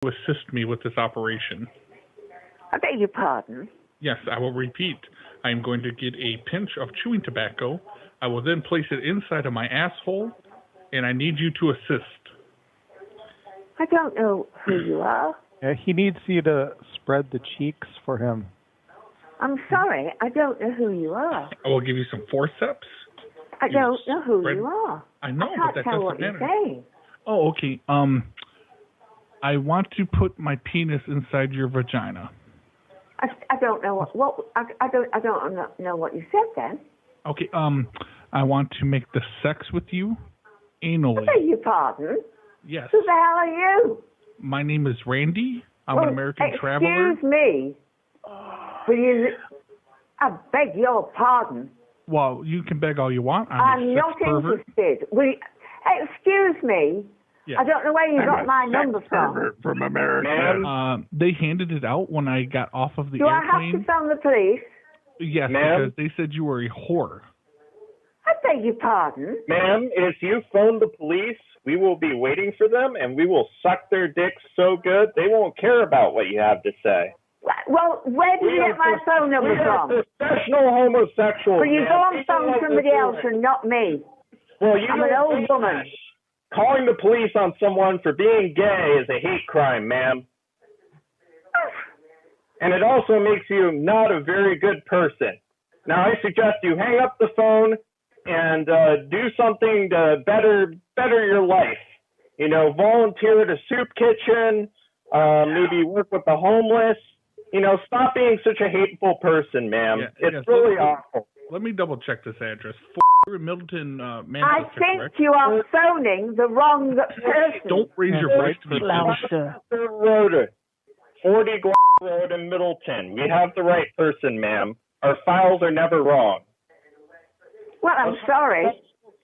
to assist me with this operation. I beg your pardon? Yes, I will repeat. I am going to get a pinch of chewing tobacco. I will then place it inside of my asshole, and I need you to assist. I don't know who you are. He needs you to spread the cheeks for him. I'm sorry, I don't know who you are. I will give you some forceps. I don't know who you are. I know, but that doesn't matter. You're saying. Oh, okay. I want to put my penis inside your vagina. I don't know I don't know what you said then. Okay. I want to make the sex with you anally. I beg your pardon? Yes. Who the hell are you? My name is Randy. I'm an American traveler. Excuse me. I beg your pardon. Well, you can beg all you want. I'm not interested. Excuse me. Yeah. I don't know where you got my number from America. They handed it out when I got off of the airplane. Do I have to phone the police? Yes, because they said you were a whore. I beg your pardon? Ma'am, if you phone the police, we will be waiting for them, and we will suck their dicks so good they won't care about what you have to say. Well, where did you get my phone number from? Professional homosexuals. Well, you go and phone somebody else and not me. Well, I'm an old woman. Calling the police on someone for being gay is a hate crime, ma'am. And it also makes you not a very good person. Now, I suggest you hang up the phone and do something to better your life. You know, volunteer at a soup kitchen, maybe work with the homeless. You know, stop being such a hateful person, ma'am. It's really awful. Let me double check this address. Middleton, Manchester. I think correct? You are phoning the wrong person. Don't raise your voice to me. Road, 40 Road in Middleton. We have the right person, ma'am. Our files are never wrong. Well, I'm sorry.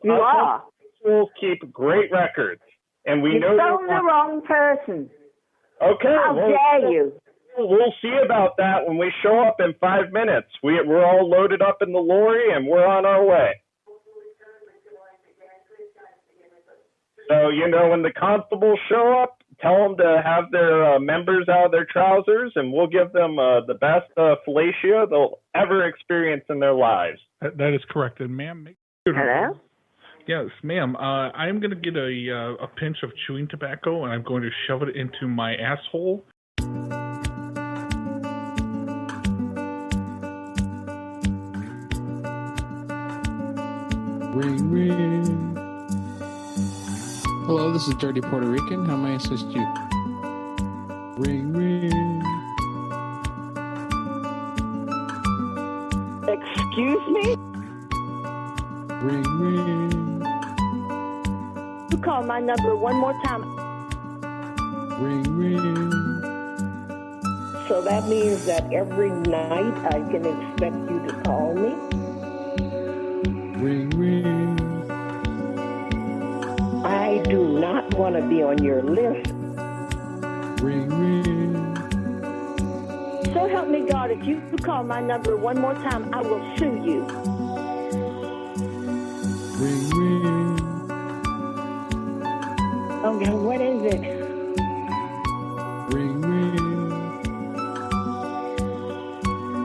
You are. We'll keep great records, and we know you phoned the wrong person. Okay. How dare you? We'll see about that when we show up in 5 minutes. We're all loaded up in the lorry, and we're on our way. So, you know, when the constables show up, tell them to have their members out of their trousers, and we'll give them the best fellatio they'll ever experience in their lives. That is correct. And, ma'am, hello? Yes, ma'am. I'm going to get a pinch of chewing tobacco, and I'm going to shove it into my asshole. Ring, ring. Hello, this is Dirty Puerto Rican. How may I assist you? Ring, ring. Excuse me? Ring, ring. You call my number one more time. Ring, ring. So that means that every night I can expect you to call me? Ring, ring. I do not want to be on your list. Ring, ring. So help me God, if you call my number one more time, I will sue you. Ring, ring. Okay, what is it? Ring, ring.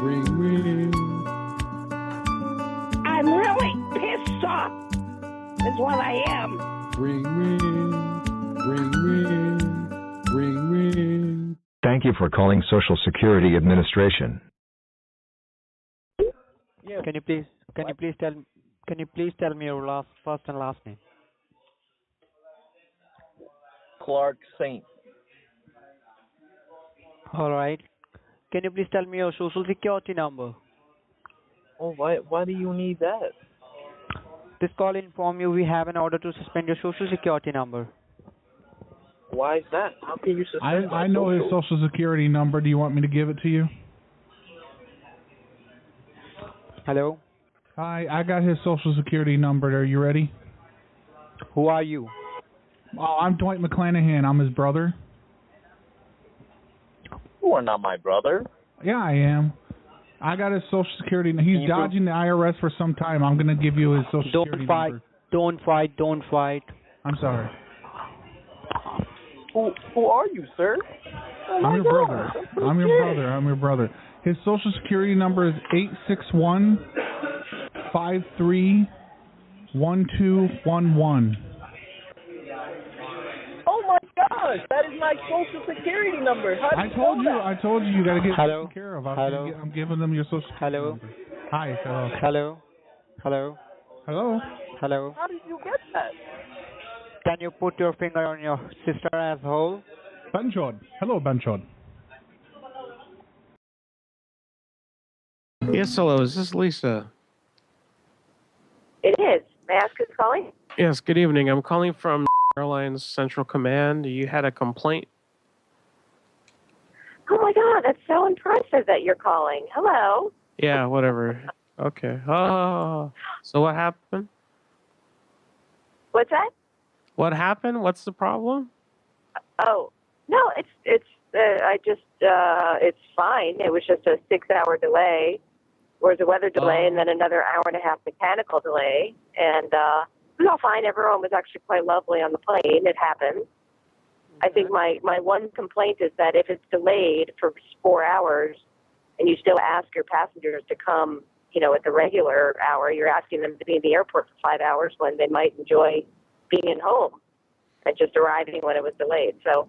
Ring, ring. I'm really pissed off. That's what I am. Ring, ring. Ring, ring. Ring, ring. Thank you for calling Social Security Administration. Yes. Can you please tell me your first and last name? Clark Saint. All right. Can you please tell me your social security number? Oh, why do you need that? This call inform you we have an order to suspend your social security number. Why is that? How can you suspend I know his social security number. Do you want me to give it to you? Hello? Hi, I got his social security number. Are you ready? Who are you? Oh, I'm Dwight McClanahan. I'm his brother. You are not my brother. Yeah, I am. I got his social security. He's dodging the IRS for some time. I'm going to give you his social security number. Don't fight. I'm sorry. Who are you, sir? Oh I'm your brother. I'm your brother. I'm your brother. His social security number is 861-53-1211. Oh my gosh, that is my social security number. How do you know that? I told you gotta get Hello? taken care of. Hello? I'm giving them your social security Hello? number. Hi, hello. Hello? Hello? Hello? Hello? How did you get that? Can you put your finger on your sister asshole? Benjod. Hello, Benjod. Yes, hello. Is this Lisa? It is. May I ask who's calling? Yes, good evening. I'm calling from Airlines Central Command. You had a complaint? Oh my God, that's so impressive that you're calling. Hello. Yeah, whatever. Okay. Oh, so what happened? What's that? What happened? What's the problem? Oh, no, it's fine. It was just a 6-hour delay. There was a weather delay and then another hour and a half mechanical delay. And it was all fine. Everyone was actually quite lovely on the plane. It happened. I think my one complaint is that if it's delayed for 4 hours and you still ask your passengers to come, at the regular hour, you're asking them to be in the airport for 5 hours when they might enjoy being home and just arriving when it was delayed. So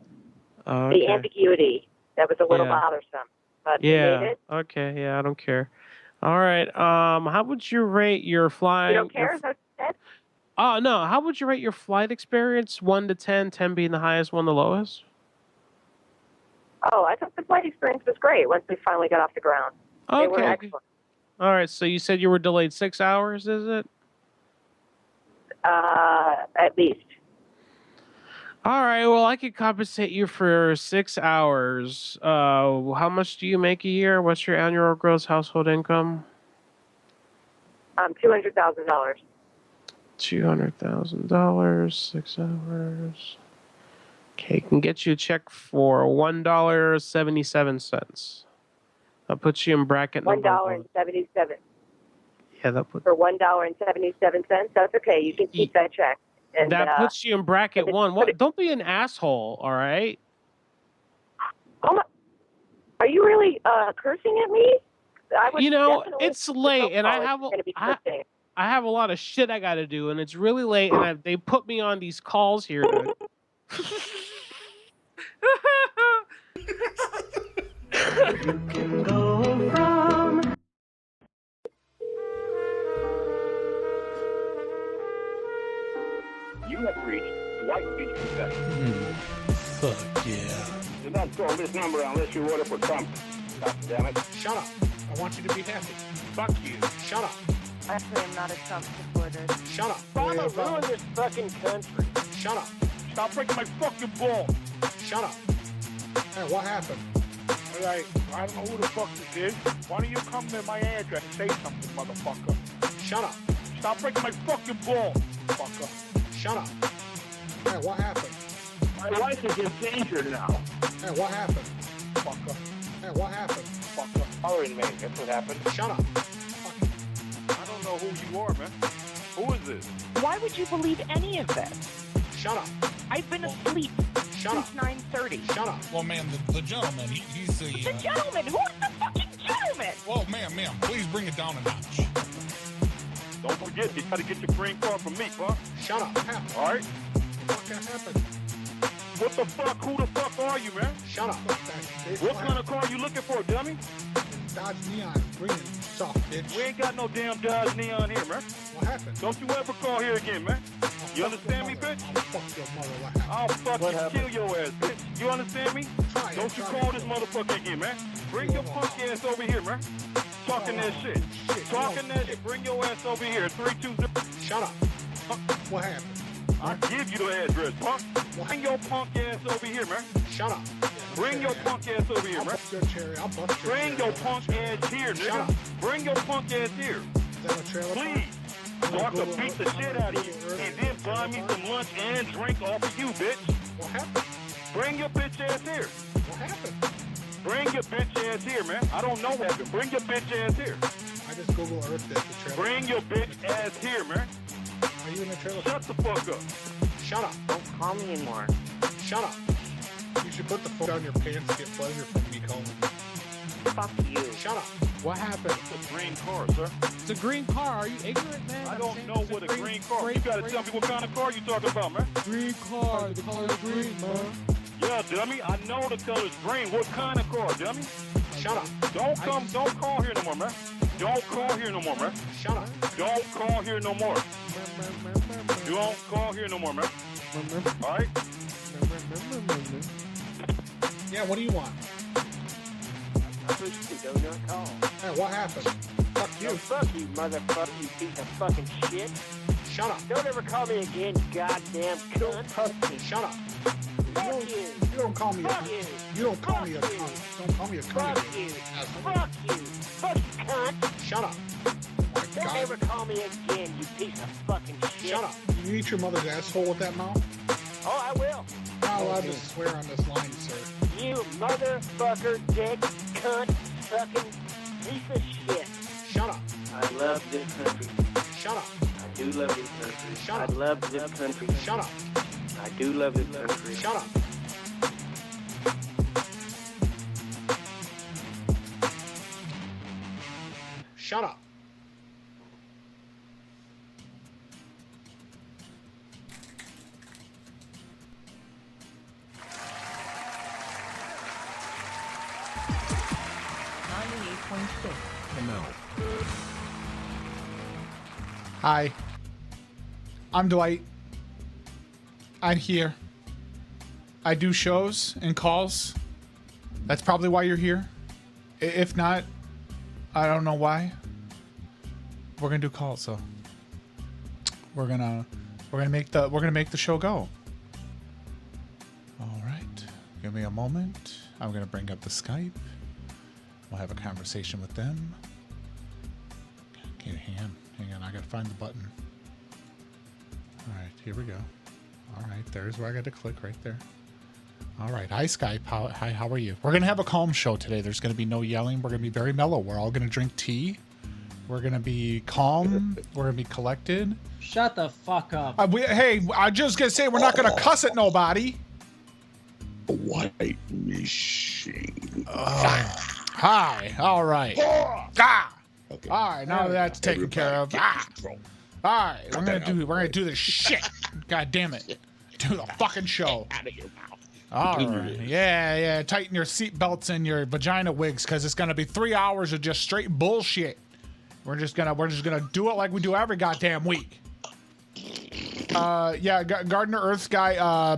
the ambiguity, that was a little bothersome. But we made it. Okay, yeah, I don't care. All right. How would you rate your flying? You don't care? Is that what you said? Oh, no. How would you rate your flight experience? 1 to 10, 10 being the highest, 1 the lowest? Oh, I thought the flight experience was great once we finally got off the ground. They were excellent. All right. So you said you were delayed 6 hours, is it? At least. All right. Well, I could compensate you for 6 hours. How much do you make a year? What's your annual gross household income? $200,000. $200,000, 6 hours. Okay, can get you a check for $1.77. That puts you in bracket number $1.77. Yeah, that puts for $1.77. That's okay. You can keep that check. And that puts you in bracket 1. What? Don't be an asshole. All right. Oh my, are you really cursing at me? I would it's late, and I have a lot of shit I got to do, and it's really late, and they put me on these calls here. You can go from. You have reached White Beach Confession. Fuck yeah. Do not call this number unless you order for Trump. God damn it. Shut up. I want you to be happy. Fuck you. Shut up. Actually, I'm not a Trump supporter. Shut up. Obama ruined this fucking country. Shut up. Stop breaking my fucking ball. Shut up. Hey, what happened? All right, I don't know who the fuck this is. Why don't you come to my address and say something, motherfucker? Shut up. Stop breaking my fucking ball, fucker. Shut up. Hey, what happened? My life is in danger now. Hey, what happened? Fucker. Hey, what happened? Fucker. Hollering me. That's what happened. Shut up. I don't know who you are, man. Who is this? Why would you believe any of that? Shut up. I've been asleep since 9:30. Shut up. Well, ma'am, the gentleman, he's the... The gentleman? Who is the fucking gentleman? Well, ma'am, please bring it down a notch. Don't forget, you gotta get your green card from me, fuck. Shut up. All right? What can happen? What the fuck? Who the fuck are you, man? Shut up. What kind of car you looking for, dummy? Dodge Neon, green, soft, bitch. We ain't got no damn Dodge Neon here, man. What happened? Don't you ever call here again, man. You understand me, bitch? I'll fuck your mother. What happened? I'll fucking kill your ass, bitch. You understand me? Don't you call this motherfucker again, man. Bring your punk ass over here, man. Talking that shit. Talking that shit. Bring your ass over here. 320. Shut up. What happened? I'll give you the address, punk. Bring your punk ass over here, man. Shut up. Bring your punk ass over here, man. I'll bust your cherry. I'll bust your Bring your punk ass here, nigga. Shut up. Bring your punk ass here. Is that a trailer? Please. So I can beat the shit out of you and then buy me some lunch and drink off of you, bitch. What happened? Bring your bitch ass here. What happened? Bring your bitch ass here, man. I don't know what happened. Bring your bitch ass here. I just Google Earth this, the trailer. Bring your bitch ass here, man. Are you in the trailer? Shut the fuck up. Shut up. Don't call me anymore. Shut up. You should put the phone down your pants to get pleasure from me calling. Fuck you. Shut up. What happened? It's a green car, sir. It's a green car. Are you ignorant, man? I don't know what a green car. You gotta tell me what kind of car you talking about, man. Green car. The color green, man. Yeah, dummy. I know the color's green. What kind of car, dummy? Shut up. Don't call here no more, man. Don't call here no more, man. Shut up. Don't call here no more. Don't call here no more, man. All right? Yeah, what do you want? I wish you could do not call. Hey, what happened? Fuck you. No, fuck you, motherfucker, you piece of fucking shit. Shut up. Don't ever call me again, goddamn cunt. Shut up. Fuck you. You don't call me a Fuck you. cunt. You don't call me a cunt. Don't call me a cunt. Fuck you. Fuck you. Fuck you, cunt. Shut up. Don't ever call me again, you piece of fucking shit. Shut up. You eat your mother's asshole with that mouth? Oh, I will. Not allowed to swear on this line, sir. You motherfucker, dick, cunt, sucking piece of shit. Shut up. I love this country. Shut up. I do love this country. Shut up. I love this country. Shut up. I do love this country. Shut up. Shut up. Hi. I'm Dwight. I'm here. I do shows and calls. That's probably why you're here. If not, I don't know why. We're gonna do calls, so we're gonna make the show go. All right. Give me a moment. I'm gonna bring up the Skype. We'll have a conversation with them. Okay, hang on. I gotta find the button. All right, here we go. All right, there's where I got to click right there. All right, hi Skype. How are you? We're gonna have a calm show today. There's gonna be no yelling. We're gonna be very mellow. We're all gonna drink tea. We're gonna be calm. We're gonna be collected. Shut the fuck up. Hey, I'm just gonna say we're not gonna cuss at nobody. White machine. Hi. All right. Okay. All right. Now that's taken care of. All right. We're gonna do this shit. God damn it. Do the fucking show. All right. Yeah. Tighten your seat belts and your vagina wigs, because it's gonna be 3 hours of just straight bullshit. We're just gonna do it like we do every goddamn week. Yeah, Gardner Earth guy.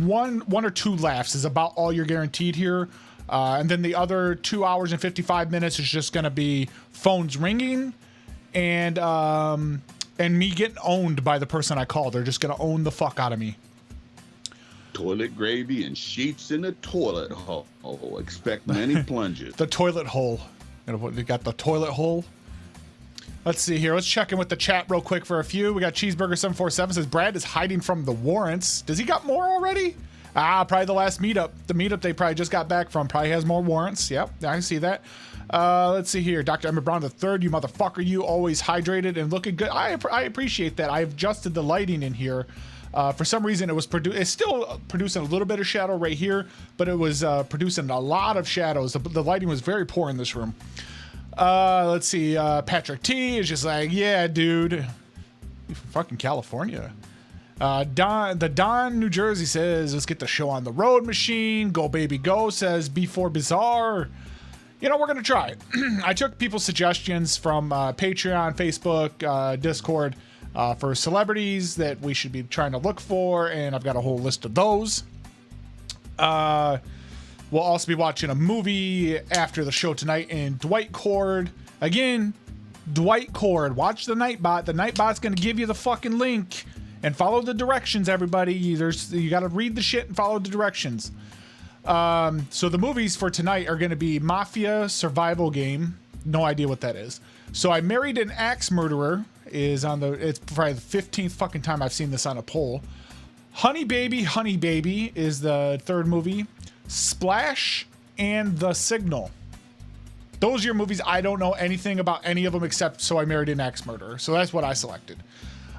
One or two laughs is about all you're guaranteed here. And then the other 2 hours and 55 minutes is just gonna be phones ringing, and me getting owned by the person I called. They're just gonna own the fuck out of me. Toilet gravy and sheets in the toilet hole. Expect many plunges. The toilet hole. We got the toilet hole. Let's see here. Let's check in with the chat real quick for a few. We got Cheeseburger747 says Brad is hiding from the warrants. Does he got more already? Probably the last meetup. The meetup they probably just got back from probably has more warrants. Yep, I can see that. Let's see here. Dr. Emmett Brown III, you motherfucker, you always hydrated and looking good. I appreciate that. I've adjusted the lighting in here. For some reason, it's still producing a little bit of shadow right here, but it was producing a lot of shadows. The lighting was very poor in this room. Let's see. Patrick T is just like, yeah, dude. You're from fucking California. Don, New Jersey says, let's get the show on the road machine. Go baby go says B4 Bizarre. You know, we're going to try it. I took people's suggestions from Patreon, Facebook, Discord for celebrities that we should be trying to look for, and I've got a whole list of those. We'll also be watching a movie after the show tonight, and Dwight Cord. Again, Dwight Cord. Watch the Nightbot. The Nightbot's going to give you the fucking link. And follow the directions, everybody. You got to read the shit and follow the directions. So the movies for tonight are going to be Mafia Survival Game. No idea what that is. So I Married an Axe Murderer is on it's probably the 15th fucking time I've seen this on a poll. Honey Baby is the third movie. Splash and The Signal. Those are your movies. I don't know anything about any of them except So I Married an Axe Murderer. So that's what I selected.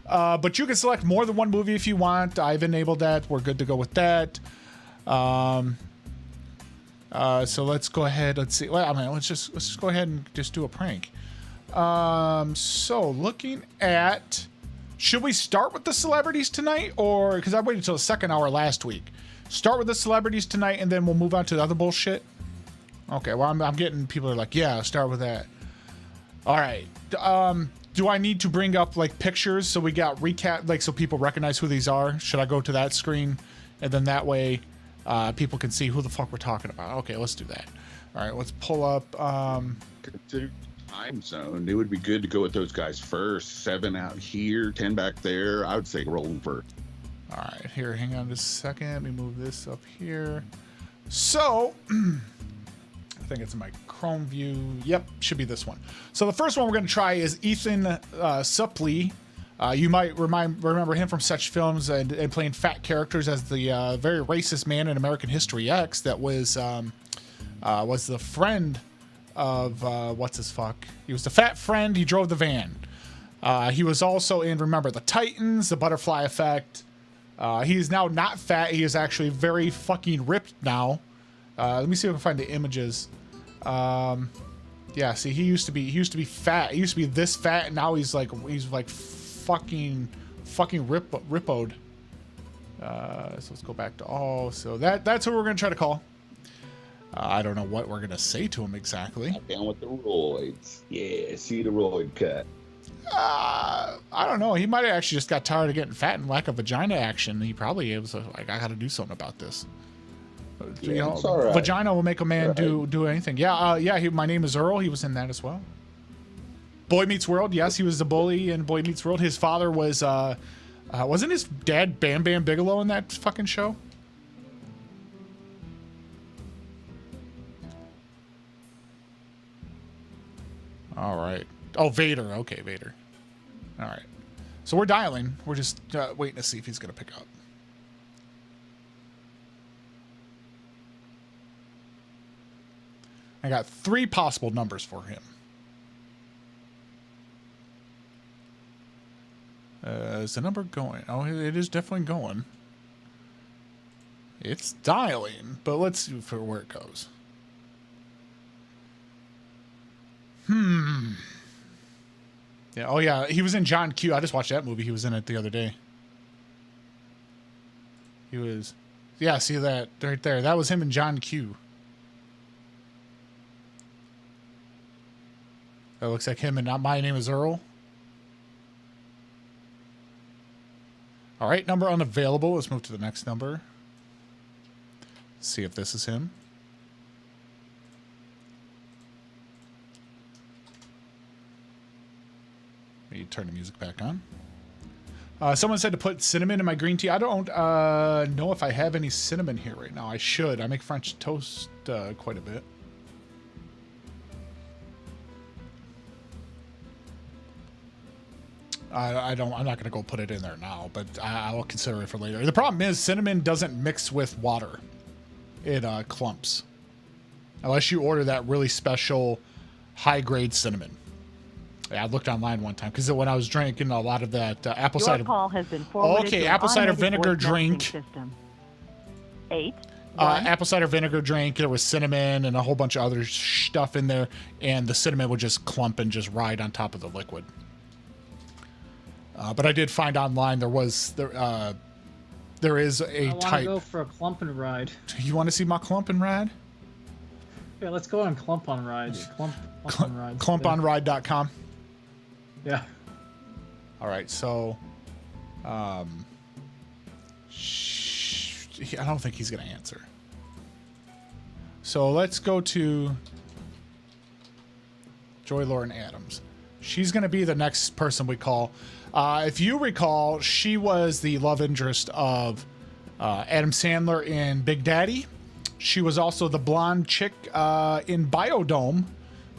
But you can select more than one movie if you want. I've enabled that. We're good to go with that. So let's go ahead. Let's see. Well, I mean, let's just go ahead and just do a prank. So looking at, should we start with the celebrities tonight, or because I waited until the second hour last week? Start with the celebrities tonight, and then we'll move on to the other bullshit. Okay. Well, I'm getting people are like, yeah, start with that. All right. Do I need to bring up like pictures so we got recap, like so people recognize who these are? Should I go to that screen, and then that way people can see who the fuck we're talking about? Okay, let's do that. All right, let's pull up. Consider time zone. It would be good to go with those guys first. 7 out here, 10 back there. I would say roll first. All right, here, hang on just a second. Let me move this up here. So, I think it's in my Chrome view. Yep, should be this one. So the first one we're going to try is Ethan Suplee. You might remember him from such films and playing fat characters as the very racist man in American History X that was the friend of what's his fuck. He was the fat friend. He drove the van. He was also in Remember the Titans, The Butterfly Effect. He is now not fat. He is actually very fucking ripped now. Let me see if I can find the images. Yeah, see, he used to be fat. He used to be this fat, and now he's like fucking rippoed. So let's go back to so that's who we're gonna try to call. I don't know what we're gonna say to him exactly. Down with the roids. Yeah, see the roid cut. I don't know. He might have actually just got tired of getting fat and lack of vagina action. He probably was like, I got to do something about this. Yeah, you know, it's all right. Vagina will make a man do anything. Yeah. My Name is Earl. He was in that as well. Boy Meets World. Yes, he was the bully in Boy Meets World. His father was wasn't his dad Bam Bam Bigelow in that fucking show? All right. Oh, Vader. Okay, Vader. All right. So we're dialing. We're just waiting to see if he's going to pick up. I got 3 possible numbers for him. Is the number going? Oh, it is definitely going. It's dialing, but let's see for where it goes. Yeah. Oh, yeah. He was in John Q. I just watched that movie. He was in it the other day. He was. Yeah, see that right there. That was him in John Q. That looks like him, and not My Name is Earl. All right, number unavailable. Let's move to the next number. See if this is him. Let me turn the music back on. Someone said to put cinnamon in my green tea. I don't know if I have any cinnamon here right now. I should. I make French toast quite a bit. I'm not going to go put it in there now, but I will consider it for later. The problem is cinnamon doesn't mix with water. It clumps. Unless you order that really special high-grade cinnamon. Yeah, I looked online one time because when I was drinking a lot of that apple cider. Your call has been forwarded to an apple cider automated vinegar voice drink. messaging system. 8. Apple cider vinegar drink. There was cinnamon and a whole bunch of other stuff in there, and the cinnamon would just clump and just ride on top of the liquid. But I did find online there is a I want type. to go for a clump and ride. You want to see my clump and ride? Yeah, let's go on clump on ride. Clump on ride. Clumponride.com. Yeah. All right, so I don't think he's going to answer. So let's go to Joy Lauren Adams. She's going to be the next person we call. If you recall, she was the love interest of Adam Sandler in Big Daddy. She was also the blonde chick in Biodome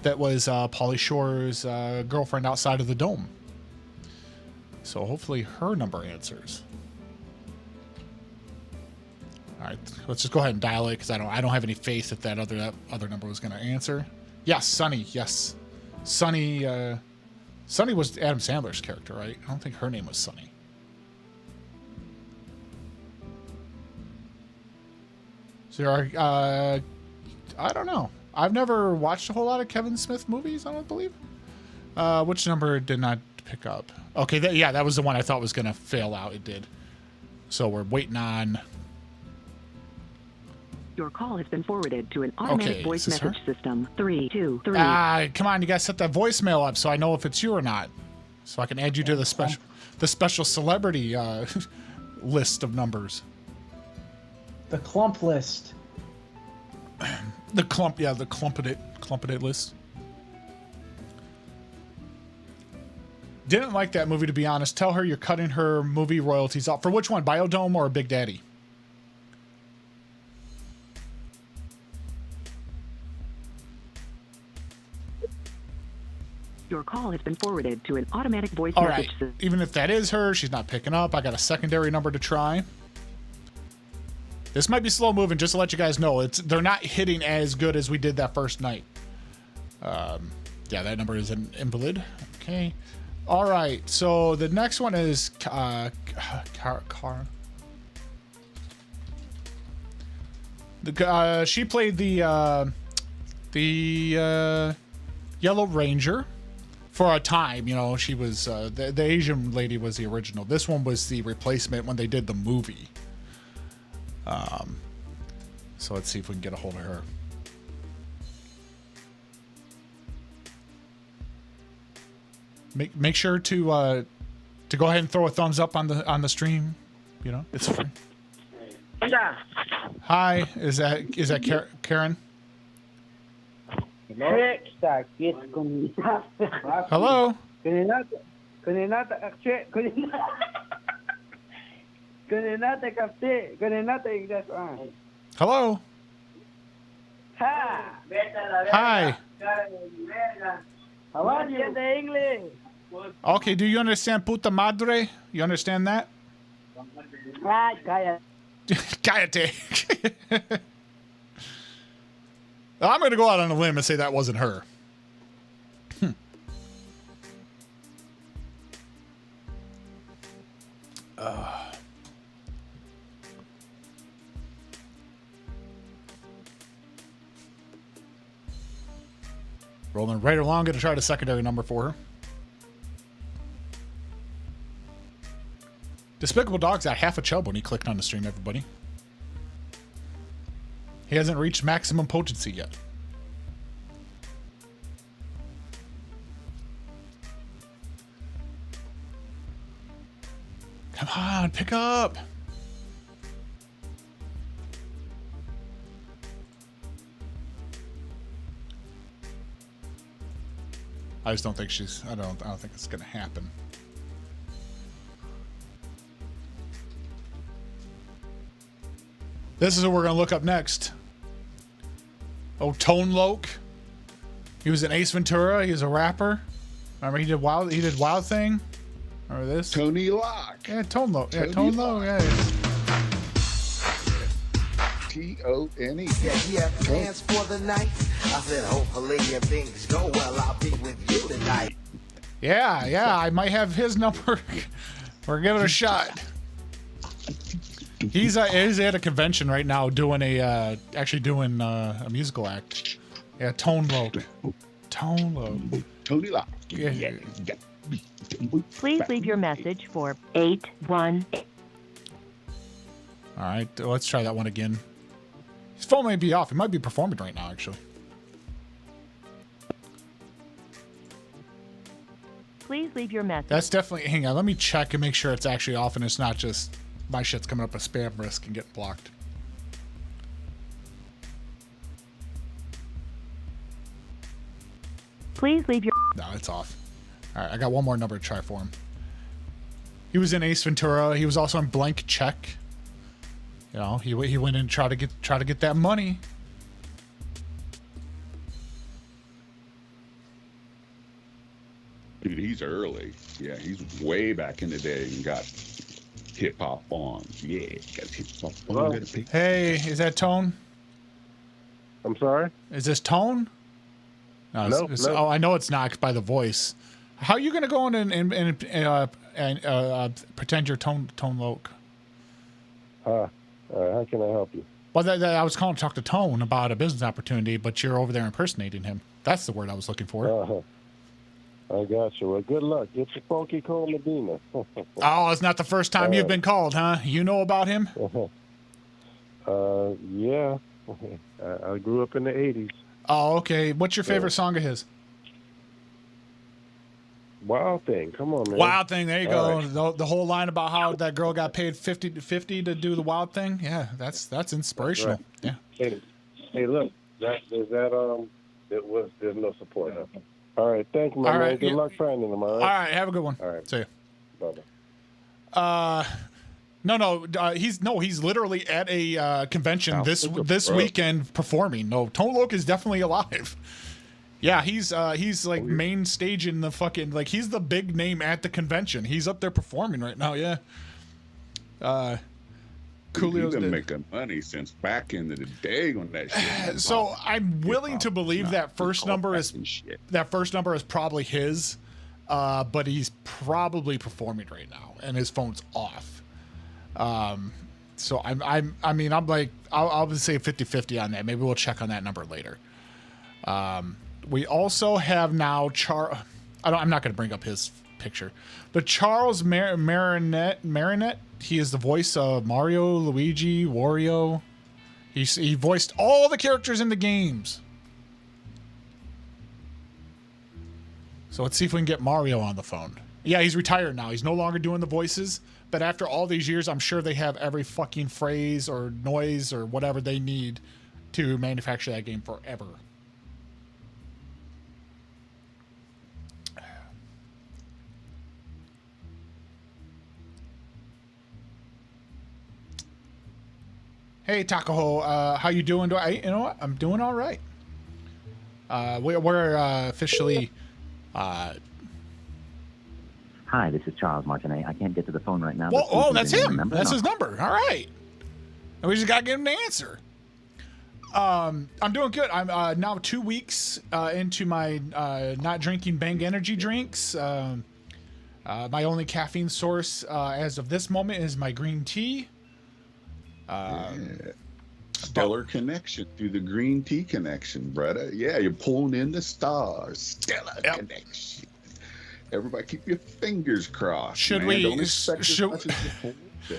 that was Pauly Shore's girlfriend outside of the dome. So hopefully her number answers. All right, let's just go ahead and dial it because I don't have any faith that that other number was going to answer. Yes, Sunny. Yes, Sunny. Sunny was Adam Sandler's character, right? I don't think her name was Sunny. There are, I don't know. I've never watched a whole lot of Kevin Smith movies, I don't believe. Which number did not pick up? Okay, that was the one I thought was going to fail out. It did. So we're waiting on... Your call has been forwarded to an automatic voice message system. 323. Come on, you guys set that voicemail up so I know if it's you or not, so I can add you to the special celebrity list of numbers. The clump list. The clumped list. Didn't like that movie, to be honest. Tell her you're cutting her movie royalties off. For which one, Biodome or Big Daddy? Your call has been forwarded to an automatic voice All message right. system. Even if that is her, she's not picking up. I got a secondary number to try. This might be slow moving, just to let you guys know. They're not hitting as good as we did that first night. Yeah, that number is an invalid. Okay. All right. So the next one is Car. She played the Yellow Ranger. For a time, you know, she was the Asian lady was the original. This one was the replacement when they did the movie. So let's see if we can get a hold of her. Make sure to go ahead and throw a thumbs up on the stream. You know, it's free. Hi, is that Karen? Hello. Hello. Hi. How are you? English. Okay, do you understand puta madre? You understand that? Cállate. I'm going to go out on a limb and say that wasn't her. Rolling right along, going to try the secondary number for her. Despicable Dog's got half a chub when he clicked on the stream, everybody. He hasn't reached maximum potency yet. Come on, pick up. I just don't think she's. I don't think it's gonna happen. This is what we're gonna look up next. Oh, Tone Loc. He was in Ace Ventura. He was a rapper. Remember he did Wild Thing. Remember this? Tony Loc. Yeah, Tone Loc. Yeah, Tone Loc. Yeah. T-O-N-E. Yeah, you have plans for the night. I said, hopefully if things go well, I'll be with you tonight. Yeah, I might have his number. We're giving it a shot. He's at a convention right now doing a musical act. Yeah, Tone Loc. Tone Loc. Tony Loc. Yeah. Please leave your message for 81. All right, let's try that one again. His phone may be off. He might be performing right now, actually. Please leave your message. That's definitely. Hang on, let me check and make sure it's actually off and it's not just my shit's coming up a spam risk and getting blocked. Please leave your. No, it's off. All right, I got one more number to try for him. He was in Ace Ventura. He was also in Blank Check. You know, he went in and try to get that money. Dude, he's early. Yeah, he's way back in the day and got hip hop on. Yeah, got hip hop on. Hey, is that Tone? I'm sorry? Is this Tone? No. Oh, I know it's not by the voice. How are you gonna go in and pretend you're Tone Loc? How can I help you? Well, I was calling to talk to Tone about a business opportunity, but you're over there impersonating him. That's the word I was looking for. I got you. Well, good luck. Get your funky Cole Medina. Oh, it's not the first time you've been called, huh? You know about him? Yeah. I grew up in the 80s. Oh, okay. What's your favorite song of his? Wild Thing. Come on, man. Wild Thing. There you go. Right. The whole line about how that girl got paid 50 to do the Wild Thing. Yeah, that's inspirational. Right. Yeah. Hey, look. There's no support. Huh? All right. Thank you, my man. Right, Good luck finding them. All right. All right. Have a good one. All right. See you. Bye-bye. He's literally at a convention this weekend performing. No, Tone Loc is definitely alive. Yeah, he's like main stage in the fucking, like, he's the big name at the convention. He's up there performing right now. Yeah. Coolio's been making money since back in the day on that shit. So I'm willing to believe that first number is probably his, but he's probably performing right now and his phone's off. So I'm like, I'll say 50-50 on that. Maybe we'll check on that number later. We also have now I'm not going to bring up his picture, but Charles Marinette. He is the voice of Mario, Luigi, Wario. He voiced all the characters in the games. So let's see if we can get Mario on the phone. Yeah, he's retired now. He's no longer doing the voices. But after all these years, I'm sure they have every fucking phrase or noise or whatever they need to manufacture that game forever. Hey, Takaho, how you doing? You know what? I'm doing all right. We're officially... Hi, this is Charles Martinet. I can't get to the phone right now. Oh, that's him. That's his number. All right. And we just got to get him to answer. I'm doing good. I'm now 2 weeks into my not drinking Bang energy drinks. My only caffeine source as of this moment is my green tea. Stellar connection through the green tea connection, brother. Yeah, you're pulling in the stars. Stellar connection. Everybody, keep your fingers crossed. Should man. we? Don't expect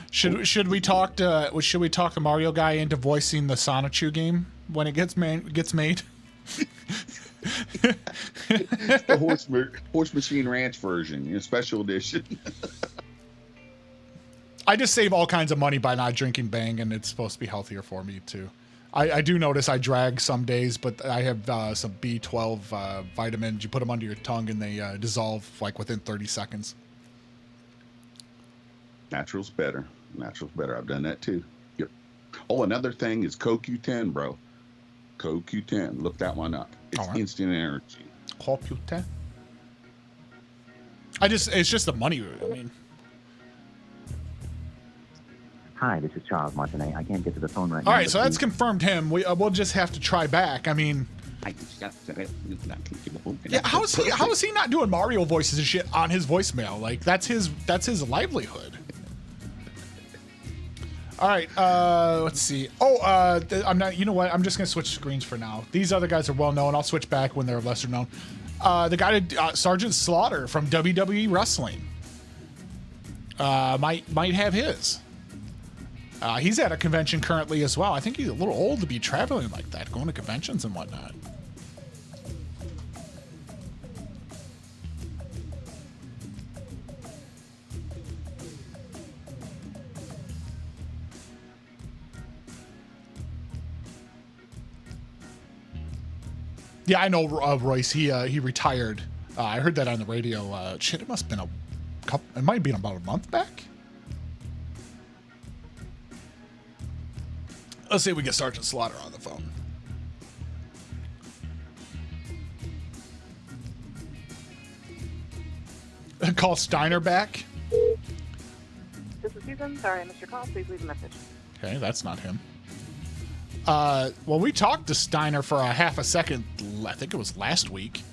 Should we talk the Mario guy into voicing the Sonichu game when it gets made? The Horse Machine Ranch version, special edition. I just save all kinds of money by not drinking Bang, and it's supposed to be healthier for me too. I do notice I drag some days, but I have some B12 vitamins. You put them under your tongue, and they dissolve like within 30 seconds. Natural's better. I've done that too. Yep. Oh, another thing is CoQ10, bro. CoQ10. Look that one up. It's instant energy. CoQ10. It's just the money. I mean. Hi, this is Charles Martinet. I can't get to the phone right now. All right, so that's confirmed him. We'll just have to try back. I mean, yeah, how is he not doing Mario voices and shit on his voicemail? Like that's his livelihood. All right, let's see. I'm not. You know what? I'm just gonna switch screens for now. These other guys are well known. I'll switch back when they're lesser known. The guy Sergeant Slaughter from WWE Wrestling. Might have his. He's at a convention currently as well. I think he's a little old to be traveling like that, going to conventions and whatnot. Yeah, I know Royce. He retired. I heard that on the radio. It must have been it might have been about a month back. Let's see if we get Sergeant Slaughter on the phone. Call Steiner back. This is Susan. Sorry I missed your call. Please leave a message. Okay, that's not him. Well, we talked to Steiner for a half a second, I think it was last week.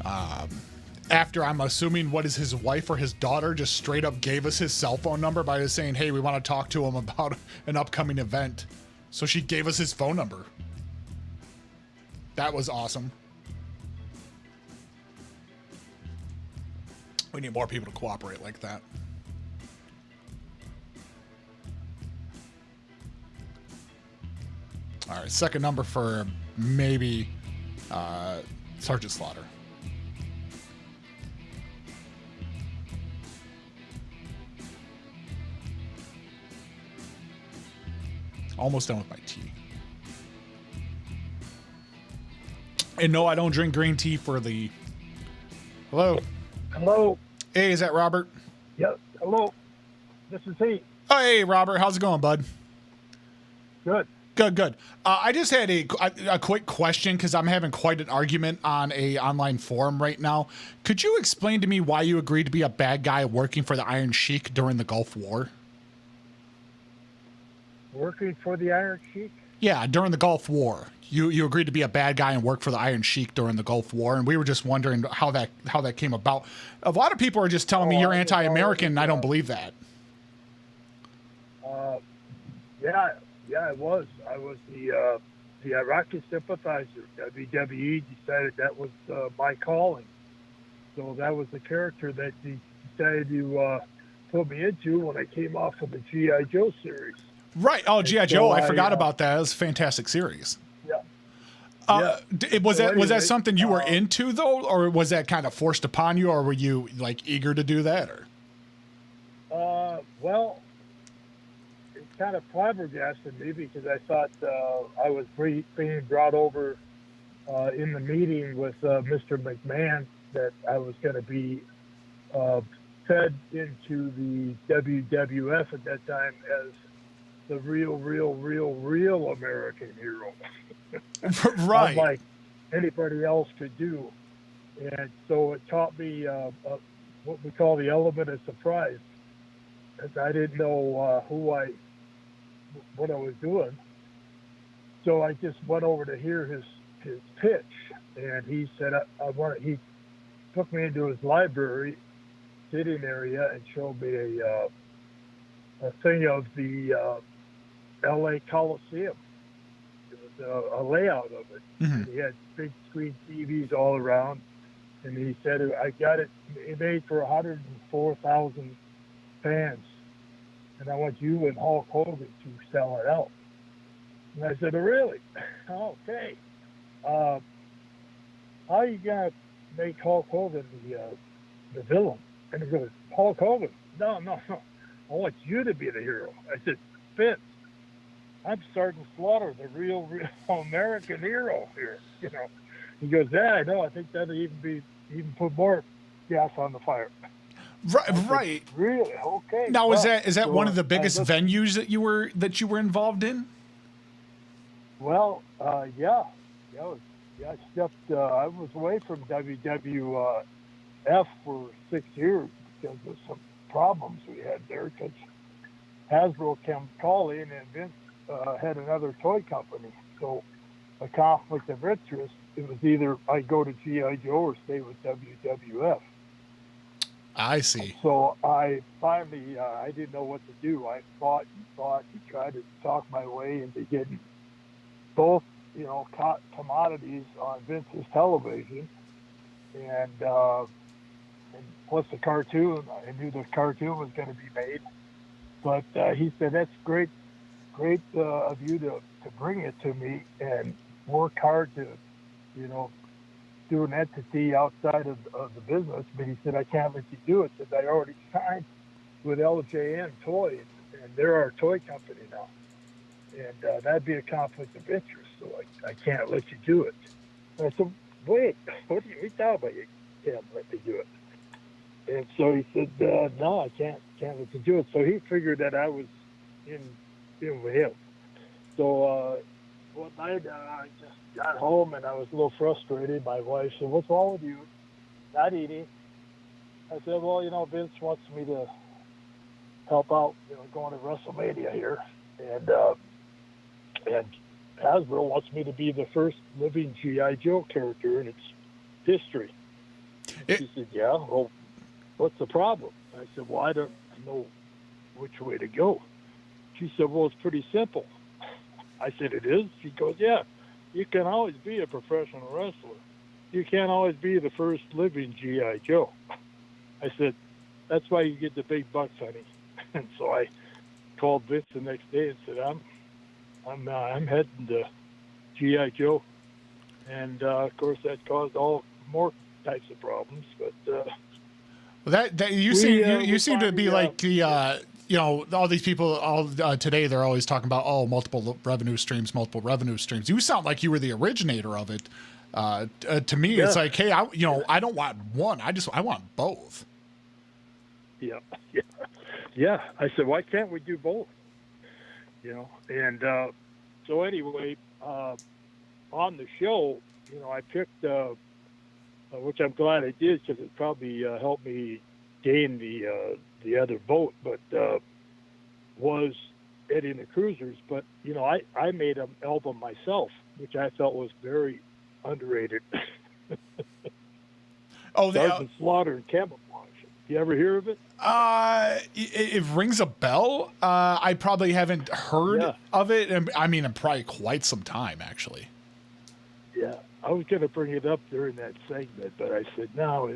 After, I'm assuming, what is his wife or his daughter just straight up gave us his cell phone number by just saying, hey, we want to talk to him about an upcoming event. So she gave us his phone number. That was awesome. We need more people to cooperate like that. All right, second number for maybe Sergeant Slaughter. Almost done with my tea. And no, I don't drink green tea for the... Hello? Hello? Hey, is that Robert? Yep. Hello? This is he. Oh, hey, Robert. How's it going, bud? Good. Good. I just had a quick question because I'm having quite an argument on a online forum right now. Could you explain to me why you agreed to be a bad guy working for the Iron Sheik during the Gulf War? Working for the Iron Sheik? Yeah, during the Gulf War. You agreed to be a bad guy and work for the Iron Sheik during the Gulf War, and we were just wondering how that came about. A lot of people are just telling me you're anti-American, and I don't believe that. Yeah, I was. I was the Iraqi sympathizer. WWE decided that was my calling. So that was the character that they decided to put me into when I came off of the G.I. Joe series. Right. Oh, G.I. Joe. I forgot about that. It was a fantastic series. Yeah. Was that something you were into, though, or was that kind of forced upon you, or were you, like, eager to do that? Or? Well, it kind of flabbergasted me because I thought I was being brought over in the meeting with Mr. McMahon that I was going to be fed into the WWF at that time as the real American hero. Right. Unlike anybody else could do. And so it taught me what we call the element of surprise. As I didn't know what I was doing. So I just went over to hear his pitch. And he said, he took me into his library sitting area and showed me a thing of the LA Coliseum. It was a layout of it. Mm-hmm. And he had big screen TVs all around. And he said, I got it made for 104,000 fans. And I want you and Hulk Hogan to sell it out. And I said, oh, really? Okay. How are you going to make Hulk Hogan the villain? And he goes, Hulk Hogan? No. I want you to be the hero. I said, Vince, I'm Sergeant Slaughter, the real American hero here. You know. He goes, yeah, I know. I think that'll even put more gas on the fire. Right. Said, really? Okay. Now, is that one of the biggest venues that you were involved in? Well, yeah. I stepped. I was away from WWF for 6 years because of some problems we had there. Because Hasbro came calling, and Vince had another toy company. So a conflict of interest. It was either I go to G.I. Joe or stay with WWF. I see. So I finally, I didn't know what to do. I thought and tried to talk my way into getting both, commodities on Vince's television, and plus the cartoon. I knew the cartoon was going to be made, but he said, that's great of you to bring it to me and work hard to, do an entity outside of the business. But he said, I can't let you do it because I already signed with LJN Toys, and they're our toy company now. And that'd be a conflict of interest, so I can't let you do it. And I said, wait, what are you talking about? You can't let me do it. And so he said, no, I can't let you do it. So he figured that I was in with him. So one night I just got home and I was a little frustrated. My wife said, what's wrong with you? Not eating. I said, well, Vince wants me to help out, going to WrestleMania here. And Hasbro wants me to be the first living G.I. Joe character in its history. She said, yeah, well, what's the problem? I said, well, I don't know which way to go. She said, well, it's pretty simple. I said, it is? He goes, yeah. You can always be a professional wrestler. You can't always be the first living G.I. Joe. I said, that's why you get the big bucks, honey. And so I called Vince the next day and said, I'm heading to G.I. Joe. And, of course, that caused all more types of problems. But that you seem to be like the you know, all these people today, they're always talking about multiple revenue streams. You sound like you were the originator of it. To me, it's like, hey, I don't want one. I want both. Yeah. I said, why can't we do both? You know, and so anyway, on the show, you know, I picked, which I'm glad I did because it probably helped me gain the other vote, but was Eddie and the Cruisers. But, you know, I made an album myself, which I felt was very underrated. Sergeant Slaughter and Camouflage. You ever hear of it? It rings a bell. I probably haven't heard of it. I mean, in probably quite some time, actually. Yeah, I was going to bring it up during that segment, but I said, no,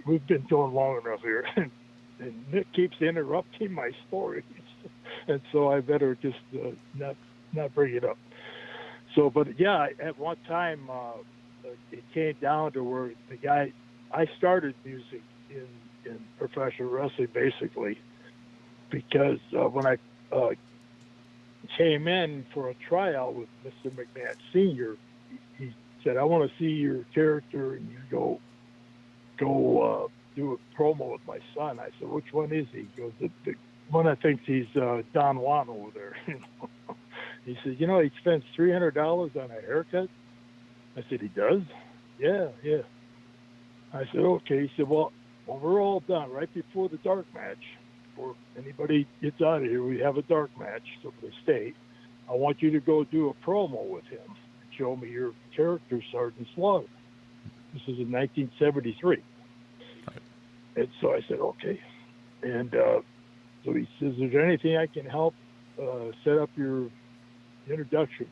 we've been going long enough here. And Nick keeps interrupting my stories. And so I better just not bring it up. So, but yeah, at one time, it came down to where the guy, I started music in professional wrestling basically because when I came in for a tryout with Mr. McMahon Sr., he said, I want to see your character and you go do a promo with my son. I said, which one is he? He goes, the one that thinks he's Don Juan over there. He said, you know, he spends $300 on a haircut. I said, he does? Yeah. I said, okay. He said, well, when we're all done, right before the dark match, before anybody gets out of here, we have a dark match, so they stay. I want you to go do a promo with him and show me your character, Sergeant Slaughter. This is in 1973. And so I said, okay. And so he says, is there anything I can help set up your introduction?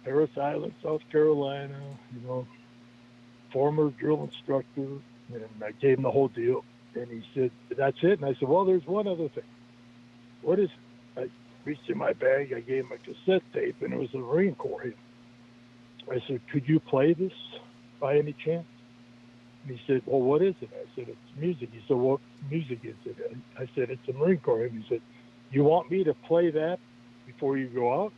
Parris Island, South Carolina, you know, former drill instructor. And I gave him the whole deal. And he said, that's it? And I said, well, there's one other thing. What is it? I reached in my bag. I gave him a cassette tape, and it was a Marine Corps hymn. I said, could you play this by any chance? And he said, well, what is it? I said, it's music. He said, what music is it? I said, it's a Marine Corps hymn. He said, you want me to play that before you go out?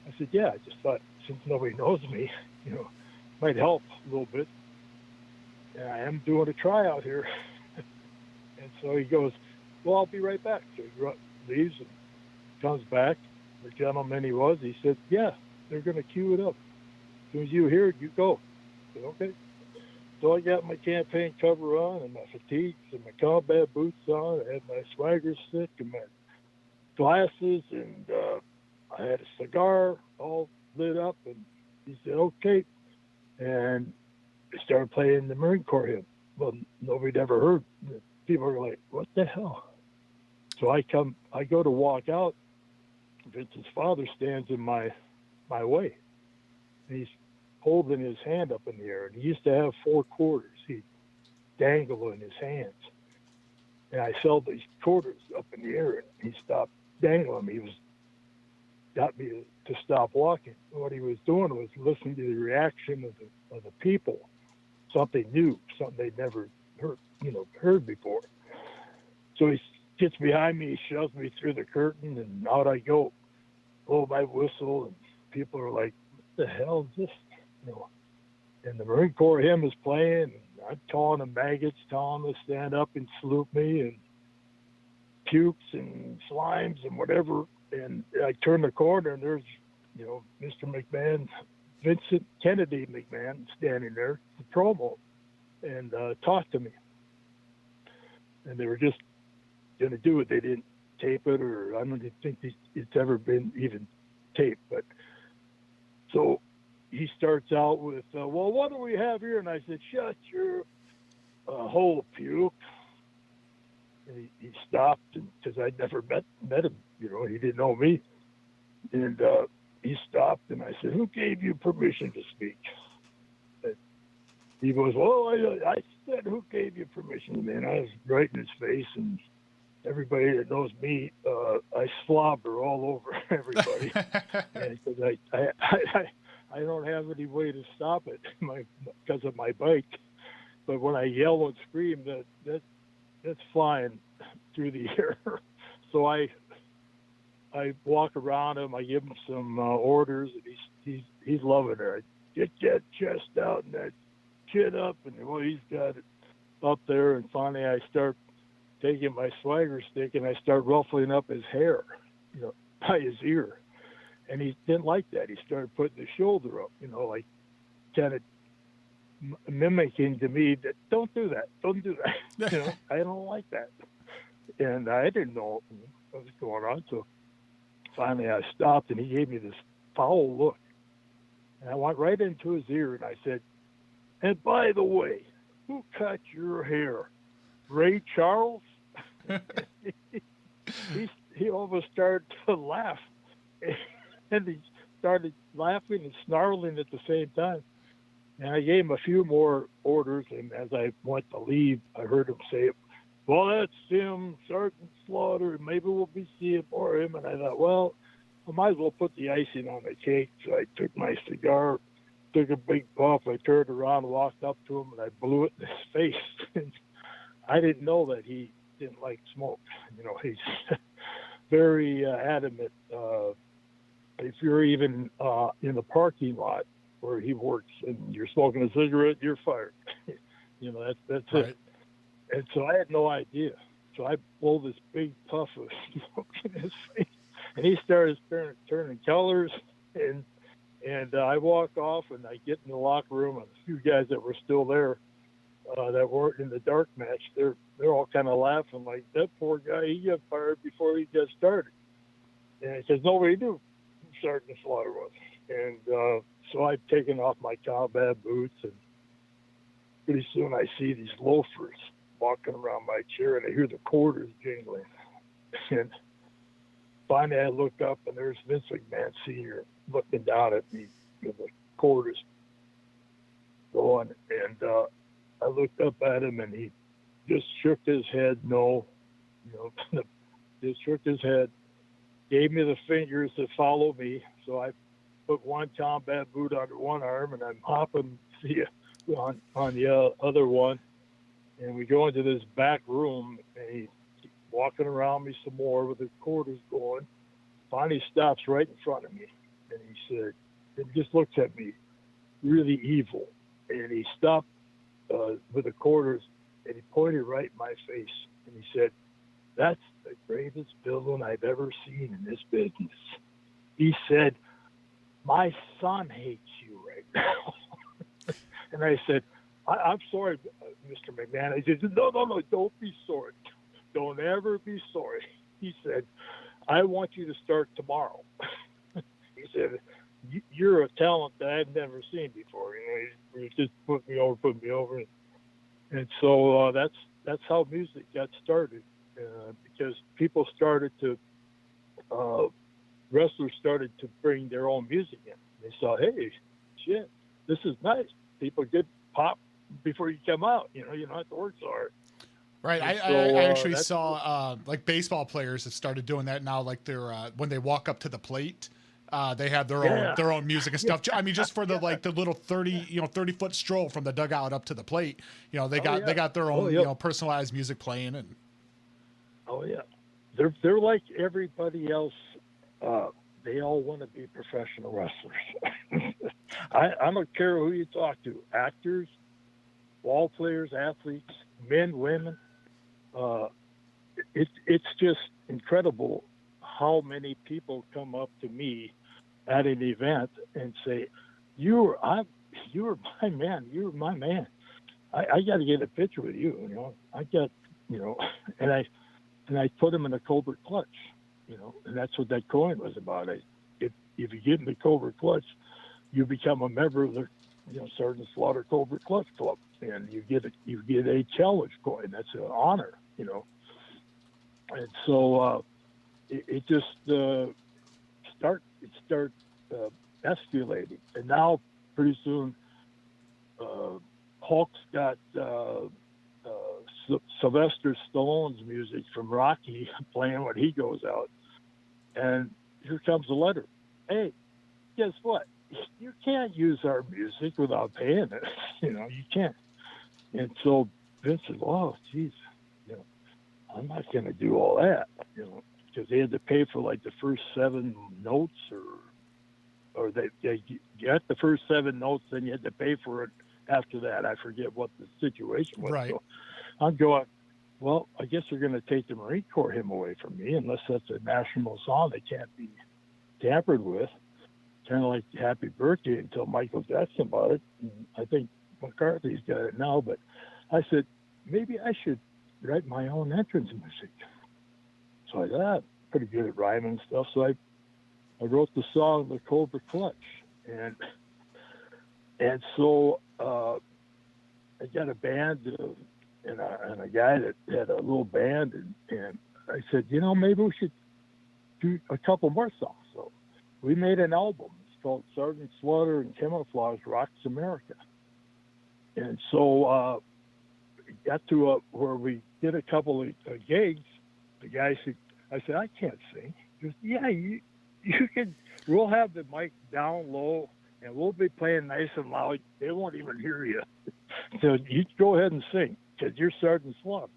I said, yeah. I just thought, since nobody knows me, you know, might help a little bit. And I am doing a tryout here. And so he goes, well, I'll be right back. So he leaves and comes back. The gentleman he was, he said, yeah, they're going to cue it up. As soon as you hear it, you go. I said, okay. So I got my campaign cover on and my fatigues and my combat boots on. I had my swagger stick and my glasses, and I had a cigar all lit up. And he said, okay. And they started playing the Marine Corps hymn. Well, nobody'd ever heard. People were like, what the hell? So I go to walk out. Vince's father stands in my way. And he's holding his hand up in the air. And he used to have 4 quarters. He'd dangle in his hands. And I felt these quarters up in the air, and he stopped dangling. He got me to stop walking. What he was doing was listening to the reaction of the people. Something new, something they'd never heard before. So he gets behind me, he shoves me through the curtain, and out I go. Blow my whistle, and people are like, what the hell is this? You know, and the Marine Corps hymn is playing, and I'm calling them maggots, telling them to stand up and salute me, and pukes and slimes and whatever. And I turn the corner, and there's, you know, Mr. McMahon, Vincent Kennedy McMahon, standing there, the promo, and talk to me. And they were just going to do it. They didn't tape it, or I don't think it's ever been even taped. But so he starts out with, well, what do we have here? And I said, shut your hole, puke. And he stopped because I'd never met him. You know, he didn't know me. And he stopped, and I said, "Who gave you permission to speak?" And he goes, "Well, I said, who gave you permission?" And I was right in his face, and everybody that knows me, I slobber all over everybody, because I don't have any way to stop it because of my bike. But when I yell and scream, that's flying through the air. So I walk around him. I give him some orders, and he's loving it. Get that chest out and that chin up, and well, he's got it up there. And finally, I start taking my swagger stick and I start ruffling up his hair, by his ear, and he didn't like that. He started putting his shoulder up, like kind of mimicking to me that don't do that. I don't like that. And I didn't know what was going on. So finally I stopped, and he gave me this foul look. And I went right into his ear, and I said, "And by the way, who cut your hair? Ray Charles?" he almost started to laugh. And he started laughing and snarling at the same time. And I gave him a few more orders, and as I went to leave, I heard him say, "Well, that's him, Sergeant Slaughter. Maybe we'll be seeing more of him." And I thought, well, I might as well put the icing on the cake. So I took my cigar, took a big puff. I turned around, walked up to him, and I blew it in his face. And I didn't know that he didn't like smoke. He's very adamant. If you're even in the parking lot where he works and you're smoking a cigarette, you're fired. That's right. it. And so I had no idea. So I blow this big puff of smoke in his face, and he started turning colors. And I walk off, and I get in the locker room, and a few guys that were still there that weren't in the dark match, they're all kind of laughing like, "That poor guy, he got fired before he got started." And because nobody knew who Sergeant Slaughter was. And so I've taken off my combat boots, and pretty soon I see these loafers walking around my chair, and I hear the quarters jingling. And finally I look up, and there's Vince McMahon Sr. looking down at me with the quarters going. And I looked up at him, and he just shook his head no. Just shook his head, gave me the fingers to follow me. So I put one combat boot under one arm, and I'm hopping on the other one. And we go into this back room, and he's walking around me some more with his quarters going. Finally stops right in front of me, and he said, and just looks at me really evil. And he stopped with the quarters, and he pointed right in my face, and he said, "That's the greatest villain I've ever seen in this business." He said, "My son hates you right now." And I said, I'm sorry, Mr. McMahon. I said, no, don't be sorry. Don't ever be sorry. He said, "I want you to start tomorrow." He said, "You're a talent that I've never seen before. You just put me over. And so that's how music got started, because people started to, wrestlers started to bring their own music in. They saw, hey, shit, this is nice. People get pop before you come out. You don't have to work so hard. Right. I actually saw like baseball players have started doing that now. Like they're when they walk up to the plate, they have their own music and stuff. I mean, just for the little 30-foot stroll from the dugout up to the plate. They got their own personalized music playing. And oh yeah, they're like everybody else. They all want to be professional wrestlers. I don't care who you talk to, actors, ball players, athletes, men, women. It's just incredible how many people come up to me at an event and say, "You're my man. You're my man. I got to get a picture with you. I got, and I put them in a Cobra clutch, and that's what that coin was about. If you get in the Cobra clutch, you become a member of the, Sergeant Slaughter Cobra Clutch Club, and you get a challenge coin. That's an honor, And so it just started escalating. And now, pretty soon, Hulk's got Sylvester Stallone's music from Rocky playing when he goes out. And here comes a letter. Hey, guess what? You can't use our music without paying it. You can't. And so Vince said, "Oh, geez, I'm not going to do all that, because they had to pay for like the first 7 notes, or they got the first 7 notes, then you had to pay for it after that. I forget what the situation was." Right. So I'm going, well, I guess they're going to take the Marine Corps hymn away from me, unless that's a national song that can't be tampered with. Kind of like Happy Birthday until Michael Jackson bought it. And I think McCarthy's got it now, but I said, maybe I should write my own entrance music. So I thought, pretty good at rhyming and stuff. So I wrote the song, The Cobra Clutch. And so I got a band and a guy that had a little band. And I said, maybe we should do a couple more songs. So we made an album. It's called Sergeant Slaughter and Camouflage Rocks America. And so got to where we did a couple of gigs. The guy said, I said, I can't sing. He goes, yeah, you can. We'll have the mic down low, and we'll be playing nice and loud. They won't even hear you. So you go ahead and sing, because you're Sergeant Slaughter.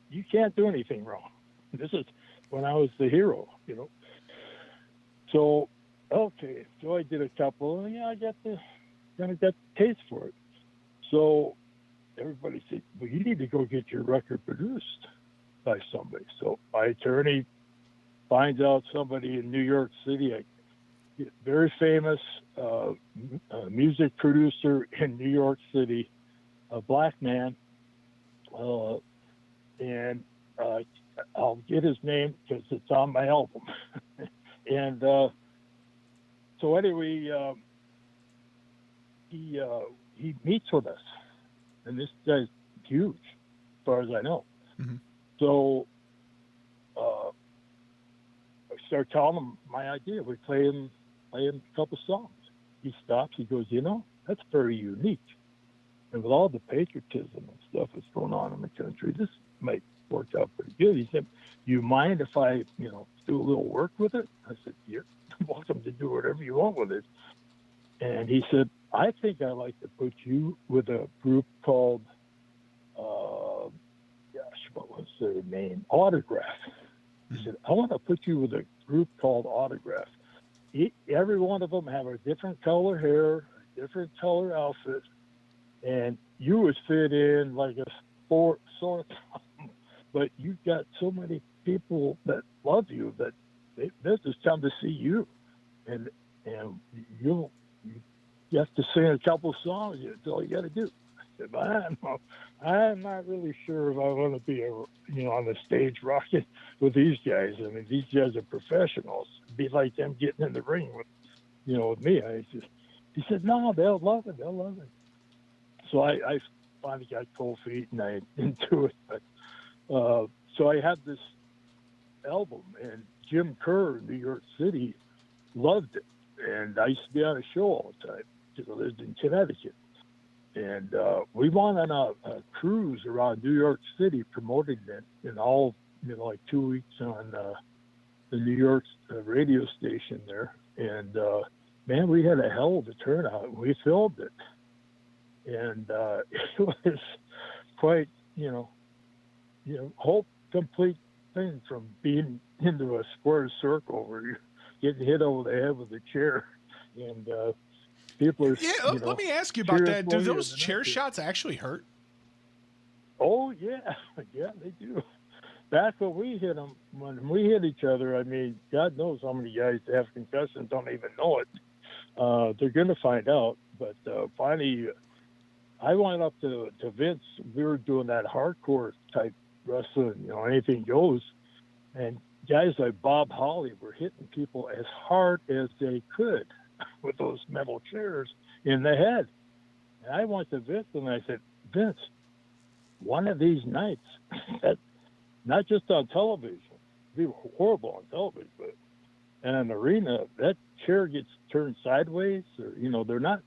You can't do anything wrong. This is when I was the hero, So, okay. So I did a couple, and I got the taste for it. So everybody said, well, you need to go get your record produced by somebody. So my attorney finds out somebody in New York City, a very famous music producer in New York City, a black man, and I'll get his name because it's on my album. And so anyway, he meets with us. And this guy's huge, as far as I know. Mm-hmm. So I start telling him my idea. We play him a couple songs. He stops. He goes, that's very unique. And with all the patriotism and stuff that's going on in the country, this might work out pretty good. He said, you mind if I, do a little work with it? I said, you're welcome to do whatever you want with it. And he said, I think I'd like to put you with a group called, what was their name? Autograph. He said, I want to put you with a group called Autograph. Every one of them have a different color hair, a different color outfit, and you would fit in like a sore thumb. But you've got so many people that love you that they just come to see you, and you have to sing a couple songs. That's all you got to do. I said, I'm not really sure if I want to be on the stage rocking with these guys. I mean, these guys are professionals. It'd be like them getting in the ring with me. He said, no, they'll love it. They'll love it. So I finally got cold feet and I into it. But so I had this album, and Jim Kerr in New York City loved it. And I used to be on a show all the time because I lived in Connecticut. And we went on a cruise around New York City promoting it in all, like 2 weeks on the New York radio station there. And, man, we had a hell of a turnout. We filmed it. And it was quite, whole complete thing from being into a square circle where you're getting hit over the head with a chair. And people are, let me ask you about that. Do those chair shots actually hurt? Oh, yeah. Yeah, they do. Back when we hit them, when we hit each other, I mean, God knows how many guys that have concussions don't even know it. They're going to find out. But finally, I went up to Vince. We were doing that hardcore type wrestling, anything goes. And guys like Bob Holly were hitting people as hard as they could with those metal chairs in the head. And I went to Vince and I said, Vince, one of these nights, not just on television, it'd be horrible on television, but And an arena, that chair gets turned sideways, or they're not.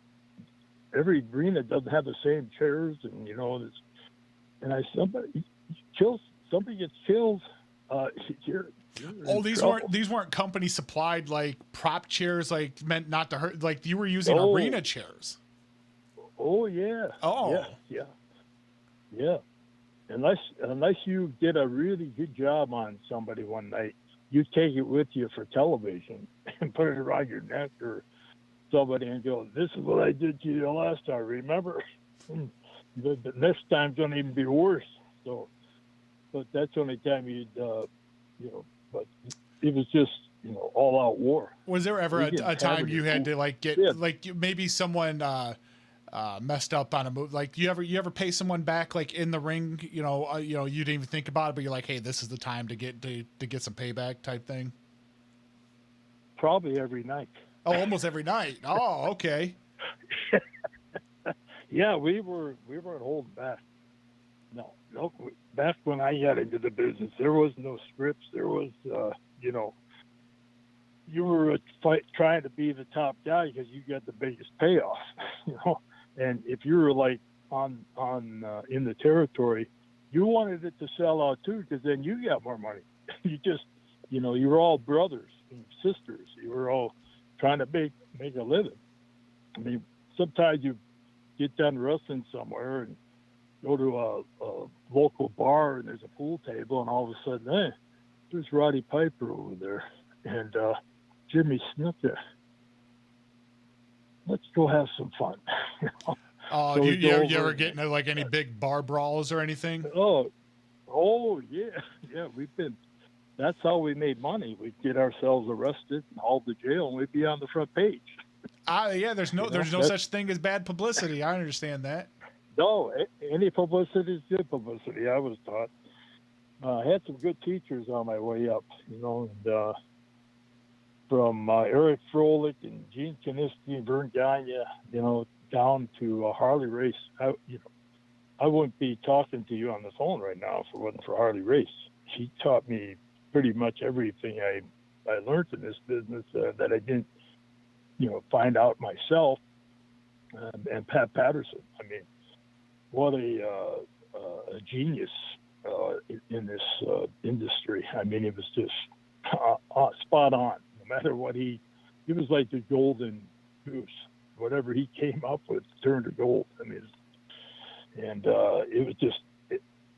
Every arena doesn't have the same chairs, and and somebody gets killed. You're in these trouble. weren't company supplied like prop chairs, like meant not to hurt. Like you were using arena chairs. Oh yeah. Oh yeah. Unless you did a really good job on somebody one night, you take it with you for television and put it around your neck or somebody and go, "This is what I did to you last time. Remember?" The next time's gonna even be worse. So, but that's the only time you'd, But it was just, all out war. Was there ever a time you had to like get like maybe someone messed up on a move? Like you ever pay someone back like in the ring? You didn't even think about it, but you're like, hey, this is the time to get some payback type thing. Probably every night. Oh, almost every night. Oh, okay. Yeah, we weren't holding back. No. Back when I got into the business, there was no scripts. There was, you were trying to be the top guy because you got the biggest payoff, And if you were like on in the territory, you wanted it to sell out too, because then you got more money. You just, you were all brothers and sisters. You were all trying to make a living. I mean, sometimes you get done wrestling somewhere and go to a local bar and there's a pool table, and all of a sudden, hey, there's Roddy Piper over there and Jimmy Snuka. Let's go have some fun. Oh, So you ever get into like any big bar brawls or anything? Oh yeah. That's how we made money. We'd get ourselves arrested and hauled to jail, and we'd be on the front page. Yeah, there's no such thing as bad publicity. I understand that. No, any publicity is good publicity, I was taught. I had some good teachers on my way up, and from Eric Froelich and Gene Kaniski and Vern Gagne, down to Harley Race. I wouldn't be talking to you on the phone right now if it wasn't for Harley Race. She taught me pretty much everything I learned in this business that I didn't, find out myself. And Pat Patterson, I mean, what a genius in this industry. I mean, it was just spot on. No matter what he was like the golden goose. Whatever he came up with turned to gold. I mean, and it was just,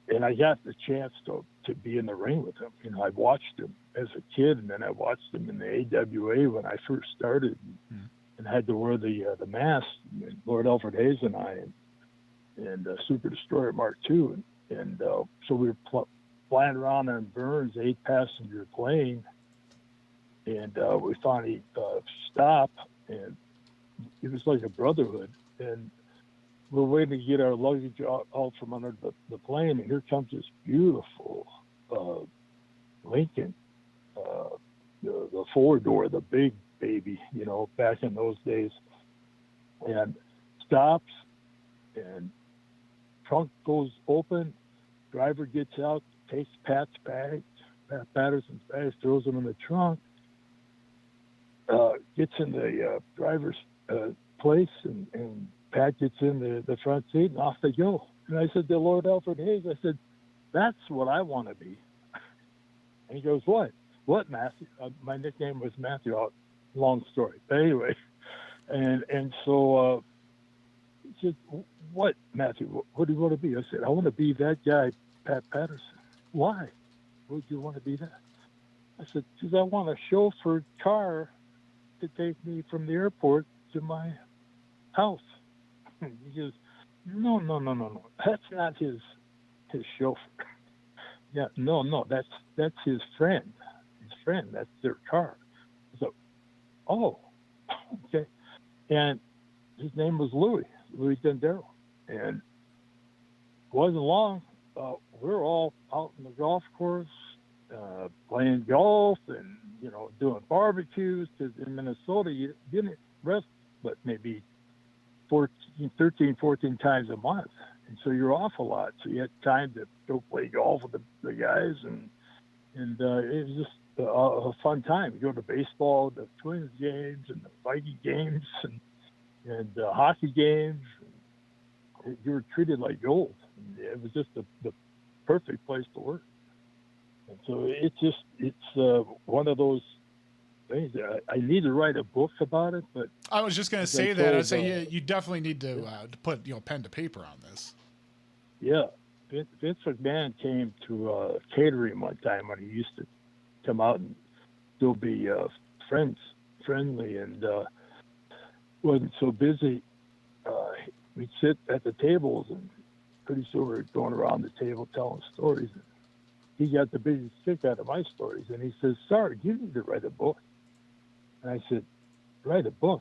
and I got the chance to be in the ring with him. I watched him as a kid, and then I watched him in the AWA when I first started, and had to wear the mask. And Lord Alfred Hayes and I, and Super Destroyer Mark II, and so we were flying around on Burns 8-passenger plane, and we finally stopped, and it was like a brotherhood, and we're waiting to get our luggage out from under the plane, and here comes this beautiful Lincoln, the four-door, the big baby, back in those days, and stops, and trunk goes open, driver gets out, takes Pat Patterson's bags, throws them in the trunk, gets in the driver's place, and Pat gets in the front seat, and off they go. And I said to Lord Alfred Hayes, I said, that's what I want to be. And he goes, what? What, Matthew? My nickname was Matthew. Long story. But anyway, and so he said, what, Matthew? What do you want to be? I said, I want to be that guy, Pat Patterson. Why? Would you want to be that? I said, because I want a chauffeur car to take me from the airport to my house. He goes, no. That's not his chauffeur. Yeah, no, that's his friend. His friend, that's their car. So, oh, okay. And his name was Louis Dendero. And it wasn't long. We were all out in the golf course, playing golf and, doing barbecues, because in Minnesota, you didn't rest but maybe 13, 14 times a month. And so you're off a lot. So you had time to go play golf with the guys. And it was just, a fun time. You go to baseball, the Twins games, and the Viking games, and hockey games. You were treated like gold. It was just the perfect place to work. And so it's one of those things. I need to write a book about it, but I was just going to say that. I'd say you definitely need to put pen to paper on this. Yeah, Vince McMahon came to catering one time when he used to come out and still be friendly, and wasn't so busy. We'd sit at the tables, and pretty soon we were going around the table telling stories. And he got the biggest kick out of my stories, and he says, "Sorry, you need to write a book." And I said, "Write a book?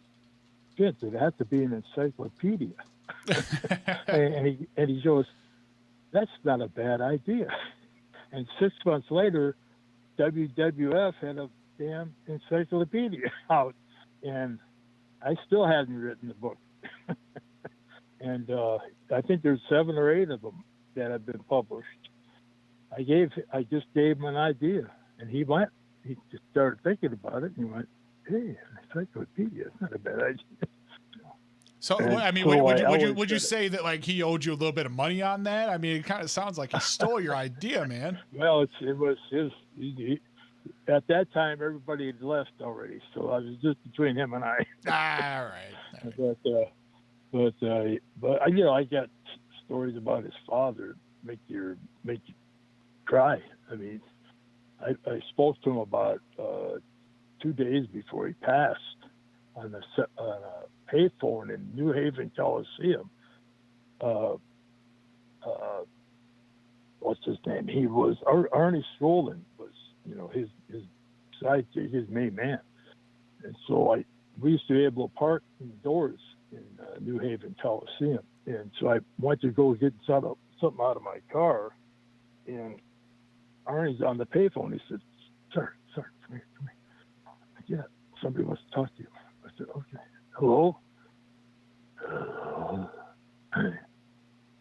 Vince, it has to be an encyclopedia." and he goes, "That's not a bad idea." And 6 months later, WWF had a damn encyclopedia out, and I still hadn't written the book. And I think there's 7 or 8 of them that have been published. I just gave him an idea, and he just started thinking about it, and he went, "Hey, an encyclopedia, it's not a bad idea." So, I mean, would you say that like he owed you a little bit of money on that? I mean, it kind of sounds like he stole your idea, man. Well, it was his. At that time, everybody had left already, so I was just between him and I. All right. But I got stories about his father make you cry. I mean, I spoke to him about 2 days before he passed on a payphone in New Haven Coliseum. What's his name? He was Arnie Strolin was, his sidekick, his main man. And so we used to be able to park indoors in New Haven Coliseum. And so I went to go get something out of my car, and Arnie's on the payphone. He said, Sir, come here. Yeah, somebody wants to talk to you. I said, okay. Hello?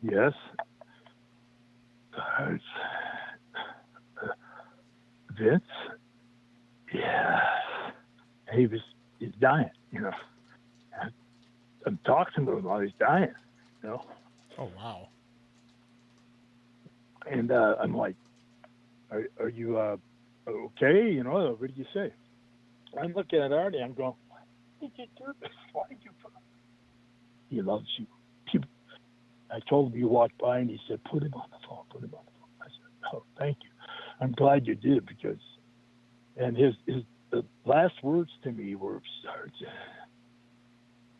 Yes? Vince? Yeah. He's dying, I'm talking to him while he's dying, Oh, wow. And I'm like, are you okay? What did you say? I'm looking at Artie. I'm going, why did you do this? Why did you put him? He loves you. I told him you walked by, and he said, put him on the phone. I said, oh, thank you. I'm glad you did, because, and the last words to me were, Sergeant,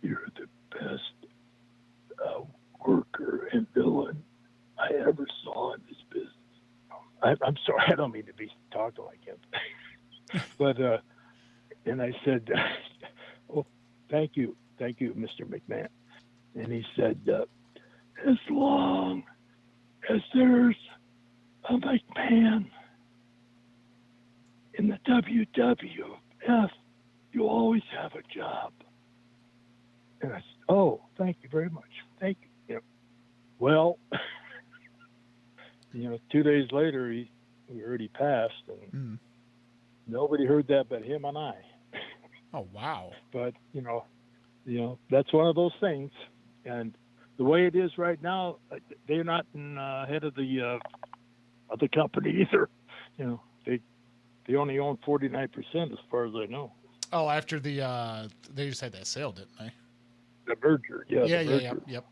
you're the best worker and villain I ever saw in this business. I'm sorry, I don't mean to be talking like him. But, and I said, oh, thank you, Mr. McMahon. And he said, as long as there's a McMahon in the WWF, you always have a job. And I said, oh, thank you very much. Thank you. Well, 2 days later, he already passed, and nobody heard that but him and I. Oh, wow. But, that's one of those things. And the way it is right now, they're not in head of the company either. They only own 49% as far as I know. Oh, after they just had that sale, didn't they? The merger, yeah. Yep.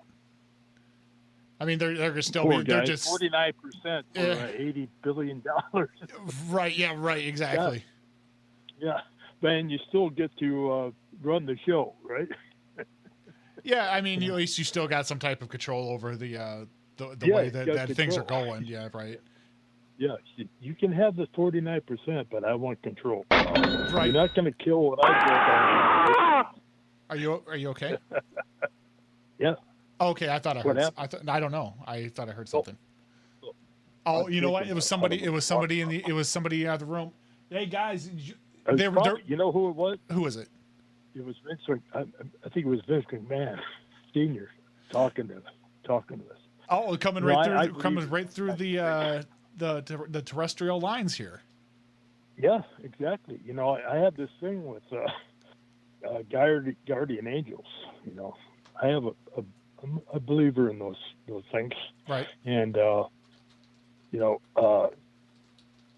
I mean, they're still they're just 49% for $80 billion. Right. Yeah. Right. Exactly. Yeah. Then you still get to run the show, right? Yeah. I mean, at least you still got some type of control over the way that things are going. Yeah. Right. Yeah. You can have the 49%, but I want control. Right. You're not going to kill what I built. Are you okay? Yeah. Okay, I thought I heard. I don't know. I thought I heard something. Oh, you know what? It was somebody. It was somebody in the room. Hey guys, you know who it was? Who was it? It was Vince. I think it was Vince McMahon, Senior, talking to us. Oh, coming right through the terrestrial lines here. Yeah, exactly. You know, I had this thing with guardian angels. You know, I have I'm a believer in those things. Right. And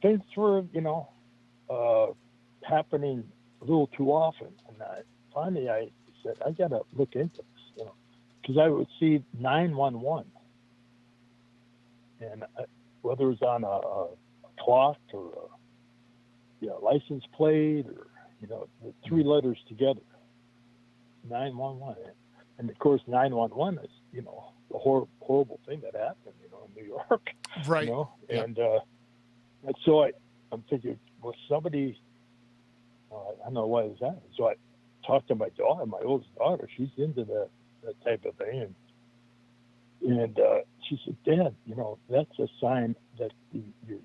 things were happening a little too often, and finally I said I got to look into this. Because I would see 911, and whether it was on a clock or a license plate or the three letters together, 911, and of course 911 is the horrible thing that happened in New York, right? And so I'm thinking, well, somebody, I don't know why it's happening. So I talked to my daughter, my oldest daughter. She's into that type of thing, and she said, Dad, that's a sign that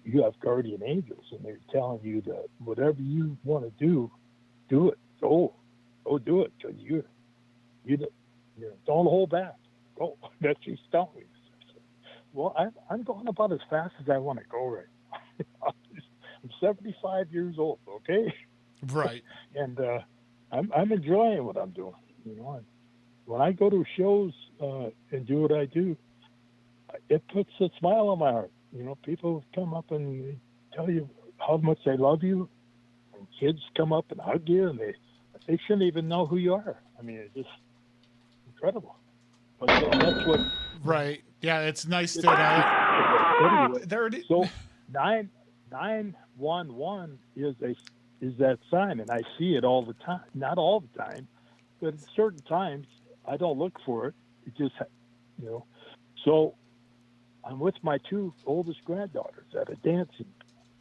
you have guardian angels, and they're telling you that whatever you want to do it. Go do it, because you don't hold back. Go. That's she's telling me. Well, I'm going about as fast as I want to go right now. I'm 75 years old. Okay. Right. And I'm enjoying what I'm doing. When I go to shows and do what I do, it puts a smile on my heart. People come up and tell you how much they love you, and kids come up and hug you, and they shouldn't even know who you are. I mean, it's just incredible. But that's what. Right. Yeah, it's nice that. There it is. So 911 is that sign, and I see it all the time. Not all the time, but at certain times I don't look for it. It just, So I'm with my two oldest granddaughters at a dancing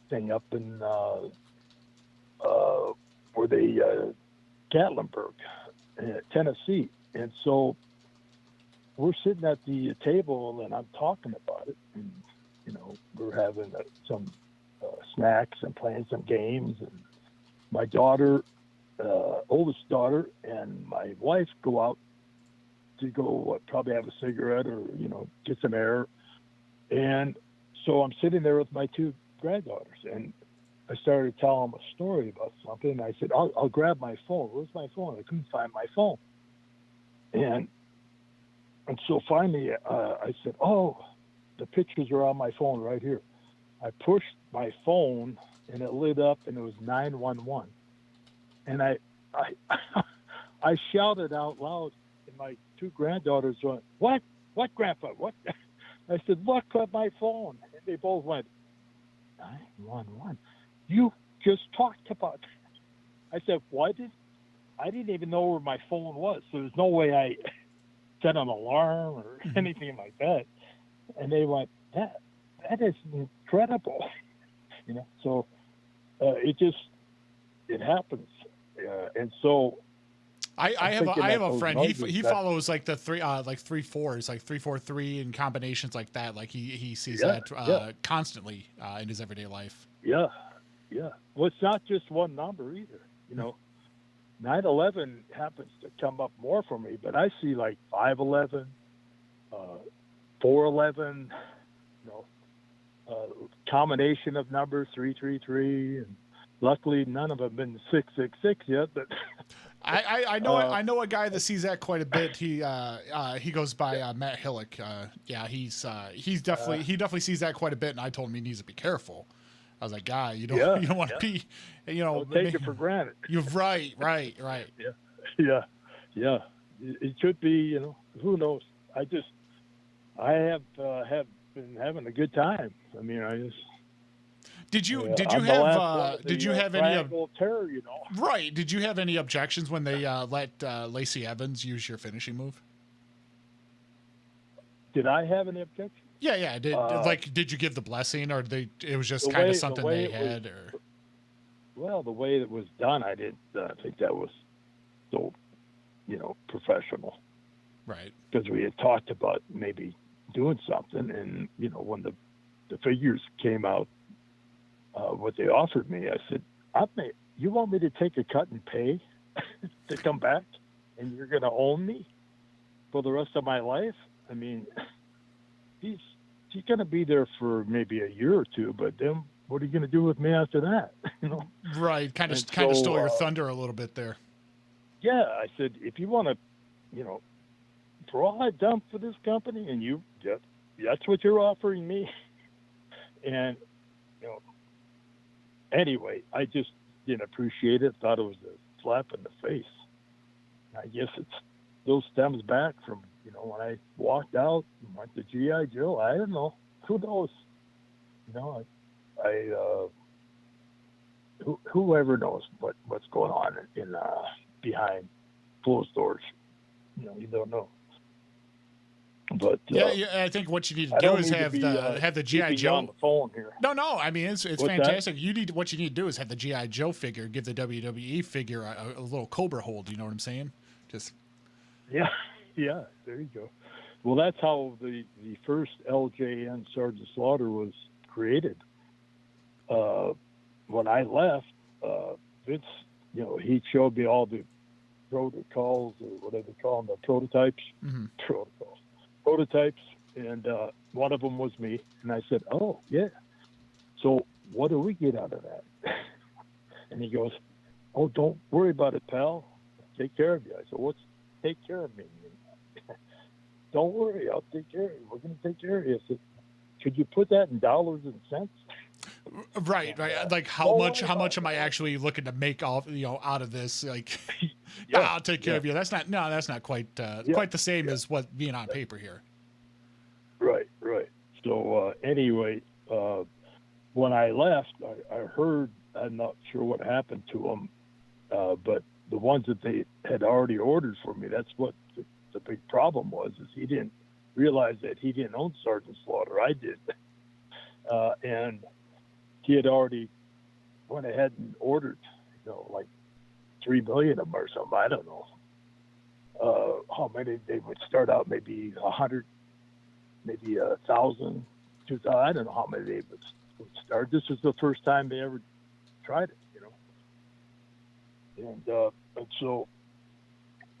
thing up in where they Gatlinburg, Tennessee, and so we're sitting at the table and I'm talking about it, and we're having some snacks and playing some games, and my daughter, oldest daughter, and my wife go out to go probably have a cigarette or get some air, and so I'm sitting there with my two granddaughters, and I started telling them a story about something, and I said, I'll grab my phone. Where's my phone? I couldn't find my phone, and so finally I said, oh, the pictures are on my phone right here. I pushed my phone and it lit up, and it was 911. And I shouted out loud, and my two granddaughters went, what, Grandpa, what? I said, look at my phone. And they both went, 911? You just talked about it. I said, well, I didn't even know where my phone was, so there's no way I set an alarm or anything like that. And they went, that is incredible. So it happens. And so I have a friend. He follows like the 3-4s, like 3-4-3 and combinations like that. Like he sees that constantly in his everyday life. Yeah. Well, it's not just one number either. 9/11 happens to come up more for me, but I see like 5/11, 4/11, combination of numbers 333, and luckily none of them been 666 yet. But I know a guy that sees that quite a bit. He goes by Matt Hillick. He definitely sees that quite a bit, and I told him he needs to be careful. I was like, guy, you don't want to be, don't take it for granted. You're right. Yeah. It should be, who knows? I have been having a good time. I mean, Did you have any terror, Right. Did you have any objections when they let Lacey Evans use your finishing move? Did I have any objections? Yeah. Did you give the blessing, or it was just kind of something they had, or? Well, the way it was done, I didn't think that was so, professional. Right. Because we had talked about maybe doing something, and when the figures came out, what they offered me, I said, you want me to take a cut and pay to come back, and you're going to own me for the rest of my life? I mean, he's going to be there for maybe a year or two, but then what are you going to do with me after that? Right. Kind of And so, stole your thunder a little bit there. Yeah, I said, if you want to, for all I've done for this company, and that's what you're offering me. And, anyway, I just didn't appreciate it. Thought it was a slap in the face. I guess it still stems back from, when I walked out and went to G.I. Joe. I don't know. Who knows? Whoever knows what's going on in behind closed doors. You don't know. But I think what you need to do is have the GI Joe on the phone here. No, I mean it's What's fantastic. What you need to do is have the GI Joe figure, give the WWE figure a little Cobra hold. You know what I'm saying? Just yeah, there you go. Well, that's how the first LJN Sergeant Slaughter was created. When I left, Vince, he showed me all the protocols or whatever they call them, the prototypes. Mm-hmm. Prototypes, and one of them was me. And I said, "Oh, yeah. So what do we get out of that?" And he goes, "Oh, don't worry about it, pal. Take care of you." I said, "What's take care of me?" "Don't worry, I'll take care of you. We're going to take care of you." I said, "Could you put that in dollars and cents?" Right. Like how much am I actually looking to make off out of this? Like, I'll take care of you. That's not quite quite the same as what being on paper here. Right. So anyway, when I left, I heard, I'm not sure what happened to them, but the ones that they had already ordered for me, that's what the big problem was, is he didn't realize that he didn't own Sergeant Slaughter. I did. And he had already went ahead and ordered, like 3 million of them or something. I don't know how many. They would start out maybe 100, maybe 1,000, 2,000. I don't know how many they would start. This was the first time they ever tried it, And so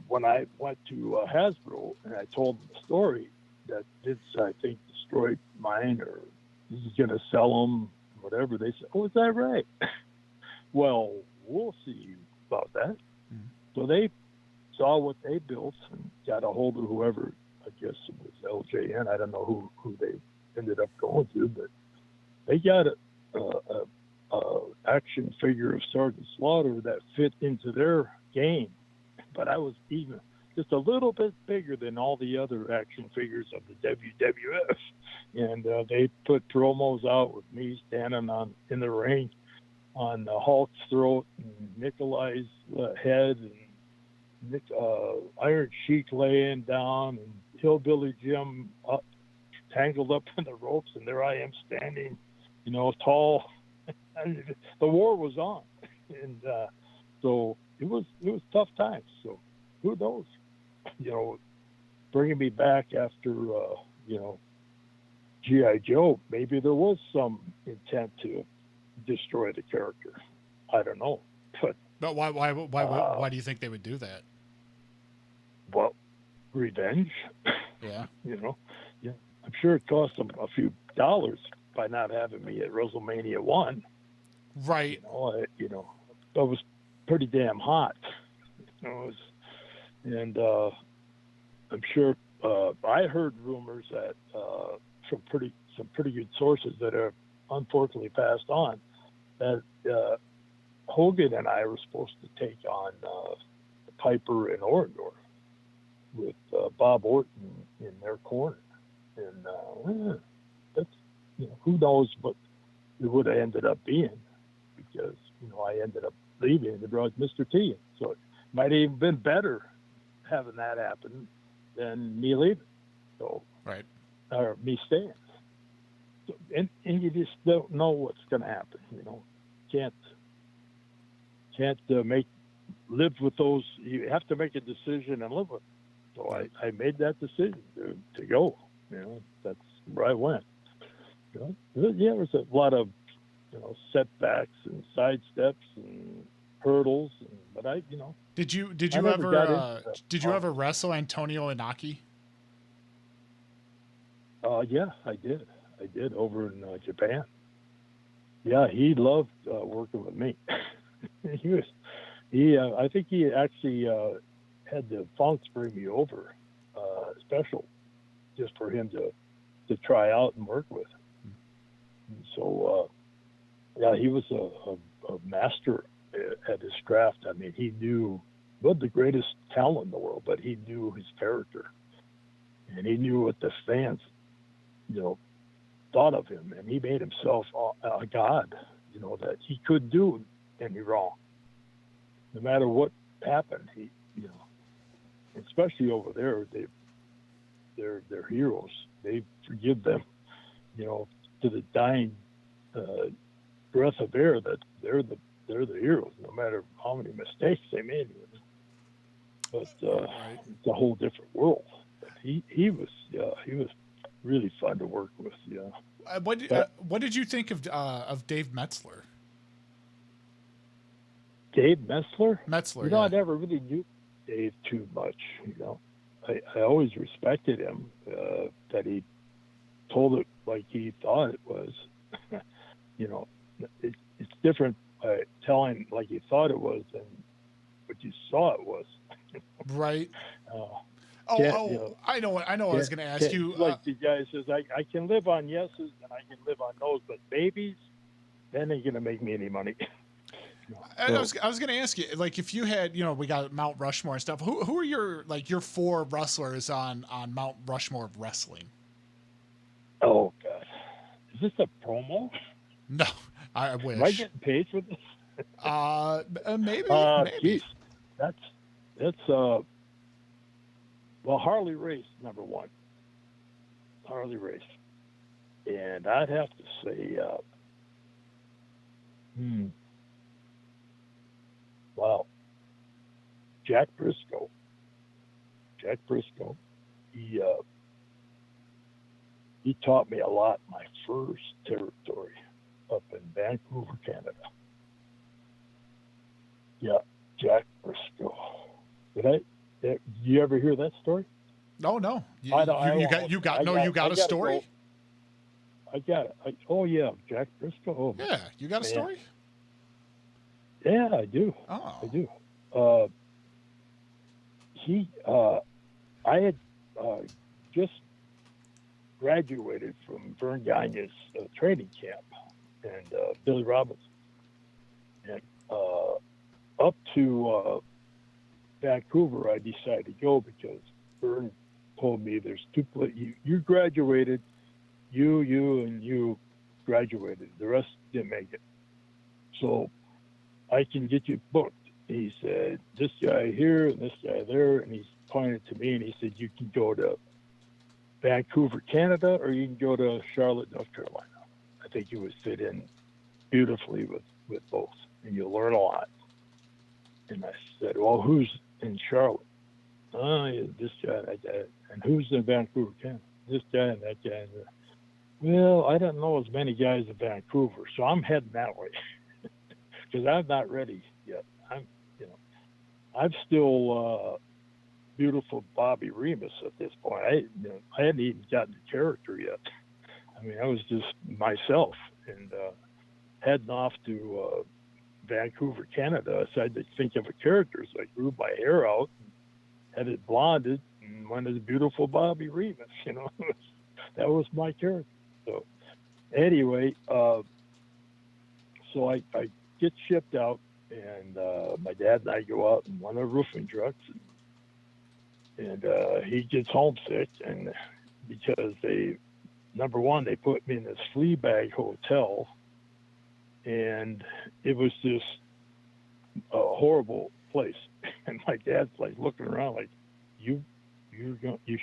when I went to Hasbro and I told them the story that Vince, I think, destroyed mine, or he's going to sell them, whatever, they said, "Oh, is that right?" Well, we'll see about that. Mm-hmm. So they saw what they built and got a hold of whoever, I guess it was LJN. I don't know who they ended up going to, but they got a action figure of Sergeant Slaughter that fit into their game. But I was even just a little bit bigger than all the other action figures of the WWF. And they put promos out with me standing in the ring on Hulk's throat and Nikolai's head, and Iron Sheik laying down, and Hillbilly Jim tangled up in the ropes, and there I am standing, tall. The war was on, and so it was tough times. So who knows? Bringing me back after G.I. Joe, maybe there was some intent to destroy the character. I don't know, but why do you think they would do that? Well, revenge. Yeah. Yeah. I'm sure it cost them a few dollars by not having me at WrestleMania 1. Right. I was pretty damn hot. And I'm sure I heard rumors that from some pretty good sources that are unfortunately passed on, that Hogan and I were supposed to take on Piper and Orndorff with Bob Orton in their corner, and that's who knows what it would have ended up being, because I ended up leaving and they brought Mr. T, so it might have even been better having that happen than me leaving. So right, or me staying. So, and you just don't know what's going to happen. Can't live with those. You have to make a decision and live with it. So I made that decision to go. That's where I went. Yeah, there was a lot of setbacks and side steps and hurdles, but Did you ever wrestle Antonio Inaki? Yeah, I did over in Japan. Yeah, he loved working with me. I think he actually had the Funks bring me over, special, just for him to try out and work with. And so, yeah, he was a master at his craft. I mean, he knew, wasn't the greatest talent in the world, but he knew his character, and he knew what the fans, thought of him, and he made himself a god, that he couldn't do any wrong. No matter what happened, he, especially over there, they're heroes. They forgive them, to the dying breath of air, that they're the heroes, no matter how many mistakes they made. But it's a whole different world. But he was really fun to work with. Yeah. What did you think of Dave Metzler? Dave Metzler? Metzler. I never really knew Dave too much. I always respected him, that he told it like he thought it was. It's different telling like you thought it was than what you saw it was. Right. I know. I was going to ask you. Like the guy says, I can live on yeses and I can live on nos, but babies, that ain't going to make me any money. And I was going to ask you, like, if you had, we got Mount Rushmore and stuff. Who are your four wrestlers on Mount Rushmore of wrestling? Oh God, is this a promo? No, I wish. Am I getting paid for this? Maybe. Geez, that's well, Harley Race, number one. Harley Race, and I'd have to say, wow, Jack Briscoe. He taught me a lot in my first territory up in Vancouver, Canada. Yeah, Jack Briscoe. Did you ever hear that story? No. You got a story? I got it. Oh yeah, Jack Briscoe. Oh, yeah, you got a story? Yeah, I do. Oh. I do. I had just graduated from Vern Gagne's training camp and Billy Robbins, and up to Vancouver, I decided to go because Vern told me there's two places. You graduated, you graduated. The rest didn't make it. So I can get you booked. He said, this guy here and this guy there, and he's pointed to me and he said, you can go to Vancouver, Canada, or you can go to Charlotte, North Carolina. I think you would fit in beautifully with both, and you'll learn a lot. And I said, well, who's in Charlotte? Yeah, this guy and that guy. And who's in Vancouver, Canada? This guy and that guy. Well, I don't know as many guys in Vancouver, so I'm heading that way because I'm not ready yet. I'm still beautiful Bobby Remus at this point. I hadn't even gotten the character yet. I mean, I was just myself, and heading off to Vancouver, Canada. I decided to think of a character, so I grew my hair out, and had it blonded, and went as beautiful Bobby Remus. That was my character. So anyway, so I get shipped out, and my dad and I go out in one of the roofing trucks, and he gets homesick, and because number one, they put me in this flea bag hotel, and it was just a horrible place. And my dad's like looking around like, you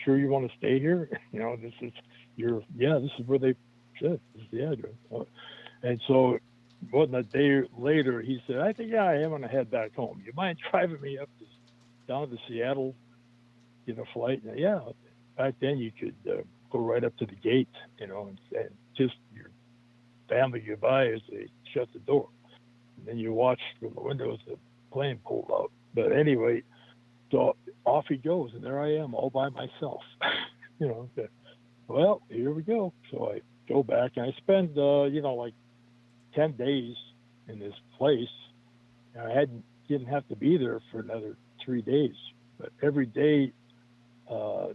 sure you want to stay here? This is where they said, this is the address. And so more than a day later, he said, I think, I am going to head back home. You mind driving me down to Seattle, get a flight? And, yeah, back then you could go right up to the gate, and just your family goodbye as they shut the door. And then you watch from the windows the plane pulled out. But anyway, so off he goes, and there I am all by myself. Well, here we go. So I go back, and I spend, like 10 days in this place. And I didn't have to be there for another 3 days. But every day,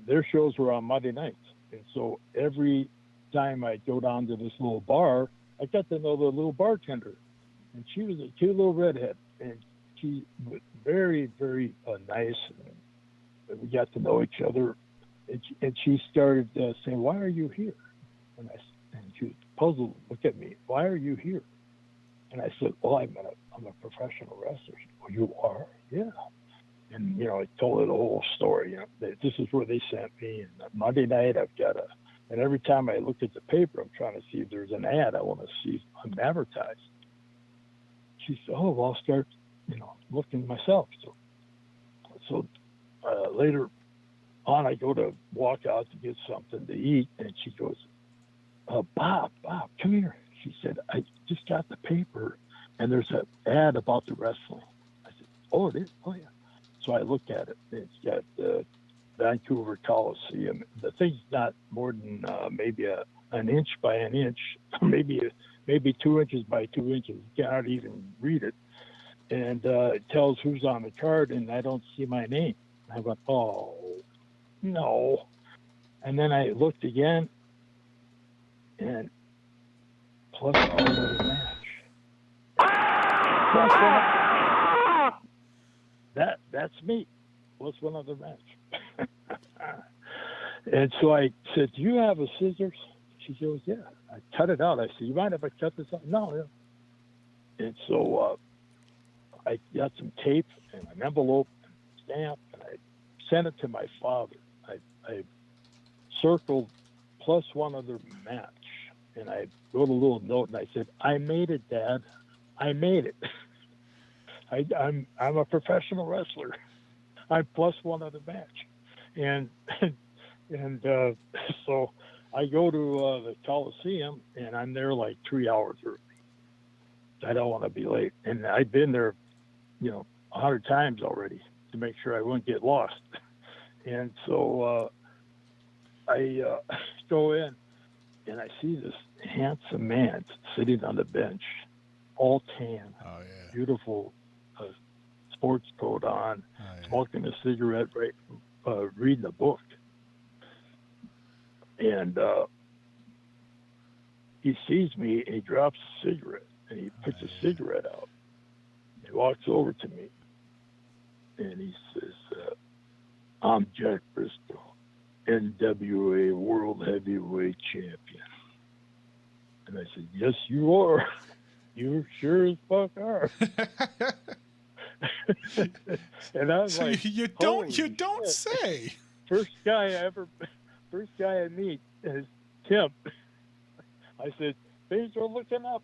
their shows were on Monday nights. And so every time I go down to this little bar, I got to know the little bartender. And she was a cute little redhead. And she was very, very nice. And we got to know each other. And she started saying, "Why are you here?" And she was puzzled. Look at me. "Why are you here?" And I said, "Well, I'm a professional wrestler." She said, "Oh, you are?" "Yeah." And I told her the whole story. This is where they sent me. And Monday night, and every time I look at the paper, I'm trying to see if there's an ad. I want to see if I'm advertised. She said, "Oh, well, I'll start, looking myself." So later on, I go to walk out to get something to eat, and she goes, Bob, come here." She said, "I just got the paper, and there's an ad about the wrestling." I said, "Oh, it is? Oh, yeah." So I looked at it. It's got the Vancouver Coliseum. The thing's not more than maybe an inch by an inch, maybe 2 inches by 2 inches. You can't even read it. And it tells who's on the card, and I don't see my name. I went, "Oh, no." And then I looked again, and plus another match. That's me. Plus one other match. And so I said, "Do you have a scissors?" She goes, "Yeah." I cut it out. I said, "You mind if I cut this out?" "No, yeah." And so I got some tape and an envelope and a stamp, and I sent it to my father. I circled plus one other match, and I wrote a little note, and I said, "I made it, Dad. I made it. I'm a professional wrestler. I'm plus one other match." And so I go to the Coliseum, and I'm there like 3 hours early. I don't want to be late. And I'd been there, 100 times already to make sure I wouldn't get lost. And so I go in, and I see this handsome man sitting on the bench, all tan, beautiful sports coat on, smoking a cigarette, reading a book. And he sees me, and he drops a cigarette, and he puts a cigarette out. He walks over to me, and he says, "I'm Jack Briscoe, NWA World Heavyweight Champion." And I said, "Yes, you are. You sure as fuck are." And I was So like, you don't say. First guy I meet is Tim. I said, "Things are looking up.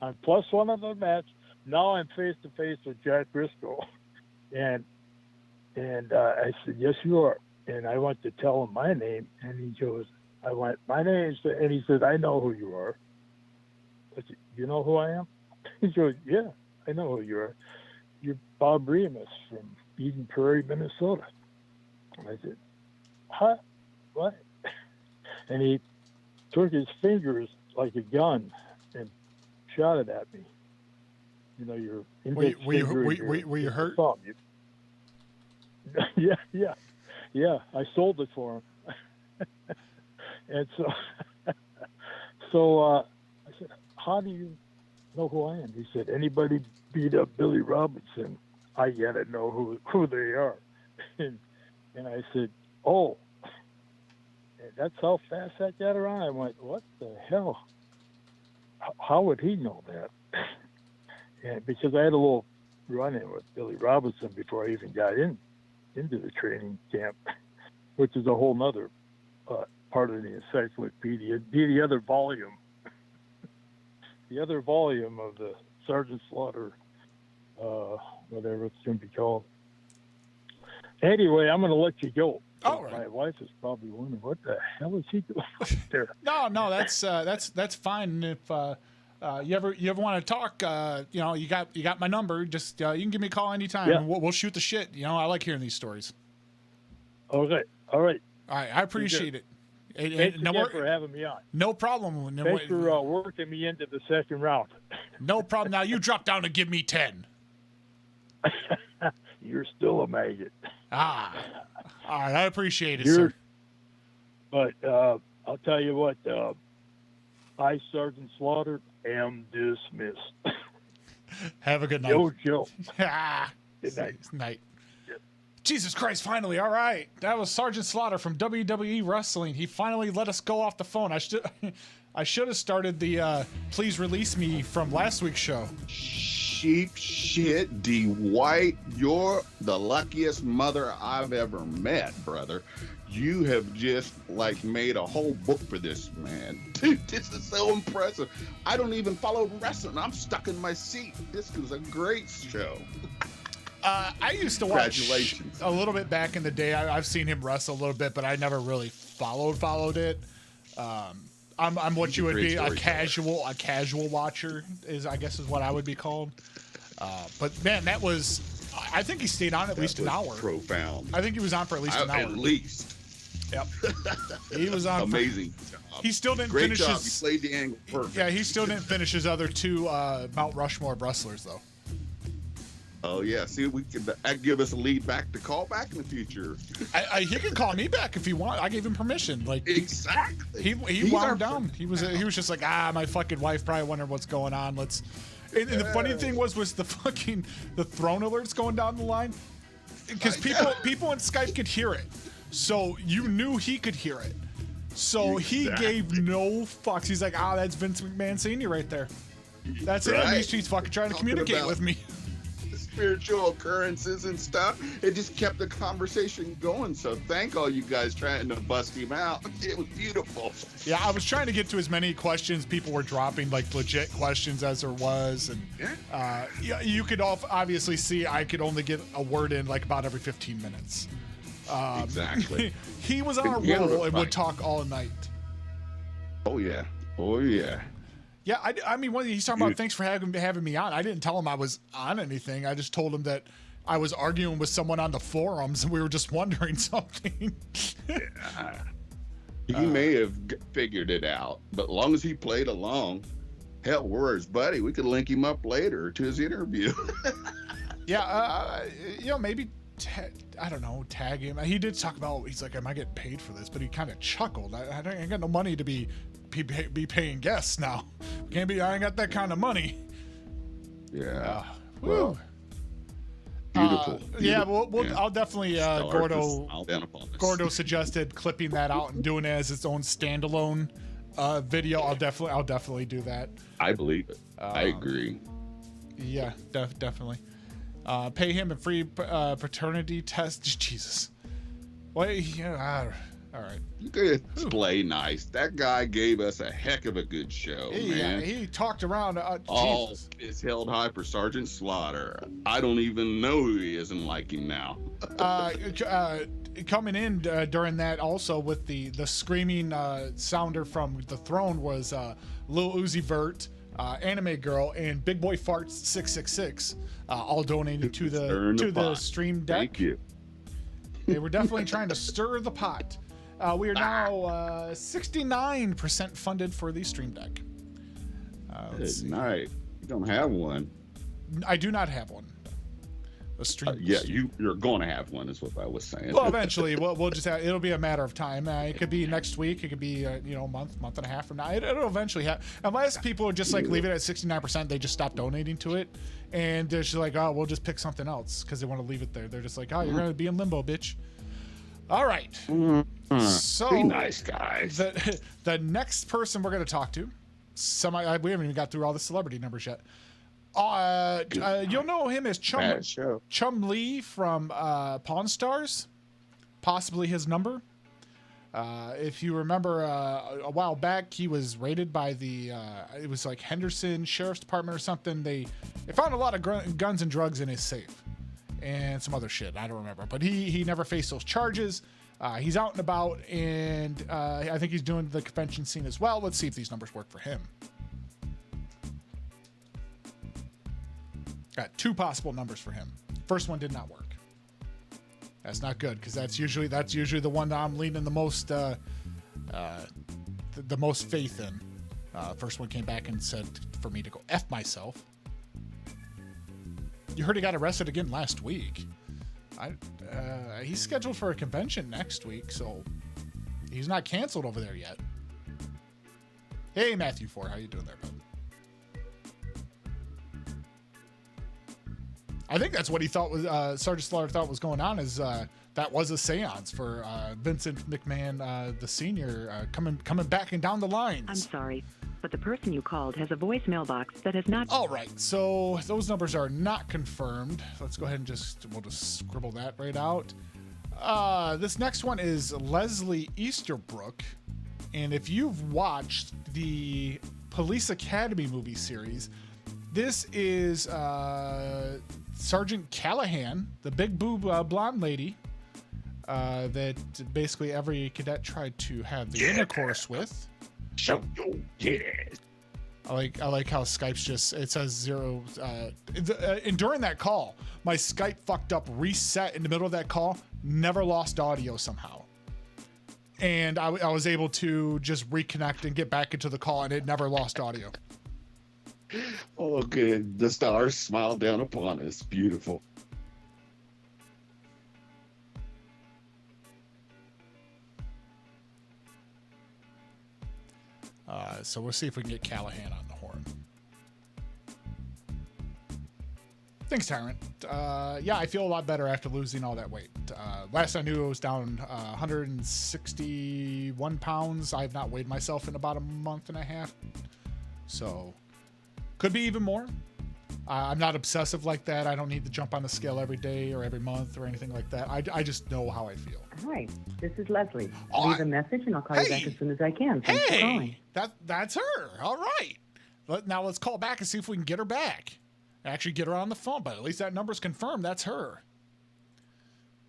I'm plus one other match. Now I'm face to face with Jack Briscoe." And I said, "Yes, you are." And I went to tell him my name, and he goes, I went, "My name's," and he said, "I know who you are." I said, "You know who I am?" He goes, "Yeah, I know who you are. You're Bob Remus from Eden Prairie, Minnesota." And I said, "Huh? What?" And he took his fingers like a gun and shot it at me. Your index finger. Were you hurt? Thumb. Yeah. I sold it for him. And so I said, "How do you know who I am?" He said, "Anybody beat up Billy Robinson, I gotta know who they are." And I said, "Oh." And that's how fast that got around. I went, "What the hell? How would he know that?" And because I had a little run-in with Billy Robinson before I even got into the training camp, which is a whole nother part of the encyclopedia. The other volume. The other volume of the Sergeant Slaughter, whatever it's going to be called. Anyway, I'm going to let you go. All right. My wife is probably wondering, what the hell is he doing there? No, that's fine. If you ever want to talk, you got my number. Just you can give me a call anytime. Yeah. And we'll shoot the shit. I like hearing these stories. Okay. All right. All right. I appreciate it. Thanks again for having me on. No problem. Thanks for working me into the second round. No problem. Now you drop down and give me 10. You're still a maggot. All right. I appreciate it, sir. But I'll tell you what, I, Sergeant Slaughter, am dismissed. Have a good night. Yo, Joe. Good night. Jesus Christ, finally. All right. That was Sergeant Slaughter from WWE Wrestling. He finally let us go off the phone. I should have started the please release me from last week's show. Cheap shit, D. White. You're the luckiest mother I've ever met, brother. You have just made a whole book for this, man. Dude, this is so impressive. I don't even follow wrestling. I'm stuck in my seat. This was a great show. I used to watch a little bit back in the day. I've seen him wrestle a little bit, but I never really followed it. I'm what you would be, a casual watcher I guess is what I would be called. But man, that was, I think he stayed on at least an hour. Profound. I think he was on for at least an hour. At least. Yep. He was on. Amazing. He still didn't Great finish job. his. You played the angle perfect. Yeah, he still didn't finish his other two Mount Rushmore wrestlers though. Oh yeah, see, we could give us a lead back to call back in the future. He can call me back if he wants. I gave him permission. Exactly. He wound down. He was just like, my fucking wife probably wondering what's going on. Let's. And the funny thing was the throne alerts going down the line, because people in Skype could hear it, so you knew he could hear it. So he gave no fucks. He's like, that's Vince McMahon Senior right there. That's it. He's fucking trying to communicate with me. Spiritual occurrences and stuff. It just kept the conversation going. So thank all you guys trying to bust him out. It was beautiful. Yeah, I was trying to get to as many questions people were dropping, legit questions as there was, and you could obviously see I could only get a word in about every 15 minutes. Exactly. He was on a roll and would talk all night. Oh yeah. Yeah, I mean, when he's talking about thanks for having me on, I didn't tell him I was on anything. I just told him that I was arguing with someone on the forums and we were just wondering something. He may have figured it out, but as long as he played along, hell, we're his buddy. We could link him up later to his interview. Maybe, I don't know, tag him. He did talk about, he's like, am I getting paid for this? But he kind of chuckled. I ain't got no money to be paying guests now. I ain't got that kind of money. Yeah. Well, beautiful. Yeah, I'll definitely Gordo suggested clipping that out and doing it as its own standalone video. I'll definitely do that. I believe it. I agree. Yeah, definitely. Pay him a free paternity test. Jesus. Well, all right. You could play nice. That guy gave us a heck of a good show, man. He talked around. All is held high for Sergeant Slaughter. I don't even know who he is and like him now. Coming in during that also with the screaming sounder from the throne was Lil Uzi Vert, Anime Girl, and Big Boy Farts 666, all donated to the Stream Deck. Thank you. They were definitely trying to stir the pot. We are now 69% funded for the Stream Deck. Good night. You don't have one. I do not have one. A Stream. You're going to have one, is what I was saying. Well, eventually, we'll just have. It'll be a matter of time. It could be next week. It could be a month and a half from now. It'll eventually happen. Unless people are just leave it at 69%, they just stop donating to it, and they're just like, we'll just pick something else because they want to leave it there. They're just like, you're going to be in limbo, bitch. All right. So be nice, guys. The next person we're going to talk to, we haven't even got through all the celebrity numbers yet. You'll know him as Chum Lee from Pawn Stars, possibly his number. If you remember, a while back, he was raided by it was like Henderson Sheriff's Department or something. They found a lot of guns and drugs in his safe and some other shit. I don't remember, but he never faced those charges. He's out and about, and I think he's doing the convention scene as well. Let's see if these numbers work for him. Got two possible numbers for him. First one did not work. That's not good, because that's usually the one that I'm leaning the most the most faith in. First one came back and said for me to go F myself. You heard he got arrested again last week. He's scheduled for a convention next week, so he's not canceled over there yet. Hey, Matthew 4, how you doing there, bud? I think that's what he thought was Sergeant Slaughter thought was going on, is that was a seance for Vincent McMahon, the senior, coming back and down the lines. I'm sorry, but the person you called has a voicemail box that has not... All right, so those numbers are not confirmed. Let's go ahead and we'll just scribble that right out. This next one is Leslie Easterbrook. And if you've watched the Police Academy movie series, this is Sergeant Callahan, the big boob blonde lady that basically every cadet tried to have the intercourse with. Show your titties. I like how Skype's just, it says 0. And during that call, my Skype fucked up, reset in the middle of that call, never lost audio somehow. And I was able to just reconnect and get back into the call, and it never lost audio. Oh, good. The stars smile down upon us. Beautiful. So we'll see if we can get Callahan on the horn. Thanks, Tyrant. Yeah, I feel a lot better after losing all that weight. Last I knew, I was down 161 pounds. I have not weighed myself in about a month and a half. So, could be even more. I'm not obsessive like that. I don't need to jump on the scale every day or every month or anything like that. I just know how I feel. Hi, this is Leslie. Leave a message and I'll call you back as soon as I can. Thanks for calling. That's her. All right. Now let's call back and see if we can get her back. Actually get her on the phone, but at least that number's confirmed. That's her.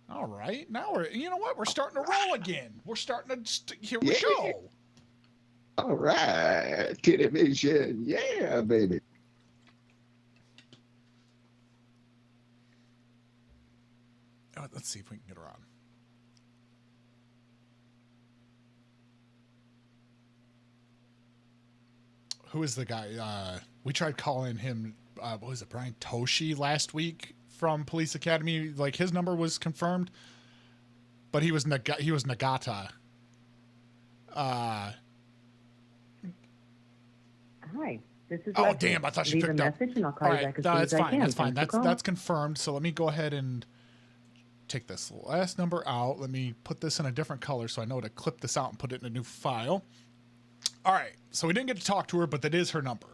All right. Now you know what? We're starting to roll again. We're starting to, here we go. All right. Kitty Vision. Yeah, baby. Let's see if we can get her on. Who is the guy? We tried calling him, what was it, Brian Toshi last week from Police Academy. Like, his number was confirmed, but he was Nagata. Hi, this is Oh, Leslie. damn, I thought she Leave picked a up. message and I'll call you back as soon as I can. That's fine. Thanks for That's confirmed. So let me go ahead and take this last number out. Let me put this in a different color so I know to clip this out and put it in a new file. All right. So we didn't get to talk to her, but that is her number.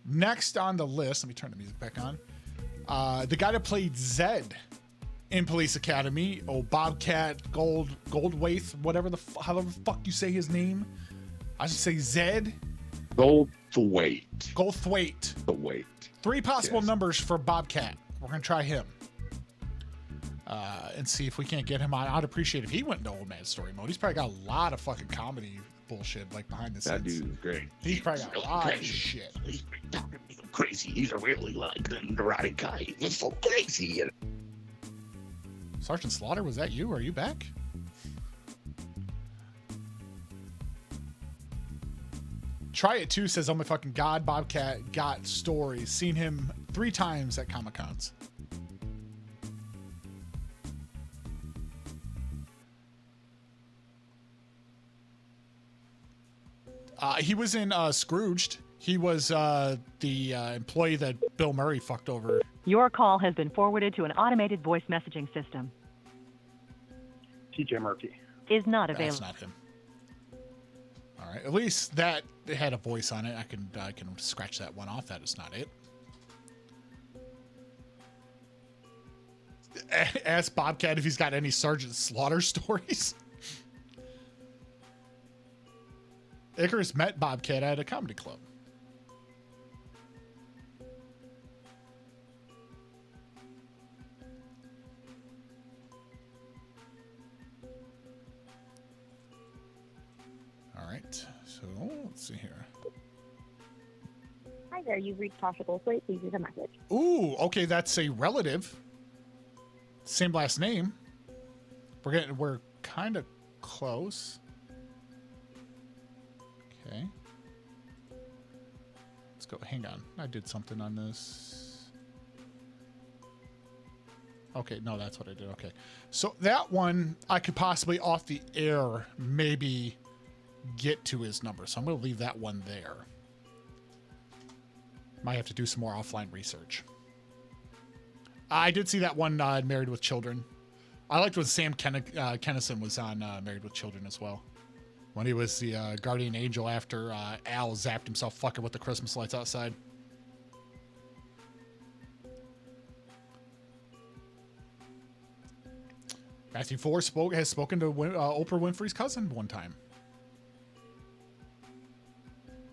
Next on the list, let me turn the music back on. The guy that played Zed in Police Academy, Bobcat Goldthwait, whatever however the fuck you say his name. I should say Zed. Goldthwait. The weight. 3 possible numbers for Bobcat. We're going to try him. And see if we can't get him on. I'd appreciate if he went into Old Man Story mode. He's probably got a lot of fucking comedy bullshit like behind the scenes. That dude is great. He's probably got a lot of shit. He's crazy. He's a really neurotic guy. He's so crazy. Sergeant Slaughter, was that you? Are you back? Try It Too says, oh my fucking God, Bobcat got stories. Seen him 3 times at Comic-Cons. He was in Scrooged. He was the employee that Bill Murray fucked over. Your call has been forwarded to an automated voice messaging system. TJ Murphy. Is not available. That's not him. All right. At least that had a voice on it. I can scratch that one off. That is not it. Ask Bobcat if he's got any Sergeant Slaughter stories. Icarus met Bobcat at a comedy club. All right, so let's see here. Hi there, you've reached Tasha Goldthwait. Please leave a message. Ooh, okay, that's a relative. Same last name. We're kind of close. Okay. Let's go. Hang on. I did something on this. Okay, no, that's what I did. Okay. So that one, I could possibly off the air maybe get to his number. So I'm going to leave that one there. Might have to do some more offline research. I did see that one Married with Children. I liked when Sam Kennison was on Married with Children as well. When he was the guardian angel after Al zapped himself fucking with the Christmas lights outside. Matthew Ford has spoken to Oprah Winfrey's cousin one time.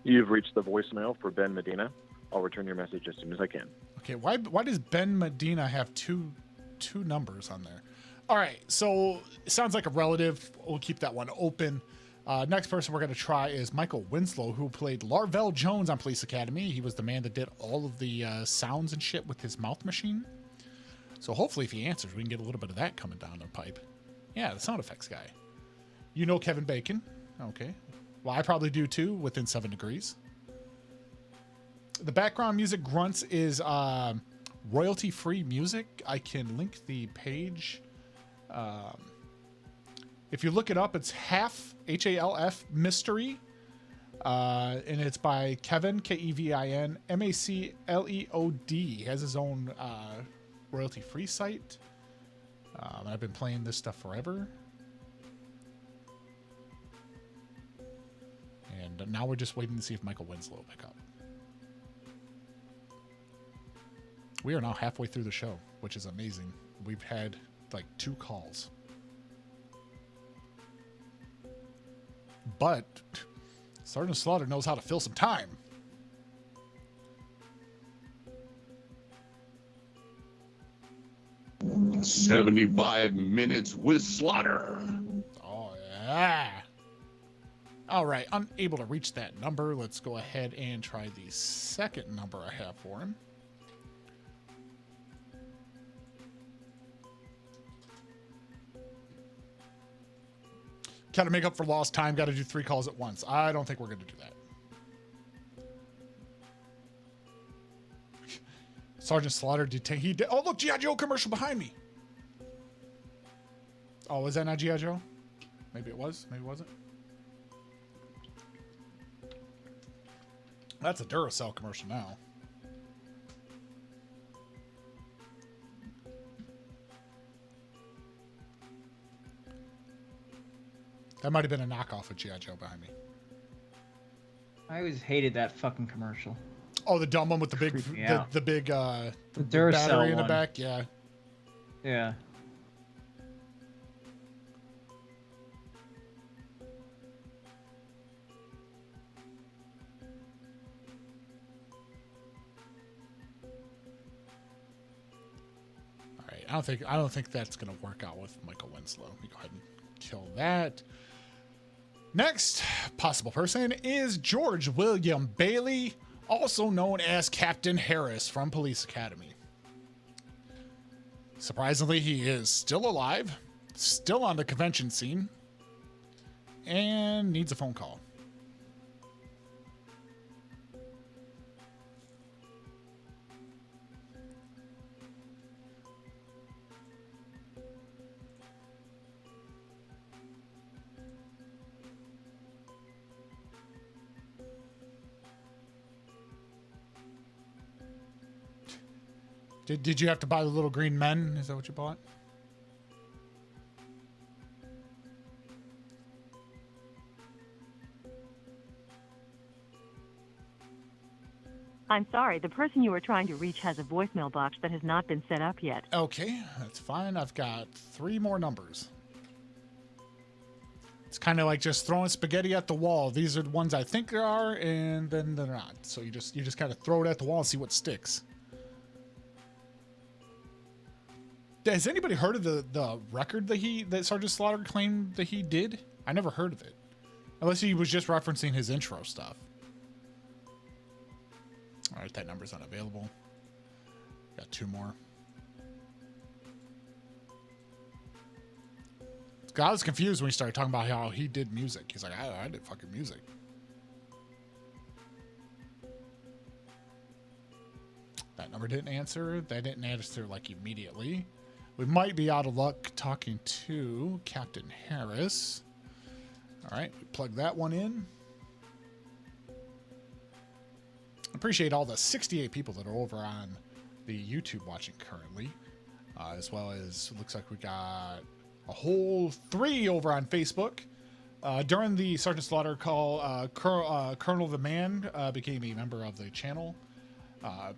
You've reached the voicemail for Ben Medina. I'll return your message as soon as I can. Okay, why does Ben Medina have two numbers on there? All right, so it sounds like a relative. We'll keep that one open. Next person we're going to try is Michael Winslow, who played Larvell Jones on Police Academy. He was the man that did all of the sounds and shit with his mouth machine. So hopefully if he answers, we can get a little bit of that coming down the pipe. Yeah, the sound effects guy. You know Kevin Bacon. Okay. Well, I probably do too, within 7 degrees. The background music grunts is royalty-free music. I can link the page. If you look it up, it's Half, Half Mystery. And it's by Kevin, Kevin, Macleod. He has his own royalty-free site. I've been playing this stuff forever. And now we're just waiting to see if Michael Winslow will pick up. We are now halfway through the show, which is amazing. We've had like 2 calls. But Sergeant Slaughter knows how to fill some time. "75 minutes with Slaughter." Oh, yeah. All right, unable to reach that number. Let's go ahead and try the second number I have for him. Got to make up for lost time. Got to do 3 calls at once. I don't think we're going to do that. Sergeant Slaughter detained. Oh, look, G.I. Joe commercial behind me. Oh, was that not G.I. Joe? Maybe it was. Maybe it wasn't. That's a Duracell commercial now. That might have been a knockoff of G.I. Joe behind me. I always hated that fucking commercial. Oh, the dumb one with the big, the big the battery in the one. back. Yeah. Yeah. All right. I don't think that's gonna work out with Michael Winslow. Let me go ahead and kill that. Next possible person is George William Bailey, also known as Captain Harris from Police Academy. Surprisingly, he is still alive, still on the convention scene, and needs a phone call. Did you have to buy the little green men? Is that what you bought? I'm sorry, the person you are trying to reach has a voicemail box that has not been set up yet. Okay, that's fine. I've got 3 more numbers. It's kind of like just throwing spaghetti at the wall. These are the ones I think there are, and then they're not. So you just kind of throw it at the wall and see what sticks. Has anybody heard of the record that Sergeant Slaughter claimed that he did? I never heard of it. Unless he was just referencing his intro stuff. Alright, that number's unavailable. Got 2 more. Let's I was confused when he started talking about how he did music. He's like, I did fucking music. That number didn't answer. That didn't answer like immediately. We might be out of luck talking to Captain Harris. All right, plug that one in. Appreciate all the 68 people that are over on the YouTube watching currently, as well as looks like we got a whole 3 over on Facebook. During the Sergeant Slaughter call, Colonel the Man became a member of the channel.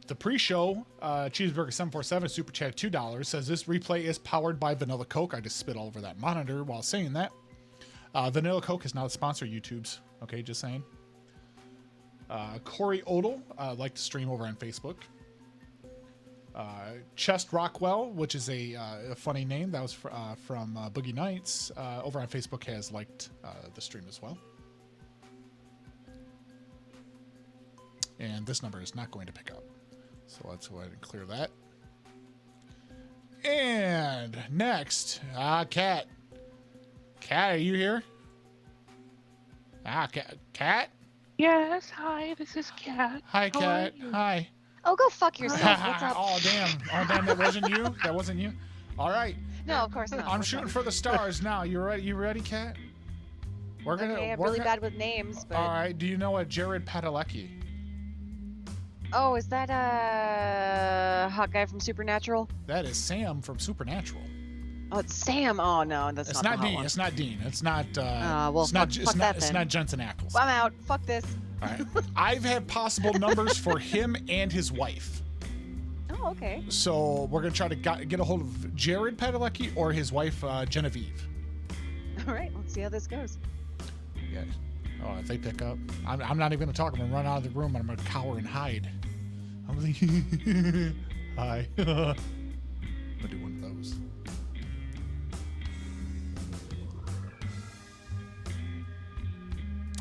The pre-show, Cheeseburger747 Super Chat $2 says this replay is powered by Vanilla Coke. I just spit all over that monitor while saying that. Vanilla Coke is not a sponsor of YouTube's. Okay, just saying. Corey Odell, like to stream over on Facebook. Chest Rockwell, which is a funny name. That was from Boogie Nights. Over on Facebook has liked the stream as well. And this number is not going to pick up. So let's go ahead and clear that. And next, Kat. Kat, are you here? Kat? Yes, hi, this is Kat. Hi, Kat. Hi. Oh, go fuck yourself. What's up? Oh, damn, that wasn't you? That wasn't you? All right. No, of course not. I'm shooting for the stars now. You ready? You ready, Kat? I'm really bad with names, but... All right. Do you know a Jared Padalecki? Oh, is that hot guy from Supernatural? That is Sam from Supernatural. Oh, it's Sam. Oh no, that's It's not not the hot Dean. one. It's not Dean. It's not. Well, it's not. fuck It's that not. It's then. not Jensen Ackles. I'm out. Fuck this. All right. I've had possible numbers for him and his wife. Oh, okay. So we're gonna try to get a hold of Jared Padalecki or his wife Genevieve. All right, let's see how this goes. Yeah. Oh, if they pick up, I'm not even gonna talk. I'm gonna run out of the room and I'm gonna cower and hide. I'm like, hi. I'm gonna do one of those.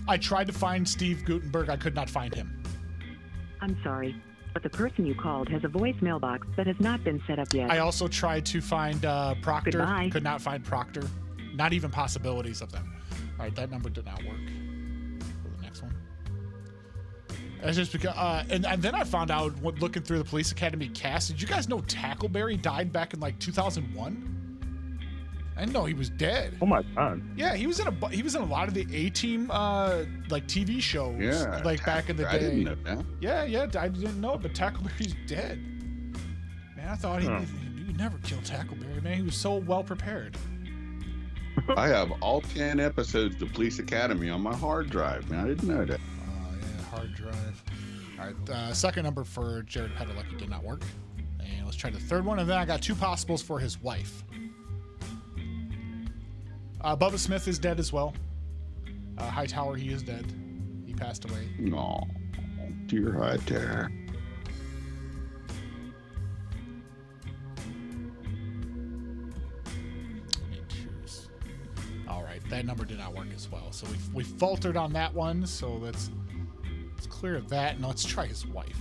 I tried to find Steve Gutenberg. I could not find him. I'm sorry, but the person you called has a voicemail box that has not been set up yet. I also tried to find Proctor. Goodbye. Could not find Proctor. Not even possibilities of them. All right, that number did not work. For the next one. That's just because, and then I found out looking through the Police Academy cast. Did you guys know Tackleberry died back in like 2001? I didn't know he was dead. Oh my god. Yeah, he was in a lot of the A-Team like TV shows. Yeah, like back in the day. I didn't know that. Yeah, I didn't know, but Tackleberry's dead. Man, I thought he would never kill Tackleberry. Man, he was so well prepared. I have all 10 episodes of Police Academy on my hard drive, man. I didn't know that. Yeah, hard drive. All right, second number for Jared Padalecki did not work. And let's try the third one, and then I got 2 possibles for his wife. Bubba Smith is dead as well. Hightower, he is dead. He passed away. No, dear Hightower. All right, that number did not work as well. So we faltered on that one. So let's clear that, and let's try his wife.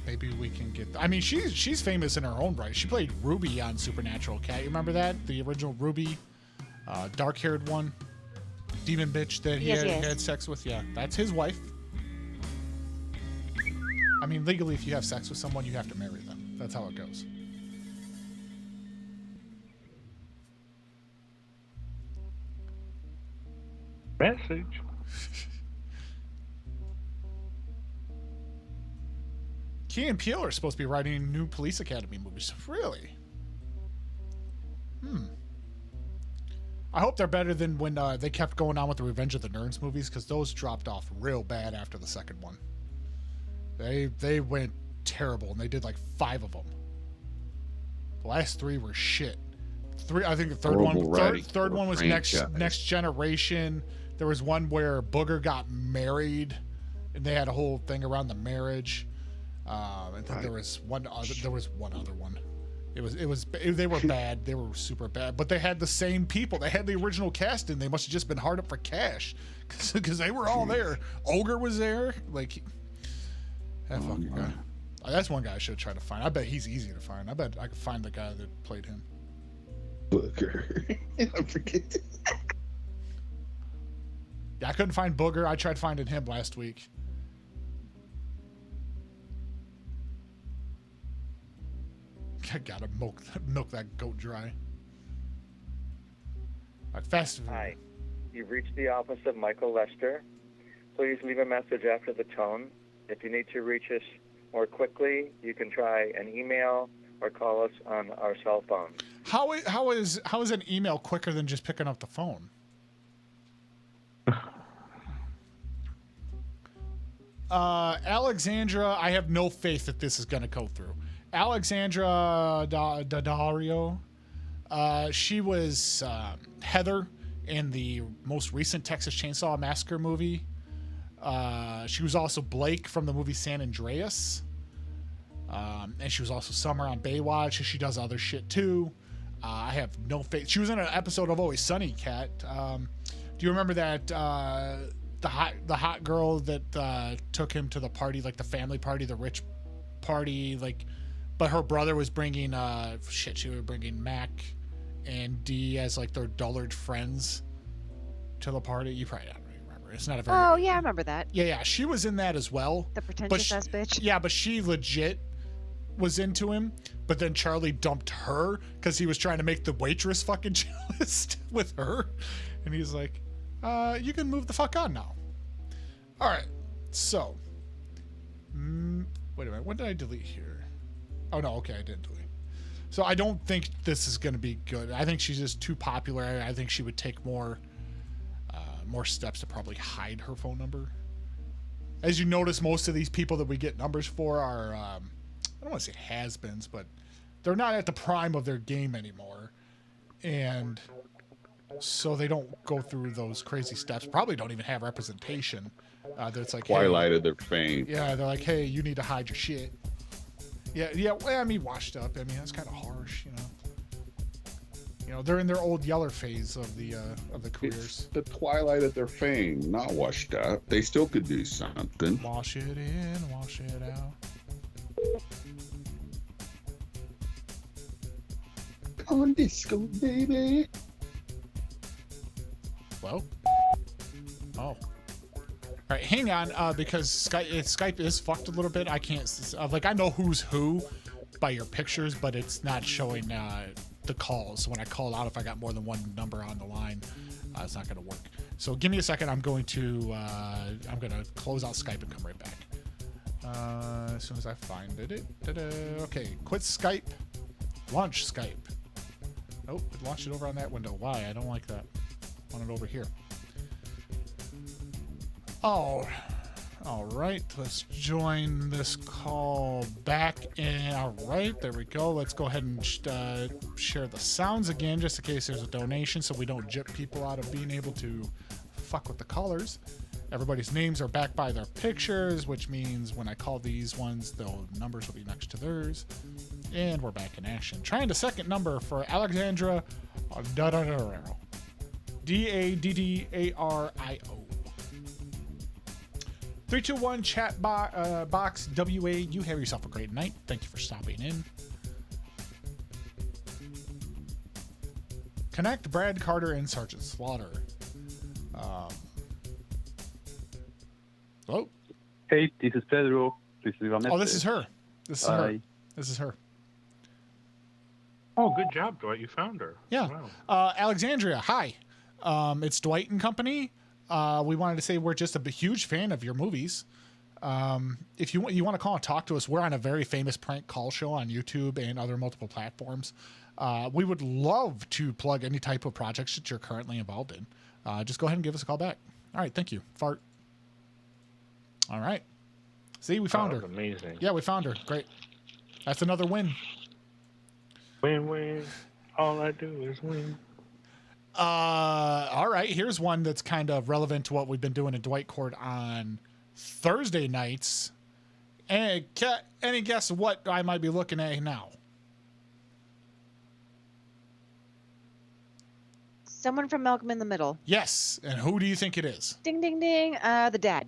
Maybe we can get. I mean, she's famous in her own right. She played Ruby on Supernatural. Cat, you remember that? The original Ruby, dark-haired one, demon bitch that he had sex with. Yeah, that's his wife. I mean, legally, if you have sex with someone, you have to marry them. That's how it goes. Message. Key and Peele are supposed to be writing new Police Academy movies. Really? I hope they're better than when they kept going on with the Revenge of the Nerds movies, because those dropped off real bad after the second one. They went terrible, and they did like 5 of them. The last 3 were shit. I think the third one was Next Generation. There was one where Booger got married, and they had a whole thing around the marriage. I think there was one other one. They were bad. They were super bad. But they had the same people. They had the original cast, and they must have just been hard up for cash, because they were all there. Ogre was there. Like, that fucking guy. That's one guy I should try to find. I bet he's easy to find. I bet I could find the guy that played him. Booger. I forget. Yeah, I couldn't find Booger. I tried finding him last week. I gotta milk that goat dry. Like fast. Hi, you've reached the office of Michael Lester. Please leave a message after the tone. If you need to reach us more quickly, you can try an email or call us on our cell phone. How is an email quicker than just picking up the phone? Alexandra, I have no faith that this is going to go through. Alexandra Daddario, she was Heather in the most recent Texas Chainsaw Massacre movie. She was also Blake from the movie San Andreas. And she was also Summer on Baywatch, and she does other shit too. I have no faith. She was in an episode of Always Sunny, Kat. Do you remember that the hot girl that took him to the party, like the family party, the rich party, like, but her brother was bringing she was bringing Mac and Dee as like their dullard friends to the party. You probably don't remember. It's not a very. Oh yeah, I remember that. Yeah, she was in that as well. The pretentious ass bitch. Yeah, but she legit was into him, but then Charlie dumped her because he was trying to make the waitress fucking jealous with her, and he's like, you can move the fuck on now. All right, so wait a minute, what did I delete here? Oh no, okay, I didn't delete. So I don't think this is going to be good. I think she's just too popular. I think she would take more steps to probably hide her phone number. As you notice, most of these people that we get numbers for are I don't want to say has-beens, but they're not at the prime of their game anymore. And so they don't go through those crazy steps. Probably don't even have representation. That's like Twilight of their fame. Yeah, they're like, hey, you need to hide your shit. Yeah. Well, I mean, washed up. I mean, that's kind of harsh, you know. You know, they're in their old yeller phase of the careers. It's the twilight of their fame, not washed up. They still could do something. Wash it in, wash it out. On disco, baby. Hello? Oh. All right, hang on, because Skype is fucked a little bit. I can't, like, I know who's who by your pictures, but it's not showing the calls. When I call out, if I got more than one number on the line, it's not going to work. So give me a second. I'm going to close out Skype and come right back. As soon as I find it. Okay, quit Skype. Launch Skype. Oh, it launched it over on that window. Why? I don't like that. I want it over here. Oh, all right. Let's join this call back. And all right, there we go. Let's go ahead and share the sounds again, just in case there's a donation, so we don't jip people out of being able to fuck with the callers. Everybody's names are backed by their pictures, which means when I call these ones, the numbers will be next to theirs. And we're back in action. Trying the second number for Alexandra Daddario. Daddario. 321 chat box WA. You have yourself a great night. Thank you for stopping in. Connect Brad Carter and Sergeant Slaughter. Hello? Hey, this is Pedro. Please leave a message. Oh, this is her. This is her. This is her. Oh, good job, Dwight. You found her. Yeah. Wow. Alexandria, hi. It's Dwight and Company. We wanted to say we're just a huge fan of your movies. If you want to call and talk to us, we're on a very famous prank call show on YouTube and other multiple platforms. We would love to plug any type of projects that you're currently involved in. Just go ahead and give us a call back. All right, thank you. Fart. All right. See, we found her. Amazing. Yeah, we found her. Great. That's another win. Win. All I do is win. All right. Here's one that's kind of relevant to what we've been doing in Dwight Court on Thursday nights. And any guess what I might be looking at now? Someone from Malcolm in the Middle. Yes. And who do you think it is? Ding, ding, ding. The dad.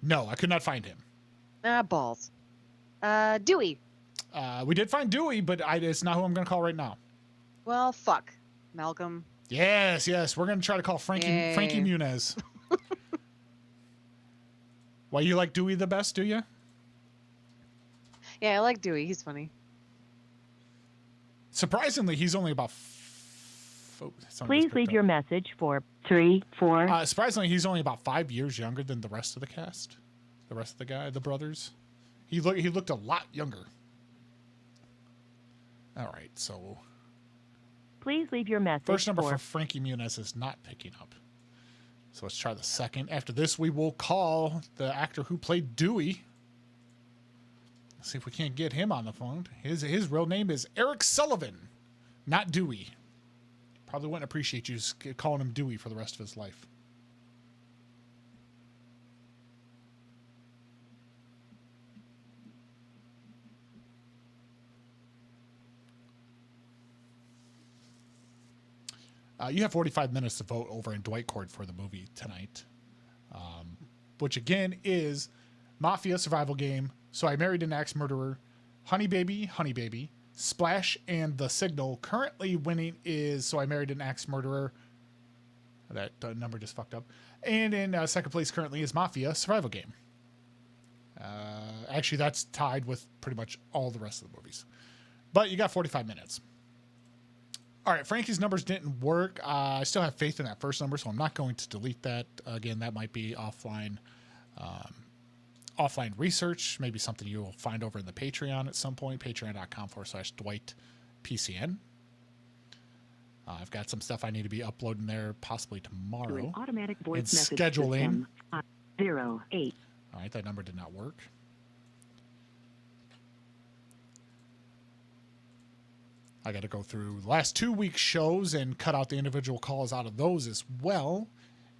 No, I could not find him. Balls. Dewey. We did find Dewey, but it's not who I'm going to call right now. Well, fuck. Malcolm. Yes, yes. We're gonna try to call Frankie Yay. Muniz. Why, you like Dewey the best, do you? Yeah, I like Dewey. He's funny. Surprisingly, he's only about. Please leave your message for 3, 4. Surprisingly, he's only about 5 years younger than the rest of the cast. The rest of the brothers. He looked a lot younger. All right, so. Please leave your message. First number for Frankie Muniz is not picking up. So let's try the second. After this, we will call the actor who played Dewey. Let's see if we can't get him on the phone. His real name is Eric Sullivan, not Dewey. Probably wouldn't appreciate you calling him Dewey for the rest of his life. You have 45 minutes to vote over in Dwight Court for the movie tonight, which again is Mafia Survival Game, So I Married an Axe Murderer, Honey Baby, Splash, and The Signal. Currently winning is So I Married an Axe Murderer. That number just fucked up. And in second place currently is Mafia Survival Game. Actually, that's tied with pretty much all the rest of the movies. But you got 45 minutes. All right, Frankie's numbers didn't work. I still have faith in that first number, so I'm not going to delete that. Again, that might be offline research, maybe something you will find over in the Patreon at some point, patreon.com/DwightPCN. I've got some stuff I need to be uploading there possibly tomorrow. Automatic voice and message scheduling. system, 08. All right, that number did not work. I got to go through the last 2 weeks' shows and cut out the individual calls out of those as well.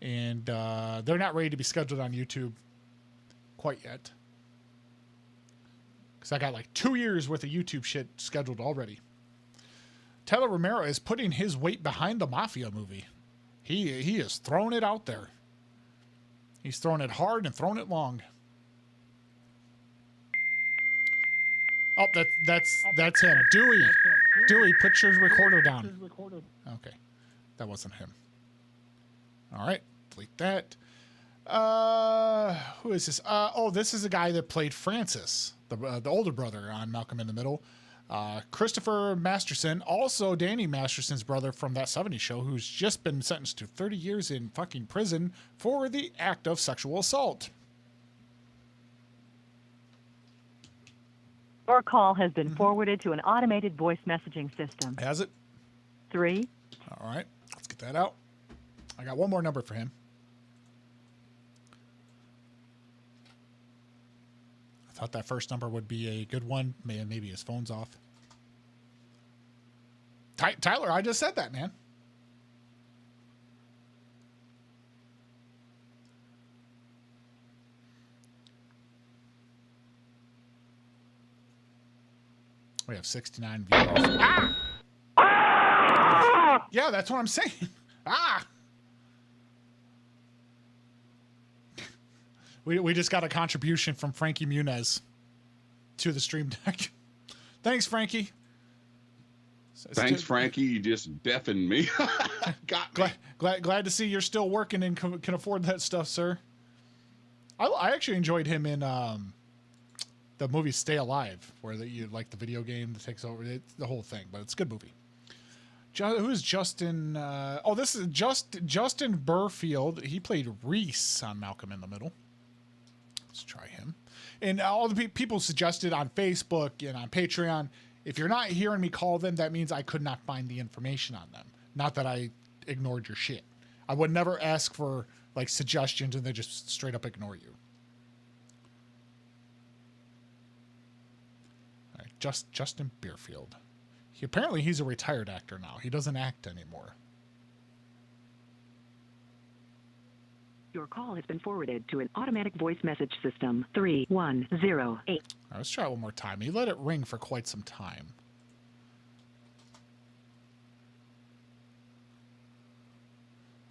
And they're not ready to be scheduled on YouTube quite yet. Because I got like 2 years worth of YouTube shit scheduled already. Tyler Romero is putting his weight behind the Mafia movie. He is throwing it out there. He's throwing it hard and throwing it long. Oh, that's him. Dewey, put your recorder down. Okay. That wasn't him. All right. Delete that. Who is this? This is a guy that played Francis, the older brother on Malcolm in the Middle. Christopher Masterson, also Danny Masterson's brother from That 70s Show, who's just been sentenced to 30 years in fucking prison for the act of sexual assault. Your call has been forwarded to an automated voice messaging system. Has it? 3. All right. Let's get that out. I got one more number for him. I thought that first number would be a good one. Maybe his phone's off. Tyler, I just said that, man. We have 69 viewers. Ah! Yeah, that's what I'm saying. We just got a contribution from Frankie Muniz to the stream deck. Thanks, Frankie. Thanks, Frankie. You just deafened me. Got me. Glad to see you're still working and can afford that stuff, sir. I actually enjoyed him in the movie Stay Alive, where you like the video game that takes over the whole thing, but it's a good movie. Who is Justin? This is Justin Burfield. He played Reese on Malcolm in the Middle. Let's try him. And all the people suggested on Facebook and on Patreon, if you're not hearing me call them, that means I could not find the information on them. Not that I ignored your shit. I would never ask for like suggestions and then just straight up ignore you. All right, Justin Beerfield. Apparently he's a retired actor now. He doesn't act anymore. Your call has been forwarded to an automatic voice message system, 3108. All right, let's try it one more time. He let it ring for quite some time.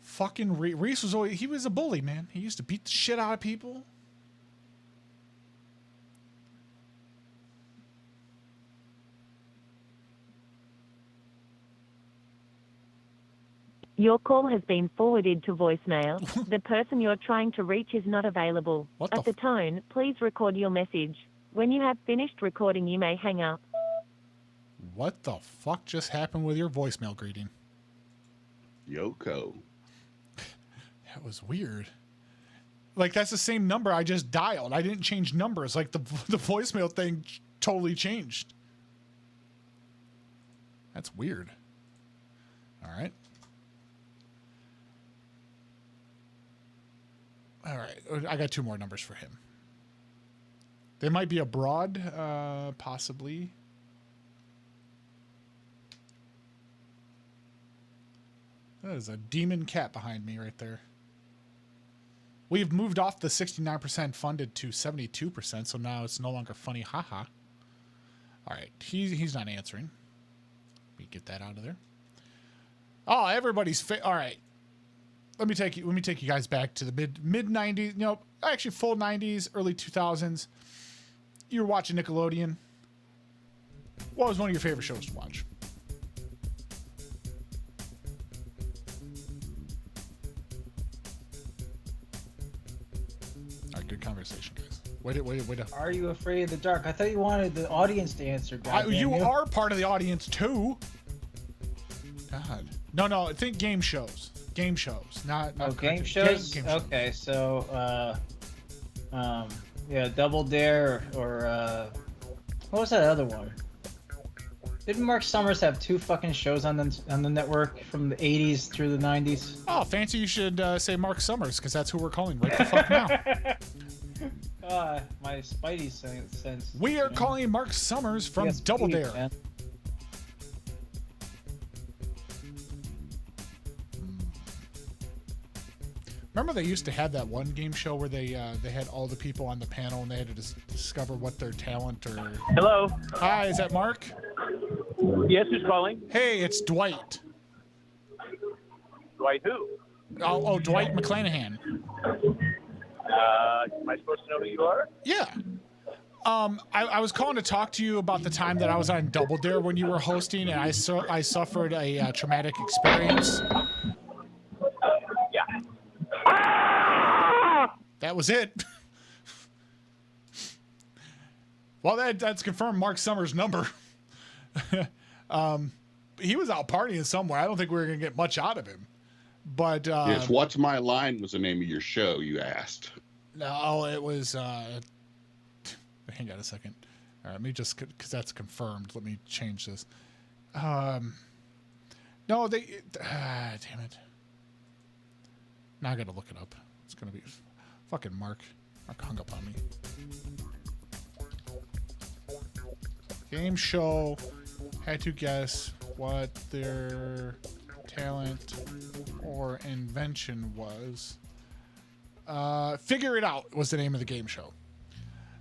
Fucking Reese he was a bully, man. He used to beat the shit out of people. Your call has been forwarded to voicemail. The person you're trying to reach is not available. At the tone, please record your message. When you have finished recording, you may hang up. What the fuck just happened with your voicemail greeting? Yoko. That was weird. Like, that's the same number I just dialed. I didn't change numbers. Like, the voicemail thing totally changed. That's weird. All right. All right. I got 2 more numbers for him. They might be abroad, possibly. That is a demon cat behind me right there. We've moved off the 69% funded to 72%, so now it's no longer funny. Haha. All right. He's not answering. Let me get that out of there. Oh, everybody's all right. Let me take you guys back to the mid 90s. No, actually full 90s, early 2000s. You were watching Nickelodeon. What was one of your favorite shows to watch? All right, good conversation, guys. Wait up. Are you afraid of the dark? I thought you wanted the audience to answer. You are part of the audience too. God. No. Think game shows. Game shows, not game shows. Game shows. Okay, so yeah, Double Dare or what was that other one? Didn't Mark Summers have 2 fucking shows on the network from the 80s through the 90s? Oh, fancy you should say Mark Summers, because that's who we're calling right the fuck now. My Spidey sense. We are calling Mark Summers from Double Dare. Man. Remember they used to have that one game show where they had all the people on the panel and they had to discover what their talent or... Hello. Hi, is that Mark? Yes, who's calling? Hey, it's Dwight. Dwight who? Oh, Dwight McClanahan. Am I supposed to know who you are? Yeah. I was calling to talk to you about the time that I was on Double Dare when you were hosting, and I suffered a traumatic experience. Yeah. That was it. Well, that's confirmed Mark Summers' number. He was out partying somewhere. I don't think we were going to get much out of him. But yes, What's My Line was the name of your show, you asked. No, it was... hang on a second. All right, let me just... Because that's confirmed. Let me change this. No, they... damn it. Now I got to look it up. It's going to be... Fucking Mark. Mark hung up on me. Game show. Had to guess what their talent or invention was. Figure It Out was the name of the game show.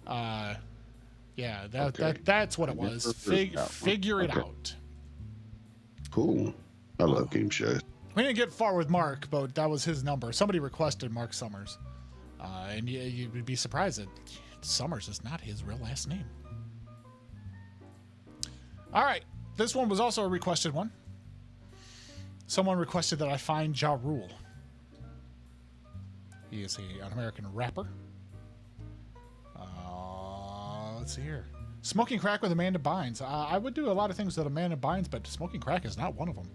Yeah, that's what it was. Figure It Out. Cool. I love game shows. We didn't get far with Mark, but that was his number. Somebody requested Mark Summers. And you would be surprised that Summers is not his real last name. All right. This one was also a requested one. Someone requested that I find Ja Rule. He is an American rapper. Let's see here. Smoking crack with Amanda Bynes. I would do a lot of things with Amanda Bynes, but smoking crack is not one of them.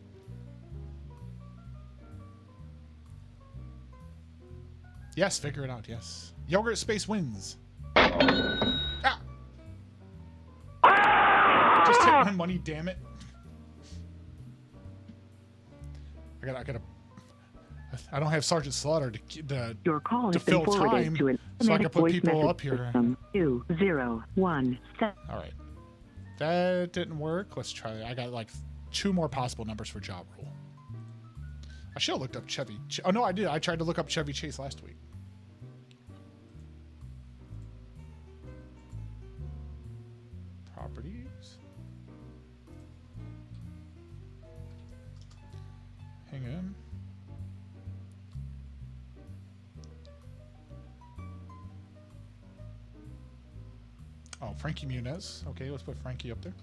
Yes, Figure It Out, yes. Yogurt Space wins. Ah! Just hit my money, damn it. I don't have Sergeant Slaughter to fill time, so I can put people up here. 201. All right. That didn't work. Let's try it. I got like 2 more possible numbers for Ja Rule. I should have looked up Chevy. Oh, no, I did. I tried to look up Chevy Chase last week. Properties. Hang on. Oh, Frankie Muniz. Okay, let's put Frankie up there.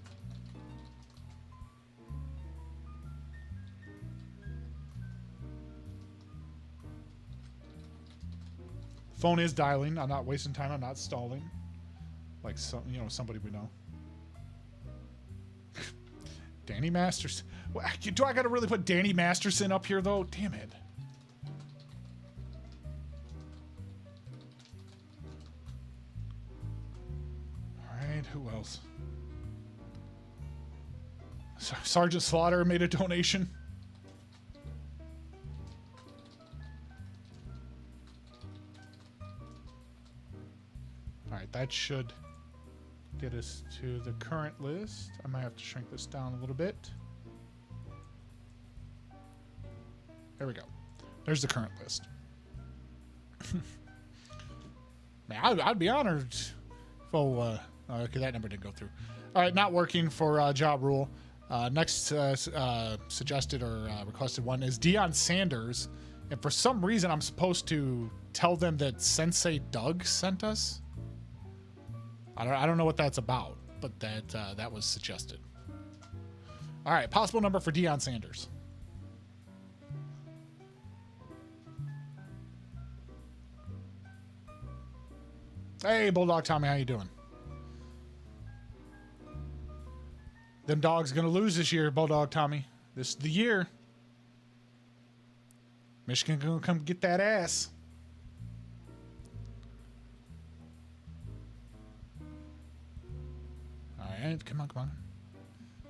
Phone is dialing. I'm not wasting time. I'm not stalling. Like somebody we know. Danny Masterson. Do I got to really put Danny Masterson up here though? Damn it. All right. Who else? Sergeant Slaughter made a donation. Alright, that should get us to the current list. I might have to shrink this down a little bit. There we go. There's the current list. Man, I'd be honored if okay, that number didn't go through. Alright, not working for job rule. Next suggested or requested one is Deion Sanders. And for some reason, I'm supposed to tell them that Sensei Doug sent us. I don't know what that's about, but that was suggested. All right, possible number for Deion Sanders. Hey, Bulldog Tommy, how you doing? Them dogs gonna lose this year, Bulldog Tommy. This is the year. Michigan gonna come get that ass. All right, come on.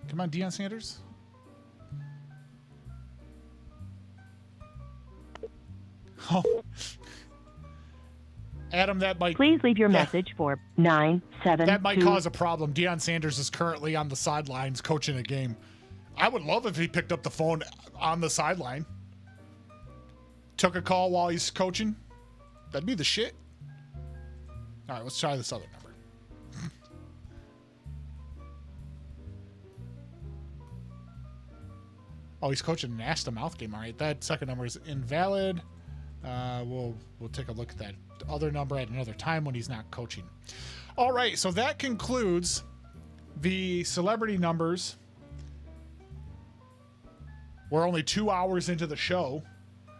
Come on, Deion Sanders. Oh. Adam, that might... Please leave your message for 972... That might cause a problem. Deion Sanders is currently on the sidelines coaching a game. I would love if he picked up the phone on the sideline. Took a call while he's coaching. That'd be the shit. All right, let's try this other number. Oh, he's coaching an ass-to-mouth game. All right, that second number is invalid. We'll take a look at that other number at another time when he's not coaching. All right, so that concludes the celebrity numbers. We're only 2 hours into the show,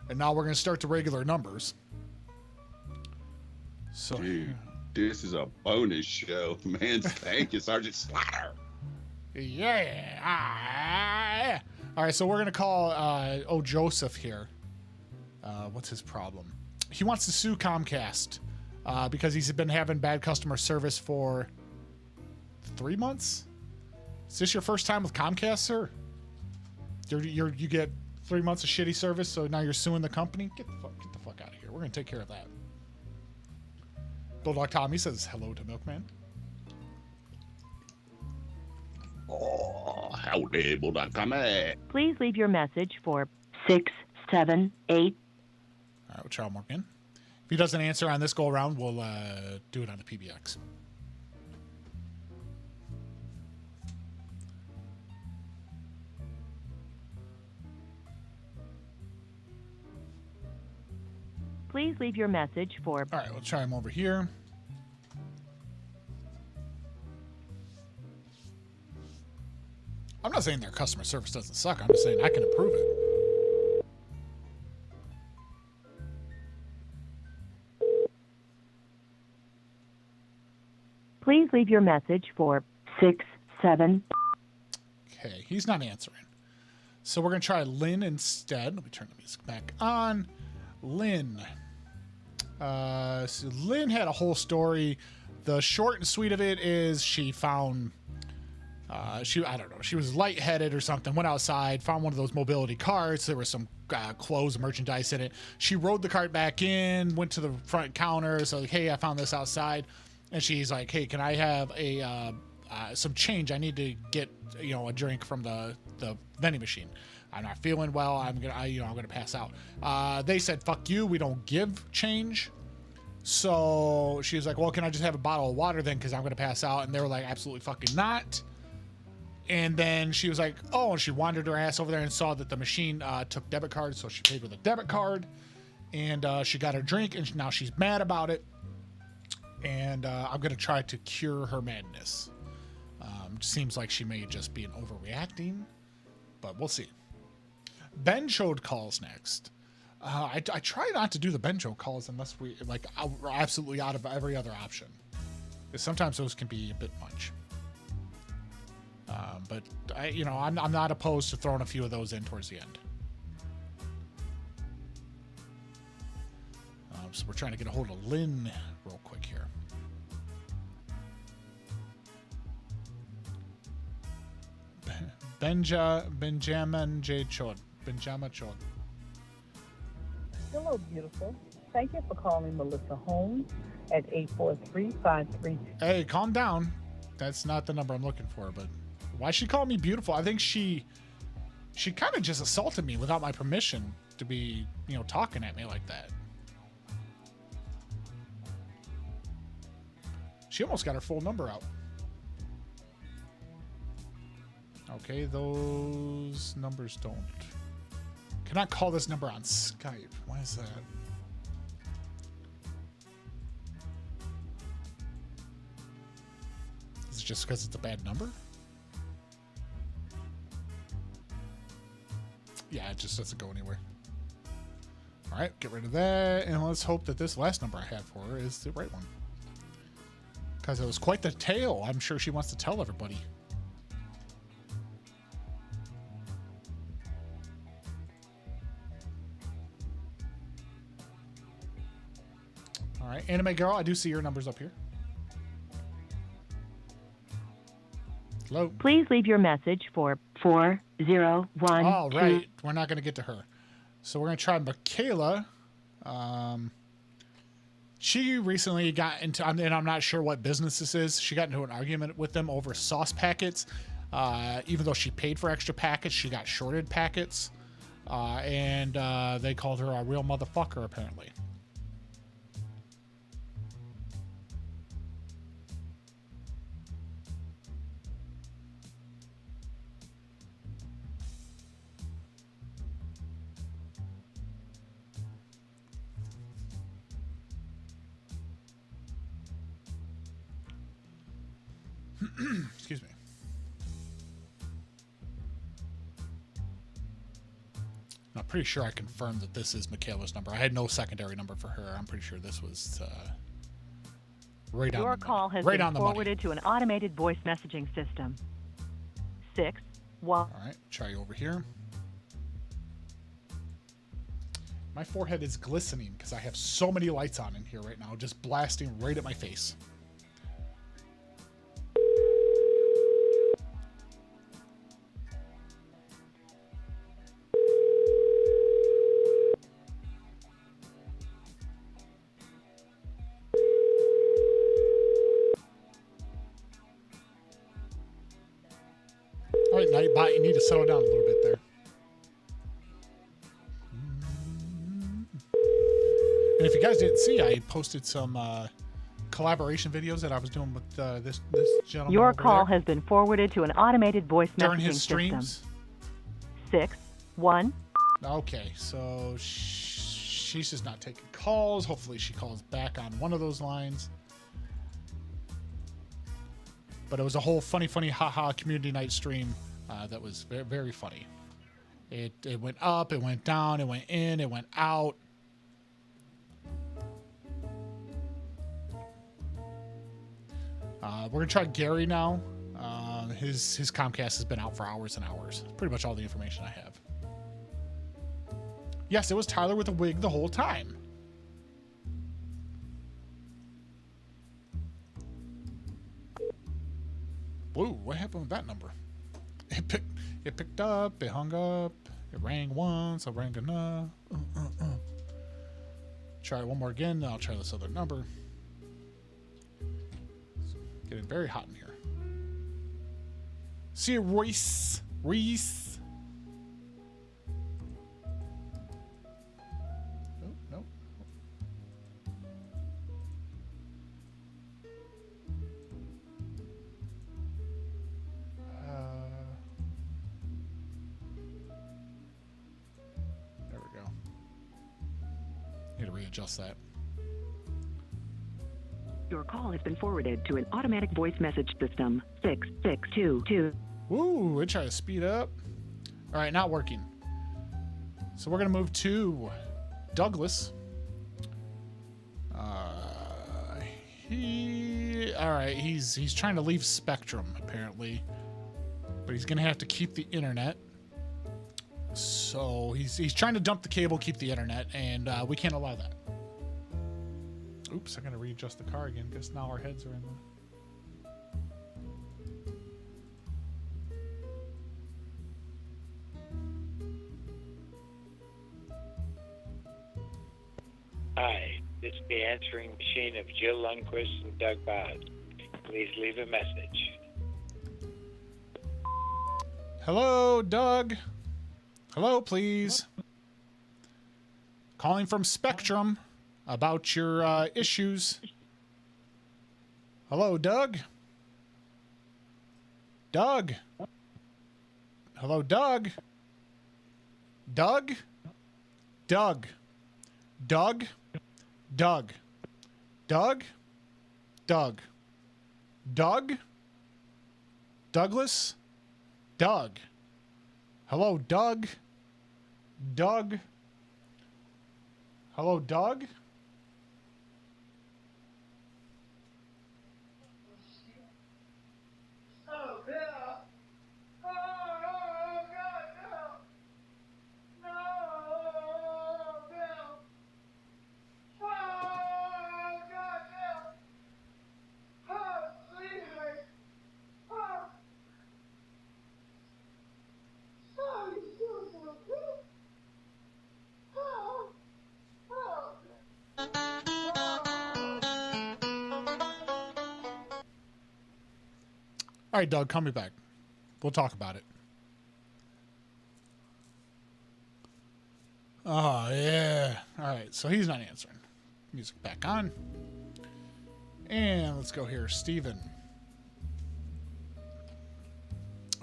and now we're going to start the regular numbers. So, dude, this is a bonus show, man. Thank you, Sergeant Slaughter. Yeah. All right, so we're going to call Joseph here. What's his problem? He wants to sue Comcast because he's been having bad customer service for 3 months. Is this your first time with Comcast, sir? You get 3 months of shitty service, so now you're suing the company? Get the fuck out of here. We're going to take care of that. Bulldog Tommy says hello to Milkman. Oh, howdy, Bulldog Tommy. Please leave your message for 678. All right, we'll try one more again. If he doesn't answer on this go around, we'll do it on the PBX. Please leave your message for... All right, we'll try him over here. I'm not saying their customer service doesn't suck. I'm just saying I can improve it. Please leave your message for 67. Okay, he's not answering. So we're going to try Lynn instead. Let me turn the music back on. Lynn. So Lynn had a whole story. The short and sweet of it is she found... I don't know, she was lightheaded or something, went outside, found one of those mobility carts. There was some clothes, merchandise in it. She rode the cart back in, went to the front counter. So, like, hey, I found this outside. And she's like, hey, can I have some change? I need to get, a drink from the vending machine. I'm not feeling well. I'm gonna pass out. They said, fuck you. We don't give change. So she was like, well, can I just have a bottle of water then? Cause I'm going to pass out. And they were like, absolutely fucking not. And then she was like, oh, and she wandered her ass over there and saw that the machine took debit cards. So she paid with a debit card and she got her drink and now she's mad about it. And I'm going to try to cure her madness. Seems like she may just be overreacting, but we'll see. Ben showed calls next. I try not to do the Benjo calls unless we're absolutely out of every other option. Because sometimes those can be a bit much. But I'm not opposed to throwing a few of those in towards the end. So we're trying to get a hold of Lynn real quick here. Benjamin J. Chod. Benjamin Chod. Hello, beautiful. Thank you for calling Melissa Holmes at 843-53. Hey, calm down. That's not the number I'm looking for, but why she call me beautiful? I think she kind of just assaulted me without my permission to be, talking at me like that. She almost got her full number out. Okay, those numbers don't. Cannot call this number on Skype. Why is that? Is it just because it's a bad number? Yeah, it just doesn't go anywhere. All right, get rid of that, and let's hope that this last number I have for her is the right one. Because it was quite the tale. I'm sure she wants to tell everybody. All right, Anime Girl, I do see your numbers up here. Hello. Please leave your message for 401. All right, we're not going to get to her. So we're going to try Michaela. She recently got into, and I'm not sure what business this is. She got into an argument with them over sauce packets. Even though she paid for extra packets, she got shorted packets. And they called her a real motherfucker, apparently. Excuse me. I'm pretty sure I confirmed that this is Michaela's number. I had no secondary number for her. I'm pretty sure this was right on the money. Your call has been forwarded to an automated voice messaging system. 6 1. All right, try over here. My forehead is glistening because I have so many lights on in here right now, just blasting right at my face. All right, Nightbot, you need to settle down a little bit there. And if you guys didn't see, I posted some collaboration videos that I was doing with this gentleman. Your over call there has been forwarded to an automated voice during messaging his streams. system. 6 1. Okay, so she's just not taking calls. Hopefully she calls back on one of those lines. But it was a whole funny, haha community night stream that was very, very funny. It went up, it went down, it went in, it went out. We're gonna try Gary now. His Comcast has been out for hours and hours. Pretty much all the information I have. Yes, it was Tyler with a wig the whole time. Whoa, what happened with that number? It picked up, it hung up, it rang once, it rang enough. Try it one more again, then I'll try this other number. It's getting very hot in here. See you, Royce. Reese. Oh, no. There we go. Need to readjust that. Your call has been forwarded to an automatic voice message system. 6622. Woo, we try to speed up. All right, not working. So we're going to move to Douglas. All right. He's trying to leave Spectrum apparently, but he's gonna have to keep the internet. So he's trying to dump the cable, keep the internet, and we can't allow that. Oops, I gotta readjust the car again because now our heads are in the. Hi, this is the answering machine of Jill Lundquist and Doug Bod. Please leave a message. Hello, Doug. Hello, please. Calling from Spectrum about your issues. Hello, Doug. Doug. Hello, Doug. Doug. Doug. Doug. Doug. Doug. Doug. Doug. Douglas. Doug. Hello, Doug. Doug. Hello, Doug. Oh, Bill. Oh, God, no. No, Bill. Oh, God, Bill. Oh, sweetheart. Oh. Oh, you feel so good. Oh. Oh. All right, Doug, call me back. We'll talk about it. Oh, yeah. All right, so he's not answering. Music back on. And let's go here. Steven.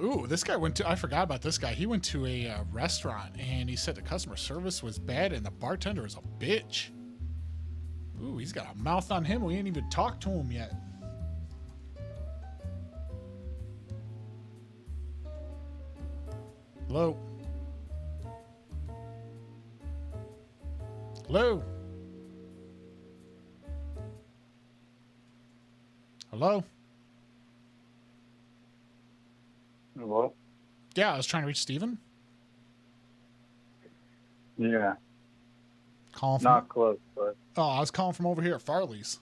Ooh, this guy went to... I forgot about this guy. He went to a restaurant, and he said the customer service was bad, and the bartender is a bitch. Ooh, he's got a mouth on him. We ain't even talked to him yet. Hello? Hello? Hello? Hello? Yeah, I was trying to reach Steven. Yeah. Calling from... Not close, but... Oh, I was calling from over here at Farley's.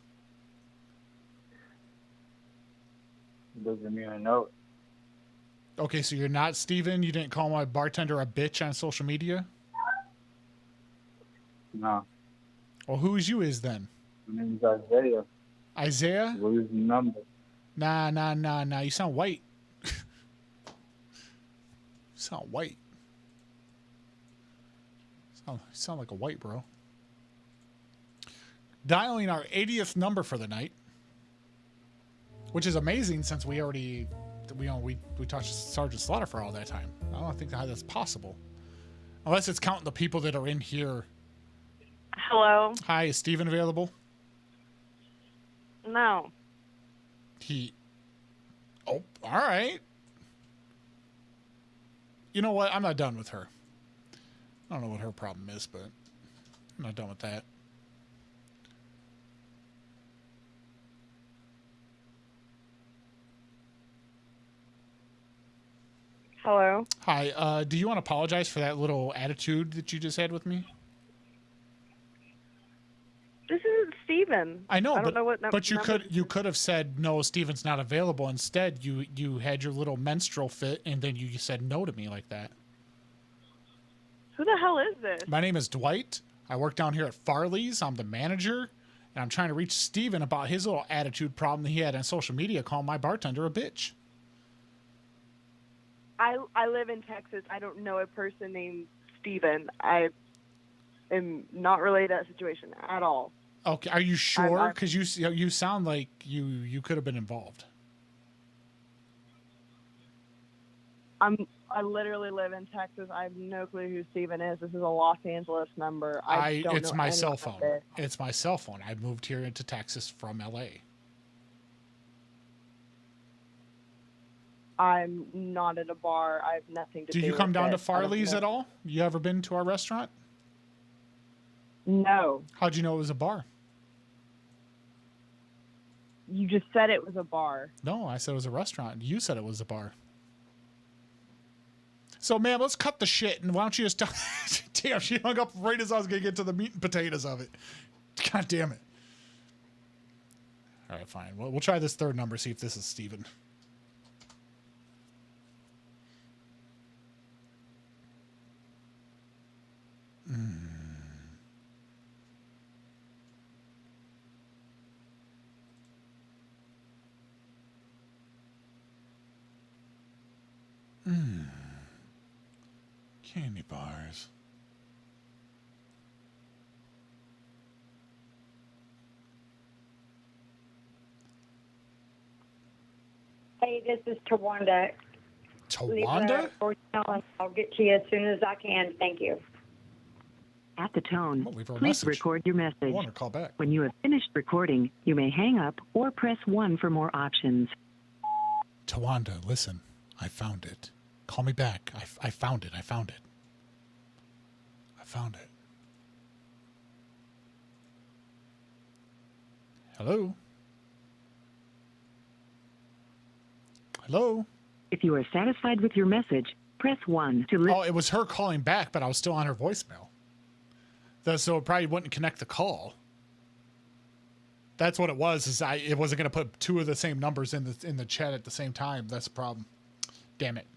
Doesn't mean I know it. Okay, so you're not Steven? You didn't call my bartender a bitch on social media? No. Well, who's you is then? My name's Isaiah. Isaiah? Where's the number? Nah. You sound white. You sound white. You sound like a white bro. Dialing our 80th number for the night. Which is amazing since we already... We talked to Sergeant Slaughter for all that time. I don't think that's possible. Unless it's counting the people that are in here. Hello? Hi, is Steven available? No. Oh, all right. You know what? I'm not done with her. I don't know what her problem is, but I'm not done with that. Hello? Hi, do you want to apologize for that little attitude that you just had with me? This is Steven. I know, I don't know what but you could have said no, Steven's not available. Instead, you had your little menstrual fit, and then you said no to me like that. Who the hell is this? My name is Dwight. I work down here at Farley's. I'm the manager, and I'm trying to reach Steven about his little attitude problem that he had on social media, calling my bartender a bitch. I live in Texas. I don't know a person named Steven. I am not related to that situation at all. Okay, are you sure? Because you sound like you could have been involved. I literally live in Texas. I have no clue who Steven is. This is a Los Angeles number. It's my cell phone. It's my cell phone. I moved here into Texas from LA. I'm not at a bar. I have nothing to do with it. Do you come down to Farley's at all? You ever been to our restaurant? No. How'd you know it was a bar? You just said it was a bar. No, I said it was a restaurant. You said it was a bar. So, ma'am, let's cut the shit, and why don't you just tell... Damn, she hung up right as I was going to get to the meat and potatoes of it. God damn it. All right, fine. We'll try this third number, see if this is Steven. Candy bars. Hey, this is Tawanda. Tawanda? I'll get to you as soon as I can. Thank you. At the tone, leave her a please message. record your message. I want her to call back. When you have finished recording, you may hang up or press 1 for more options. Tawanda, listen. I found it. Call me back. I found it. I found it. I found it. Hello? Hello? If you are satisfied with your message, press 1 to listen. Oh, it was her calling back, but I was still on her voicemail. So it probably wouldn't connect the call. That's what it was. It wasn't going to put two of the same numbers in the chat at the same time. That's the problem. Damn it.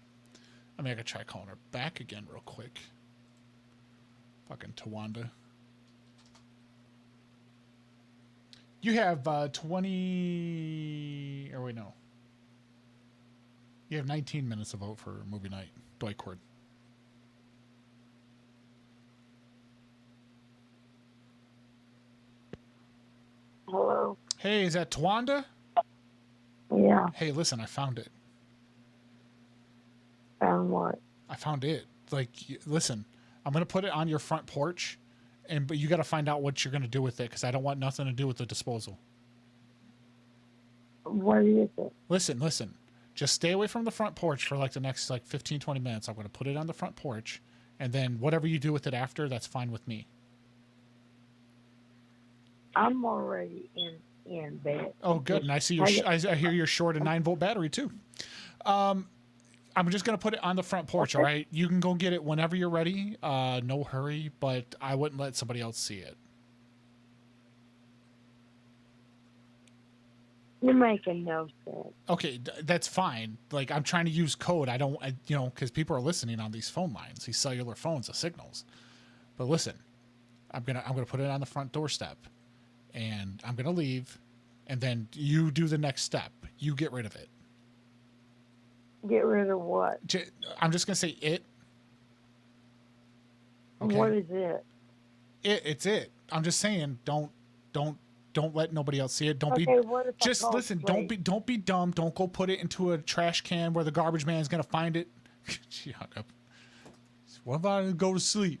I mean, I could try calling her back again real quick. Fucking Tawanda. You have 20... Or wait, no. You have 19 minutes to vote for movie night. Dwight Cord. Hello? Hey, is that Tawanda? Yeah. Hey, listen, I found it. Found what? I found it. Like, listen, I'm going to put it on your front porch, but you got to find out what you're going to do with it, because I don't want nothing to do with the disposal. What is it? Listen. Just stay away from the front porch for like the next 15, 20 minutes. I'm going to put it on the front porch, and then whatever you do with it after, that's fine with me. I'm already in bed. Oh, good. And I see I hear you're short a 9-volt battery too. I'm just going to put it on the front porch. Okay. All right. You can go get it whenever you're ready. No hurry, but I wouldn't let somebody else see it. You're making no sense. Okay. That's fine. Like, I'm trying to use code. I don't, cause people are listening on these phone lines, these cellular phones, the signals. But listen, I'm going to put it on the front doorstep, and I'm going to leave, and then you do the next step. You get rid of it. Get rid of what? I'm just gonna say it. Okay. What is it? It's it. I'm just saying, don't let nobody else see it. Don't Okay, be. what if I Just call listen. Blake? Don't be dumb. Don't go put it into a trash can where the garbage man is gonna find it. She hung up. What about I go to sleep?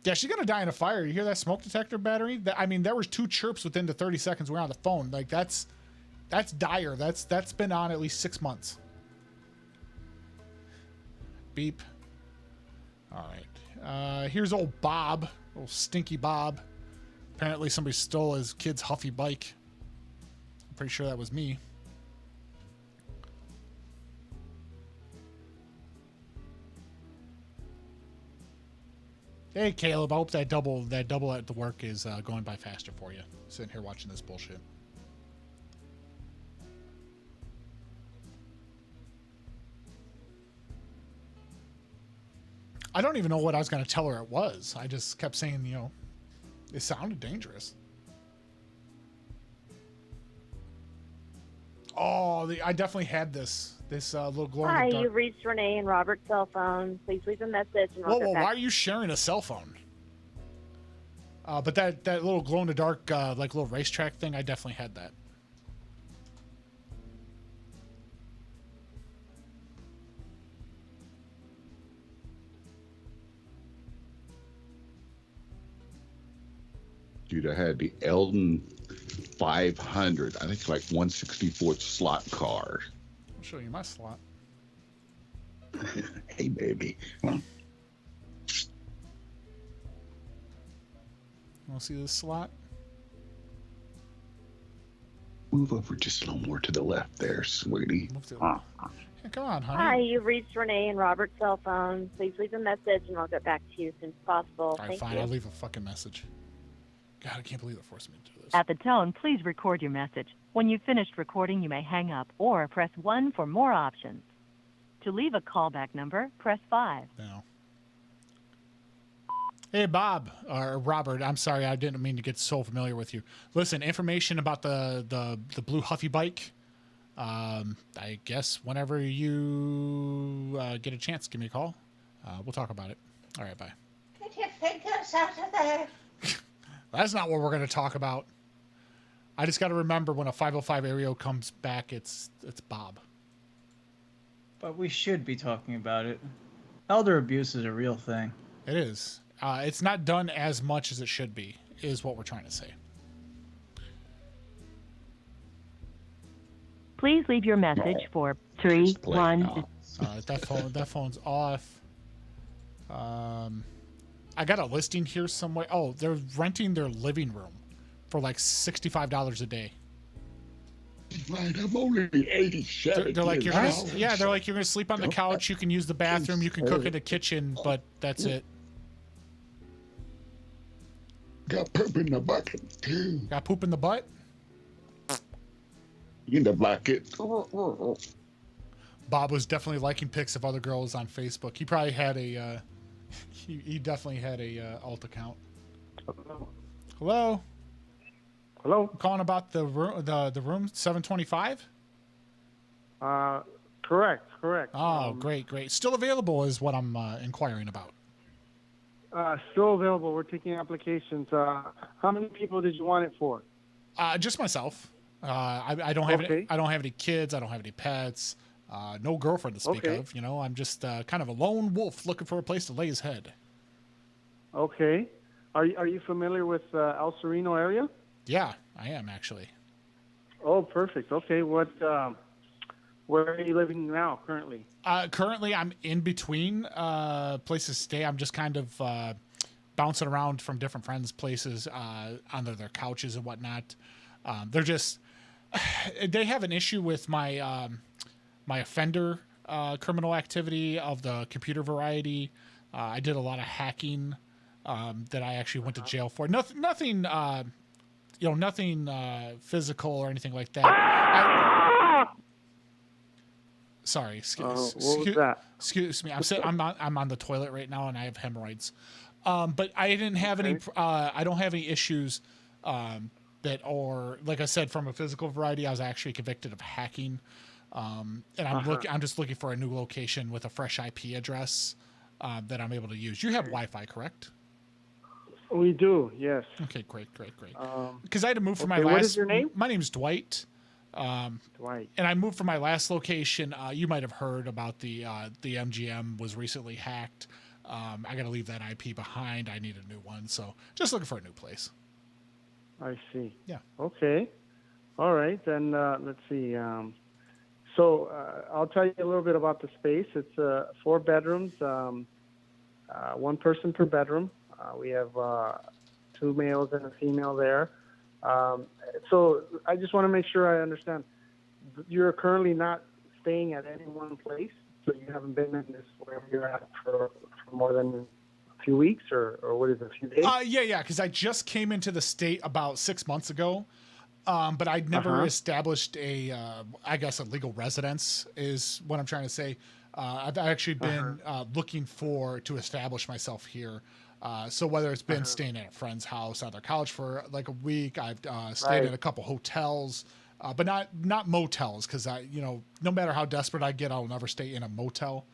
Yeah, she's gonna die in a fire. You hear that smoke detector battery? There was 2 chirps within the 30 seconds we were on the phone. Like that's dire. That's been on at least 6 months. Beep. All right. Here's old Bob. Old stinky Bob. Apparently somebody stole his kid's Huffy bike. I'm pretty sure that was me. Hey, Caleb. I hope that double at the work is going by faster for you. Sitting here watching this bullshit. I don't even know what I was going to tell her it was. I just kept saying, it sounded dangerous. Oh, I definitely had this little glow in Hi, the dark. you've reached Renee and Robert's cell phone. Please leave a message and I'll Whoa, get back. why are you sharing a cell phone? But that little glow in the dark, like little racetrack thing, I definitely had that. Dude, I had the Eldon 500. I think like 164th slot car. I'll show you my slot. Hey, baby. Want to see this slot? Move over just a little more to the left there, sweetie. Yeah, come on, honey. Hi, you've reached Renee and Robert's cell phone. Please leave a message and I'll get back to you as soon as possible. All right, Thank fine. you. I'll leave a fucking message. God, I can't believe they forced me to do this. At the tone, please record your message. When you've finished recording, you may hang up or press 1 for more options. To leave a callback number, press 5. No. Hey, Bob, or Robert, I'm sorry, I didn't mean to get so familiar with you. Listen, information about the blue Huffy bike, I guess whenever you get a chance, give me a call. We'll talk about it. All right, bye. Get your fingers out of there. That's not what we're going to talk about. I just got to remember when a 505 area comes back, it's Bob. But we should be talking about it. Elder abuse is a real thing. It is. It's not done as much as it should be, is what we're trying to say. Please leave your message for 31. That phone's off. I got a listing here somewhere. Oh, they're renting their living room for like $65 a day. Right, I'm only 87. They're like, you're gonna sleep on the couch. You can use the bathroom. You can cook in the kitchen, but that's it. Got poop in the bucket too. Got poop in the butt? In the bucket. Bob was definitely liking pics of other girls on Facebook. He probably had a. He definitely had a alt account. Hello. Hello. I'm calling about the room 725. Correct. Oh, great. Still available is what I'm inquiring about. Still available. We're taking applications. How many people did you want it for? Just myself. I don't have any. I don't have any kids. I don't have any pets. No girlfriend to speak of. You know, I'm just kind of a lone wolf looking for a place to lay his head. Okay. Are you familiar with El Sereno area? Yeah, I am actually. Oh, perfect. Okay. Where are you living now currently? Currently, I'm in between places to stay. I'm just kind of bouncing around from different friends' places onto their couches and whatnot. They have an issue with my my offender criminal activity of the computer variety. I did a lot of hacking that I actually went to jail for. Nothing physical or anything like that. Sorry, excuse me. I'm on the toilet right now and I have hemorrhoids. But I didn't have any. I don't have any issues like I said, from a physical variety. I was actually convicted of hacking, and I'm just looking for a new location with a fresh IP address that I'm able to use. You have Wi-Fi, correct? We do. Yes. Okay, great. Because I had to move from my last. What is your name? My name's Dwight. Dwight. And I moved from my last location. You might have heard about the MGM was recently hacked. I got to leave that IP behind. I need a new one. So just looking for a new place. I see. Yeah. Okay. All right. Then let's see. So I'll tell you a little bit about the space. It's 4 bedrooms, 1 person per bedroom. We have 2 males and a female there. So I just want to make sure I understand. You're currently not staying at any one place, so you haven't been in this wherever you're at for more than a few weeks, or what is it, a few days? Yeah, because I just came into the state about 6 months ago, but I'd never established a legal residence is what I'm trying to say. I've actually been looking to establish myself here. So whether it's been staying at a friend's house at their couch for like a week, I've stayed in a couple hotels, but not motels, because no matter how desperate I get, I'll never stay in a motel.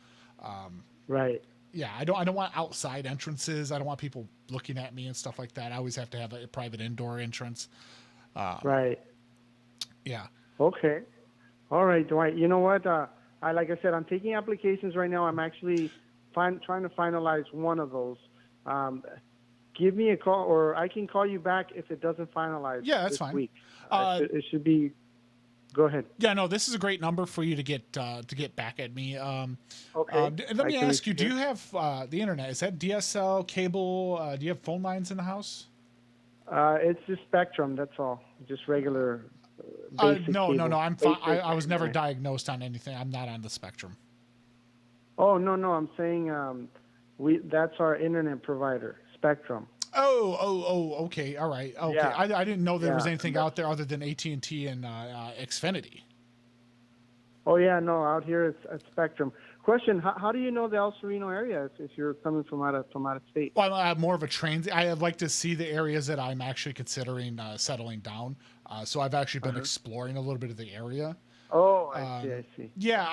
Right. Yeah, I don't want outside entrances. I don't want people looking at me and stuff like that. I always have to have a private indoor entrance. Right. Yeah. Okay. All right, Dwight. You know what? Like I said, I'm taking applications right now. I'm actually trying to finalize one of those. Give me a call, or I can call you back if it doesn't finalize. Yeah, that's this fine. Week. It should be. Go ahead. Yeah, no, this is a great number for you to get back at me. Okay. Let me ask you: do you have the internet? Is that DSL cable? Do you have phone lines in the house? It's just Spectrum. That's all. Just regular. Basic no. cable. I'm fine. I was never diagnosed on anything. I'm not on the Spectrum. Oh no. I'm saying that's our internet provider, Spectrum. Oh. Okay. All right. Okay. Yeah. I didn't know there was anything out there other than AT&T and Xfinity. Oh yeah, no. Out here it's Spectrum. Question: How do you know the El Sereno area if you're coming from out of state? Well, I have more of a transit. I like to see the areas that I'm actually considering settling down. So I've actually been exploring a little bit of the area. Oh, I see. Yeah,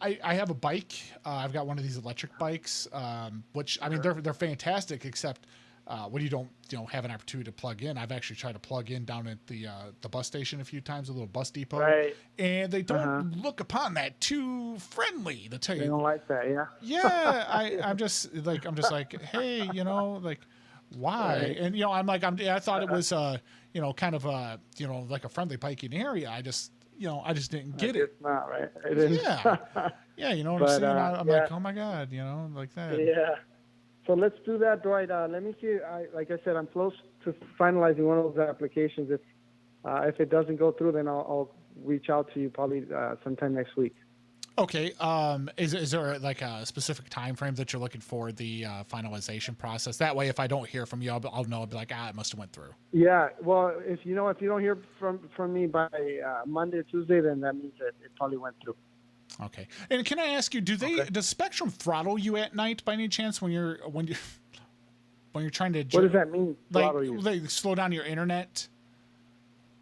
I have a bike. I've got one of these electric bikes, which I mean they're fantastic, except when you don't have an opportunity to plug in. I've actually tried to plug in down at the bus station a few times, a little bus depot, right? And they don't look upon that too friendly. To tell you, they don't like that, yeah. Yeah, I'm just like, hey, why? Right. And I thought it was kind of like a friendly biking area. I just didn't get it. It's not right. It is. Yeah, you know what I'm saying? I'm like, oh my God, like that. Yeah. So let's do that, Dwight. Let me see. Like I said, I'm close to finalizing one of those applications. If it doesn't go through, then I'll reach out to you probably sometime next week. Okay. Is there like a specific time frame that you're looking for the finalization process? That way, if I don't hear from you, I'll know. I'll be like, it must have went through. Yeah. Well, if you don't hear from me by Monday or Tuesday, then that means that it probably went through. Okay. And can I ask you, does Spectrum throttle you at night by any chance when you're trying to? What does that mean? Throttle you? They slow down your internet?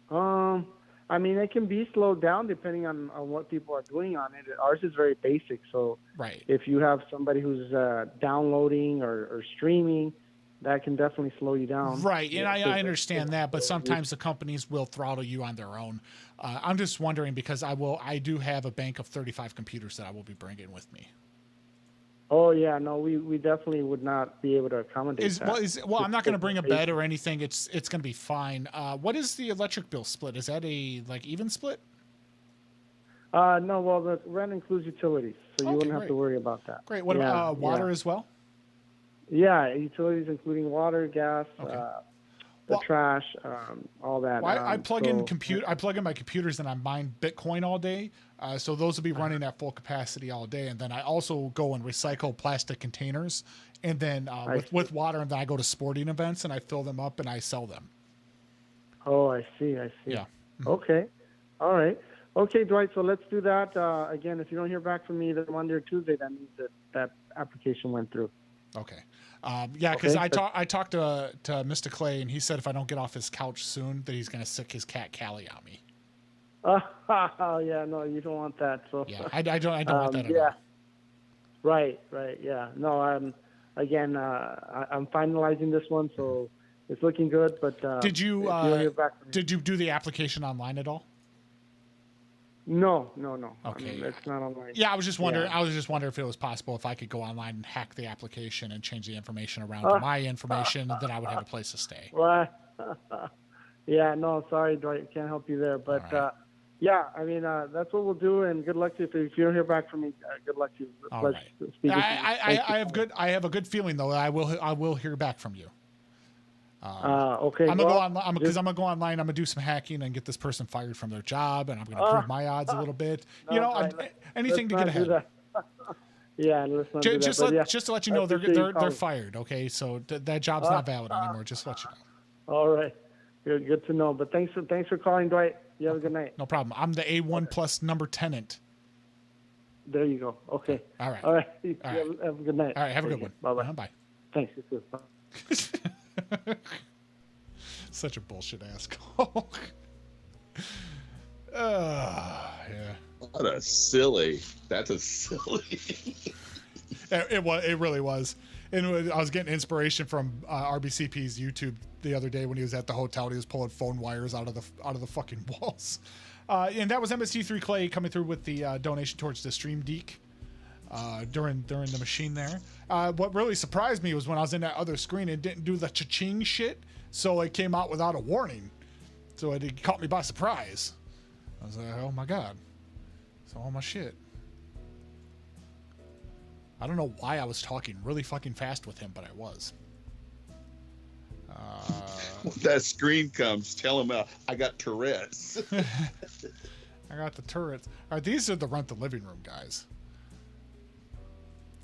I mean, it can be slowed down depending on what people are doing on it. Ours is very basic, so if you have somebody who's downloading or streaming, that can definitely slow you down. Right, and I understand that, but sometimes the companies will throttle you on their own. I'm just wondering because I do have a bank of 35 computers that I will be bringing with me. Oh yeah, no, we definitely would not be able to accommodate that. Well, I'm not going to bring a bed or anything. It's going to be fine. What is the electric bill split? Is that a even split? No, well the rent includes utilities, so you wouldn't have to worry about that. Great. What about water as well? Yeah, utilities including water, gas, the trash, all that. Well, I plug in my computers and I mine Bitcoin all day. So those will be running at full capacity all day. And then I also go and recycle plastic containers. And then with water, and then I go to sporting events and I fill them up and I sell them. Oh, I see. Yeah. Okay. All right. Okay, Dwight, so let's do that. Again, if you don't hear back from me either Monday or Tuesday, that means that application went through. Okay. Because I talked to Mr. Clay, and he said if I don't get off his couch soon, that he's going to sick his cat Callie on me. Oh yeah, no, you don't want that. So yeah, I don't want that at all. Right, yeah. No, I'm finalizing this one, so it's looking good. But did you do the application online at all? No. Okay, it's not online. Yeah, I was just wondering. I was just wondering if it was possible if I could go online and hack the application and change the information around to my information, then I would have a place to stay. Well, yeah, no, sorry, Dwight, can't help you there. But yeah, I mean, that's what we'll do. And good luck to you. If you don't hear back from me, good luck to you. All right. I have a good feeling though that I will hear back from you. Okay. I'm gonna go online. I'm gonna do some hacking and get this person fired from their job, and I'm gonna improve my odds a little bit. Anything to get ahead. Yeah, let's not do that. Just to let you know, they're fired. Okay, so that job's not valid anymore. Just to let you know. All right, good to know. But thanks for calling, Dwight. You have a good night. No problem. I'm the A1 plus number tenant. There you go. Okay. All right. All right. Have a good night. All right. Have a good one. Bye-bye. Bye. Thanks. You too. Bye. Such a bullshit ass call. Yeah. That's a silly. It really was. And I was getting inspiration from RBCP's YouTube the other day when he was at the hotel. He was pulling phone wires out of the fucking walls. And that was MST3 Clay coming through with the donation towards the stream Deek during the machine there. What really surprised me was when I was in that other screen, it didn't do the cha-ching shit, so it came out without a warning. So it caught me by surprise. I was like, oh my God. It's all my shit. I don't know why I was talking really fucking fast with him, but I was. When that screen comes, tell him I got Tourette's. I got the turrets. All right, these are the rent the living room guys.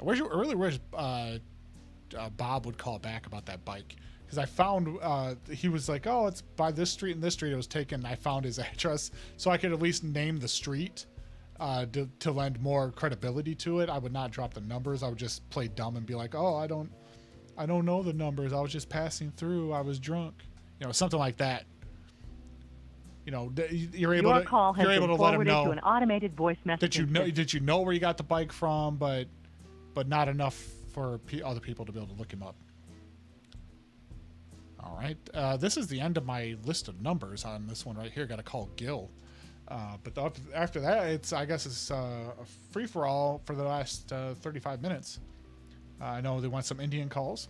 I really wish Bob would call back about that bike, because I found he was like, oh, it's by this street and this street. It was taken. I found his address, so I could at least name the street to lend more credibility to it. I would not drop the numbers. I would just play dumb and be like, oh, I don't know the numbers. I was just passing through. I was drunk. Something like that. You're able Your to call has you're able been to let him forwarded know to an automated voice message. that you know where you got the bike from, but not enough for other people to be able to look him up. All right, this is the end of my list of numbers on this one right here. Got to call Gil, but after that, I guess it's a free for all for the last 35 minutes. I know they want some Indian calls.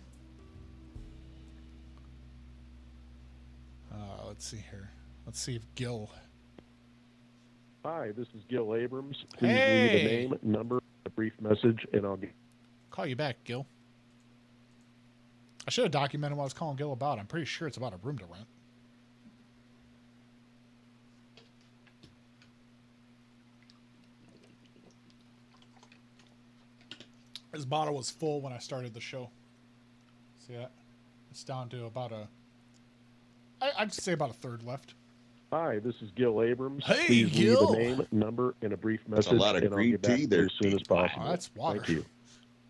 Let's see here. Let's see if Gil. Hi, this is Gil Abrams. Please Hey. leave a name, number, a brief message, and I'll get. Call you back, Gil. I should have documented what I was calling Gil about. I'm pretty sure it's about a room to rent. His bottle was full when I started the show. See that? It's down to about I'd say about a third left. Hi, this is Gil Abrams. Hey, Please Gil. leave a name, number, and a brief That's message, a lot of and I'll green get back tea to you there, as soon as possible. Wow, that's water. Thank you.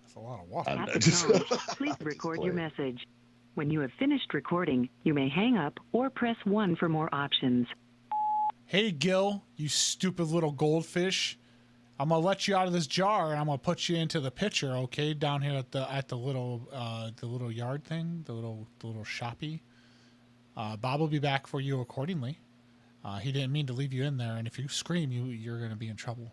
That's a lot of water. At the tone, please record your message. When you have finished recording, you may hang up or press 1 for more options. Hey, Gil, you stupid little goldfish. I'm gonna let you out of this jar and I'm gonna put you into the pitcher, okay? Down here at the little yard thing, the little shoppy. Bob will be back for you accordingly. He didn't mean to leave you in there, and if you scream, you're gonna be in trouble.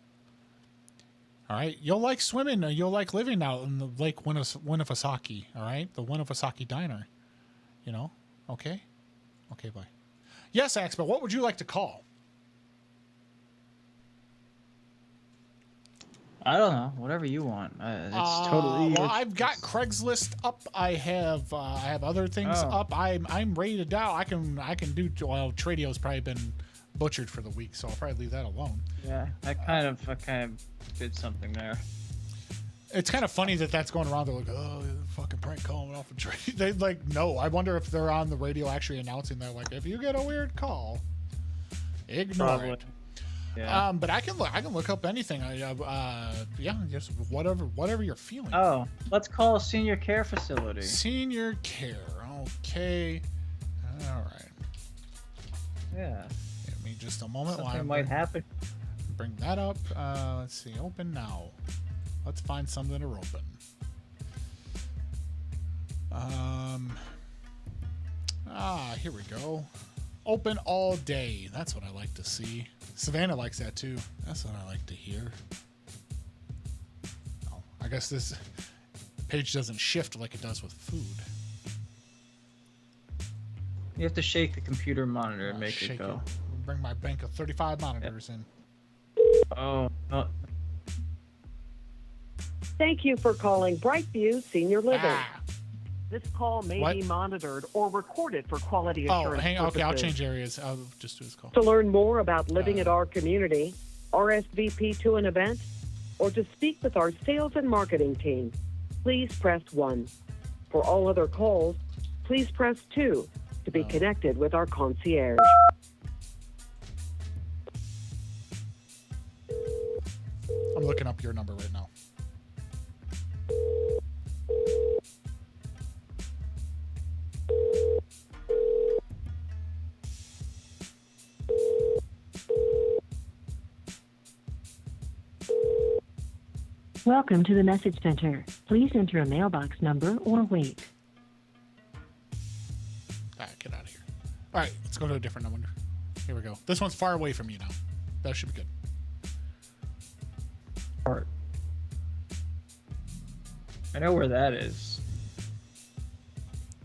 All right, you'll like swimming. You'll like living out in the Lake Winnipesaukee. All right, the Winnipesaukee Diner. Okay, bye. Yes, Axe, but what would you like to call? I don't know. Whatever you want. It's totally. Well, I've got Craigslist up. I have other things up. I'm ready to dial. I can do. Well, Tradio's probably been butchered for the week, so I'll probably leave that alone. Yeah, I kind of did something there. It's kind of funny that's going around. They're like, oh, fucking prank calling off a trade. They no. I wonder if they're on the radio actually announcing that, like, if you get a weird call, ignore it. Yeah. But I can look up anything. Just whatever you're feeling. Oh, let's call a senior care facility. Senior care. Okay. All right. Yeah. Give me just a moment. Something might happen. Bring that up. Let's see. Open now. Let's find something to open. Here we go. Open all day. That's what I like to see. Savannah likes that too. That's what I like to hear. Oh, I guess this page doesn't shift like it does with food. You have to shake the computer monitor and make it go. Bring my bank of 35 monitors in. Oh. Thank you for calling Brightview Senior Living. This call may be monitored or recorded for quality assurance purposes. Okay, I'll change areas. I'll just do this call. To learn more about living at our community, RSVP to an event, or to speak with our sales and marketing team, please press 1. For all other calls, please press 2 to be connected with our concierge. I'm looking up your number right now. Welcome to the message center. Please enter a mailbox number or wait. Get out of here. All right, let's go to a different number. Here we go. This one's far away from you now. That should be good. I know where that is.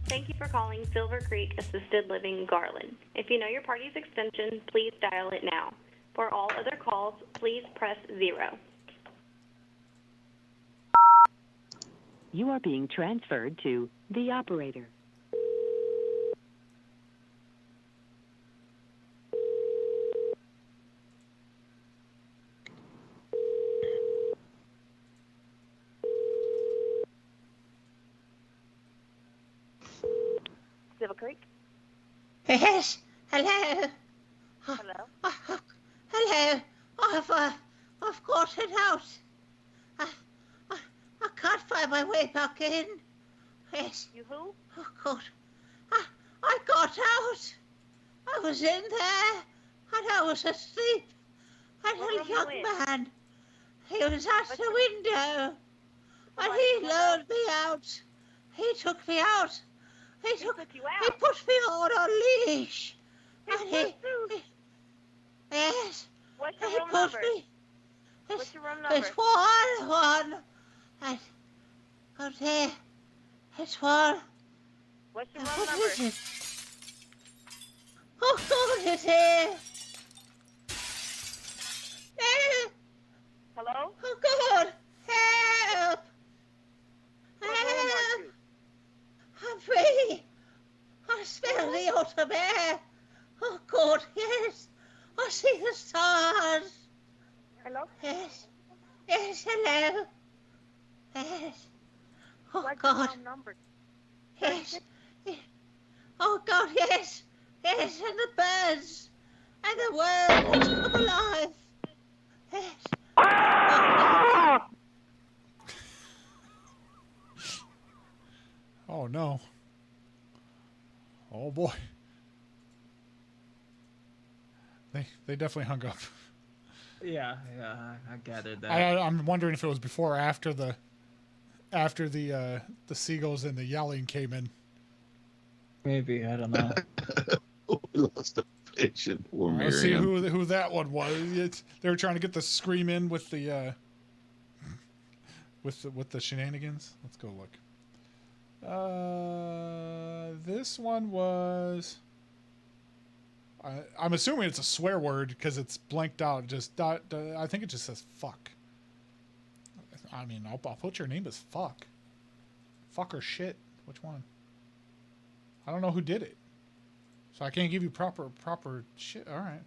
Thank you for calling Silver Creek Assisted Living Garland. If you know your party's extension, please dial it now. For all other calls, please press 0. You are being transferred to the operator. Yes. Hello. Hello? Hello. I've got it out. I can't find my way back in. Yes. You who? Oh, God. I got out. I was in there, and I was asleep. And a young man, he was at the window, and he lured me out. He took me out. He took you out? He put me on a leash. And he yes. What's your He room put number? me. What's your room number? It's 1-1. And out there, it's 1. What's your room What number? is it? Oh, God, it's here. Hello? Oh, God, help. What room are Help. you? I'm free. I smell the autumn air. Oh, God, yes. I see the stars. Hello? Yes. Yes, hello. Yes. Oh, What's God. your room number? Yes. Oh, God, yes. Yes, and the birds. And the world has come alive. Yes. Oh, no. Oh, boy. They definitely hung up. Yeah, I gathered that. I'm wondering if it was before or after the seagulls and the yelling came in. Maybe, I don't know. We lost the patient. Poor Miriam. Let's see who that one was. They were trying to get the scream in with the with the shenanigans. Let's go look. This one was. I'm assuming it's a swear word because it's blanked out. I think it just says fuck. I mean, I'll put your name as fuck. Fuck or shit. Which one? I don't know who did it, so I can't give you proper shit. All right.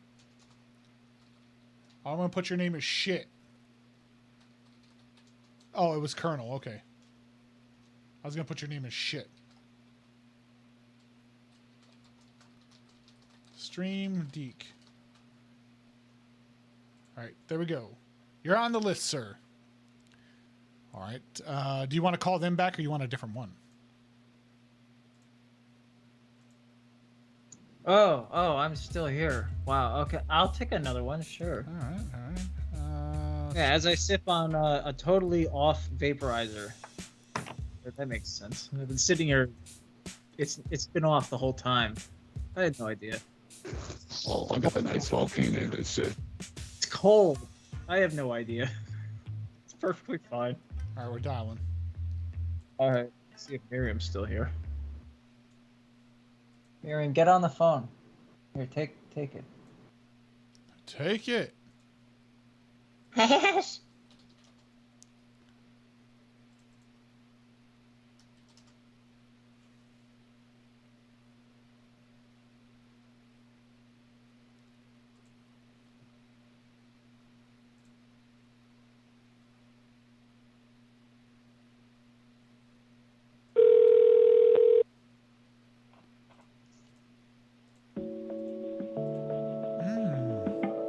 I'm gonna put your name as shit. Oh, it was Colonel. Okay. I was gonna put your name as shit. Stream Deek. All right, there we go. You're on the list, sir. All right. Do you want to call them back, or you want a different one? Oh, I'm still here. Wow. Okay, I'll take another one. Sure. All right. Yeah, as I sip on a totally off vaporizer. That makes sense. I've been sitting here. It's been off the whole time. I had no idea. Oh, I got a nice volcano. That's it. It's cold. I have no idea. It's perfectly fine. All right, we're dialing. All right. Let's see if Miriam's still here. Miriam, get on the phone. Here, take it. Take it. Yes.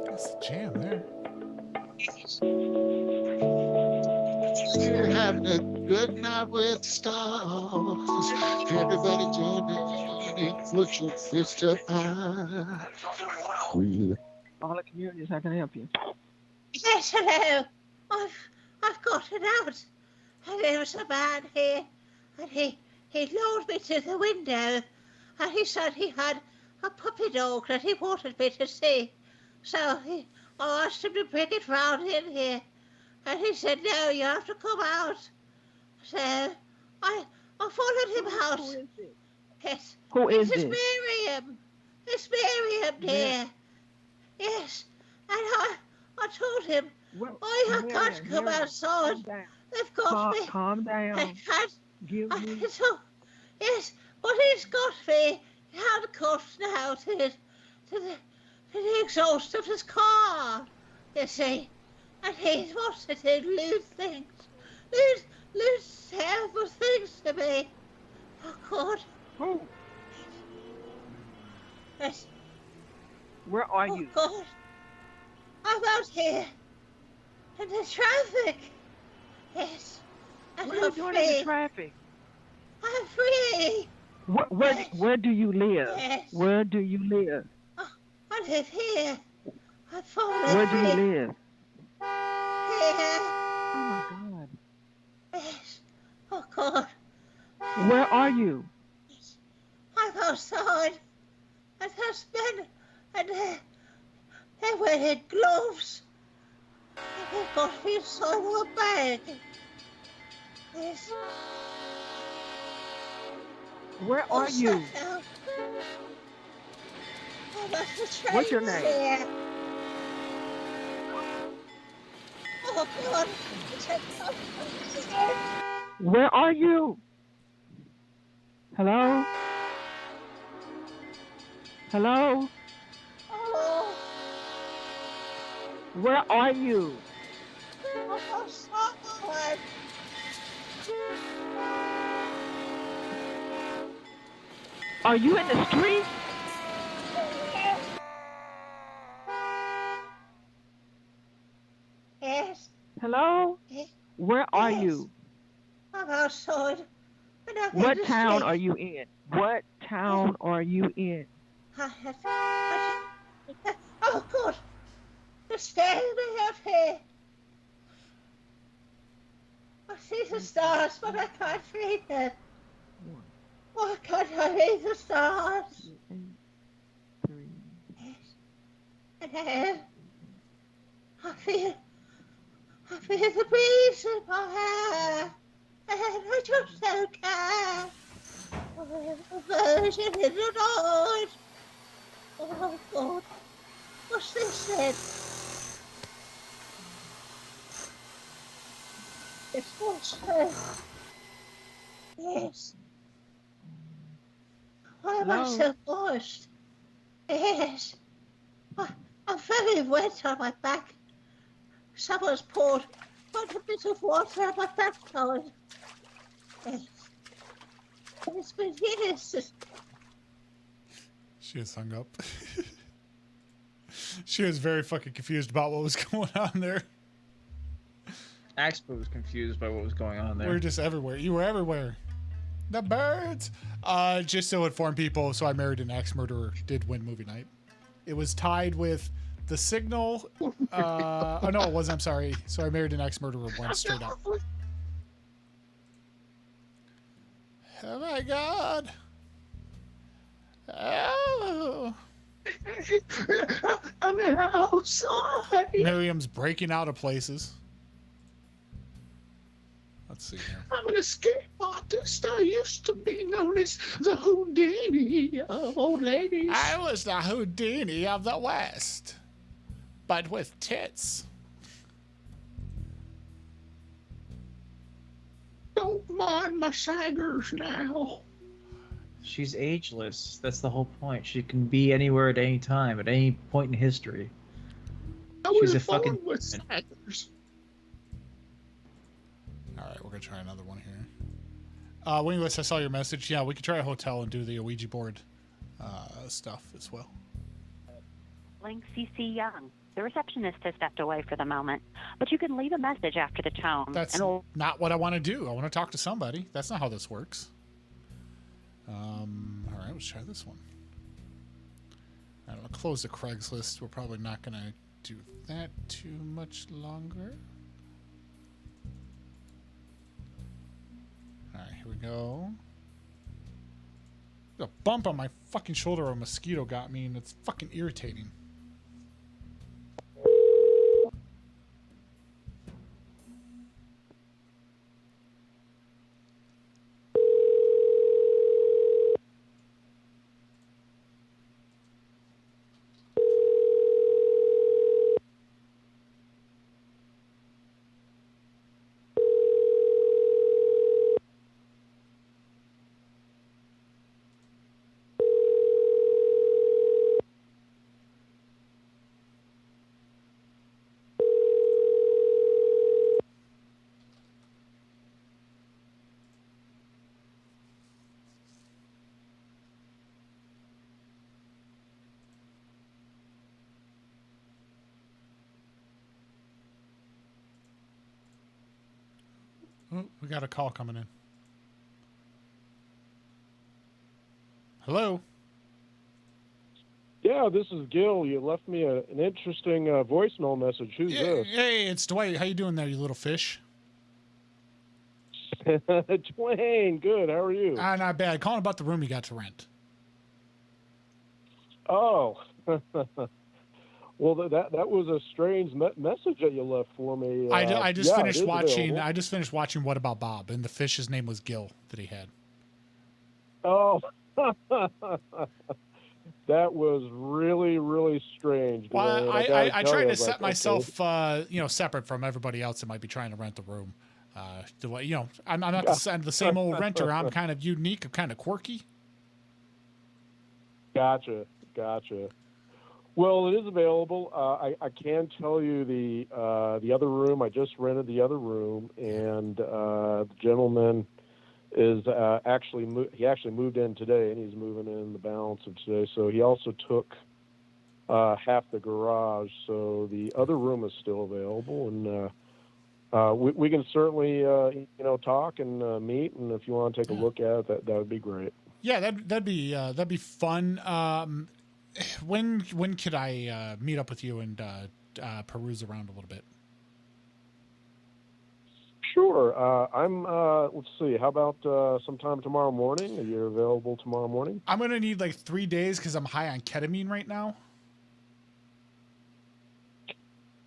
That's the jam there. You're having a good night with the stars. Everybody jamming, looking sister pie. All the communities, how can I help you? Yes, hello. I've got it out. And there was a man here, and he lured me to the window, and he said he had a puppy dog that he wanted me to see. So I asked him to bring it round in here, and he said, no, you have to come out. So I followed him out. Who is it? Yes. Who is This this? Miriam. It's Miriam, dear. Yes. And I told him, I can't come outside. They've got me. Calm down. I can't. Give me. Yes, but he's got me handcuffed now to the exhaust of his car, you see. And he wanted to lose things. Lose terrible things to me. Oh, God. Who? Yes. Where are Oh, you? God. I'm out here. In the traffic. Yes. And What are you I'm doing free. in the traffic? I'm free. Where do you live? Yes. Where do you live? I live here. I'm falling Where do you free. live? Here. Oh my God. Yes. Oh, God. Where are you? I'm outside. And there's men. And they're wearing gloves. And they've got me inside of a bag. Yes. Where are you? Oh, that's the train What's your name? here. Oh, God. Where are you? Hello? Hello? Oh. Where are you? I'm outside. Are you in the street? Yes. Hello? Where are Yes. you? I'm outside. And I'm What in the town street. are you in? What town are you in? Oh, God. They're staring me up here. I see the stars, but I can't read them. Why can't I read the stars? And I feel the breeze in my hair. And I just don't care. I'm a virgin in the night. Oh, God. What's this then? It's water. Yes. Why am I so moist? Yes. I'm very wet on my back. Someone's poured quite a bit of water on my backside. Yes. It's been years since... She has hung up. She was very fucking confused about what was going on there. Axpo was confused by what was going on there. We're just everywhere. You were everywhere. The birds. Just to inform people, So I Married an Axe Murderer did win movie night. It was tied with The Signal. Oh no, it wasn't. I'm sorry. So I Married an Axe Murderer won straight up. Oh my God. Oh. I'm outside. Miriam's breaking out of places. Let's see here. I'm an escape artist. I used to be known as the Houdini of old ladies. I was the Houdini of the West, but with tits. Don't mind my saggers now. She's ageless. That's the whole point. She can be anywhere at any time, at any point in history. She's a fucking. With saggers. All right, we're gonna try another one here. Wingless, I saw your message. Yeah, we could try a hotel and do the Ouija board stuff as well. Link CC Young. The receptionist has stepped away for the moment, but you can leave a message after the tone. That's not what I want to do. I want to talk to somebody. That's not how this works. All right, let's try this one. I don't know. Close the Craigslist. We're probably not gonna do that too much longer. All right, here we go. A bump on my fucking shoulder. A mosquito got me, and it's fucking irritating. Oh, we got a call coming in. Hello? Yeah, this is Gil. You left me an interesting voicemail message. Who's this? Hey, it's Dwight. How you doing there, you little fish? Dwayne, good. How are you? Not bad. Calling about the room you got to rent. Oh. Well, that was a strange message that you left for me. I just finished watching. Available. I just finished watching What About Bob, and the fish's name was Gil that he had. Oh. That was really, really strange. Well, Dwayne. I tried to set like, myself, separate from everybody else that might be trying to rent the room. I'm not the same old renter. I'm kind of unique. I'm kind of quirky. Gotcha. Well, it is available. I can tell you the other room. I just rented the other room, and the gentleman is actually moved in today, and he's moving in the balance of today. So he also took half the garage. So the other room is still available, and we can certainly talk and meet. And if you want to take a look at it, that would be great. Yeah, that'd be fun. When could I meet up with you and peruse around a little bit? Sure. I'm. Let's see. How about sometime tomorrow morning? Are you available tomorrow morning? I'm gonna need like 3 days because I'm high on ketamine right now.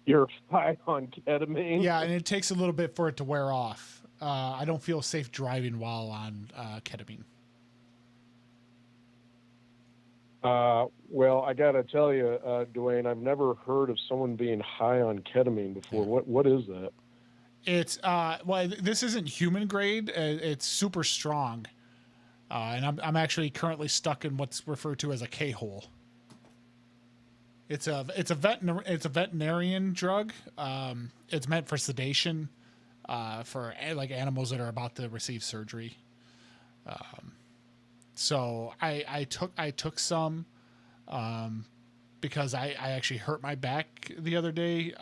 You're high on ketamine? Yeah, and it takes a little bit for it to wear off. I don't feel safe driving while on ketamine. Well, I gotta tell you, Dwayne, I've never heard of someone being high on ketamine before. What is that? It's this isn't human grade. It's super strong, and I'm actually currently stuck in what's referred to as a K-hole. It's a veterinarian drug. It's meant for sedation, for like animals that are about to receive surgery. So I took some because I actually hurt my back the other day.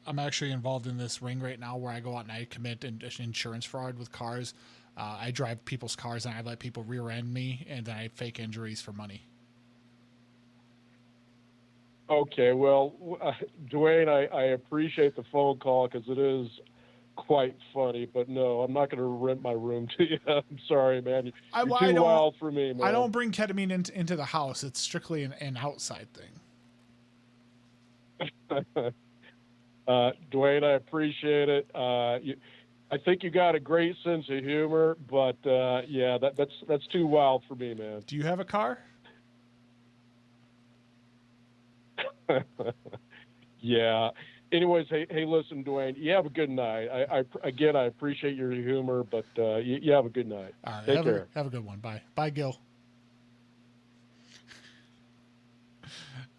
I'm actually involved in this ring right now where I go out and I commit insurance fraud with cars. I drive people's cars and I let people rear end me, and then I fake injuries for money. Okay, well, Dwayne, I appreciate the phone call because it is quite funny, but no, I'm not going to rent my room to you. I'm sorry, man. You're too wild for me, man. I don't bring ketamine into the house. It's strictly an outside thing. Dwayne, I appreciate it. I think you got a great sense of humor, but yeah, that's too wild for me, man. Do you have a car? Yeah. Anyways, hey, listen, Dwayne, you have a good night. I appreciate your humor, but you have a good night. All right, Take care. Have a good one. Bye, Gil.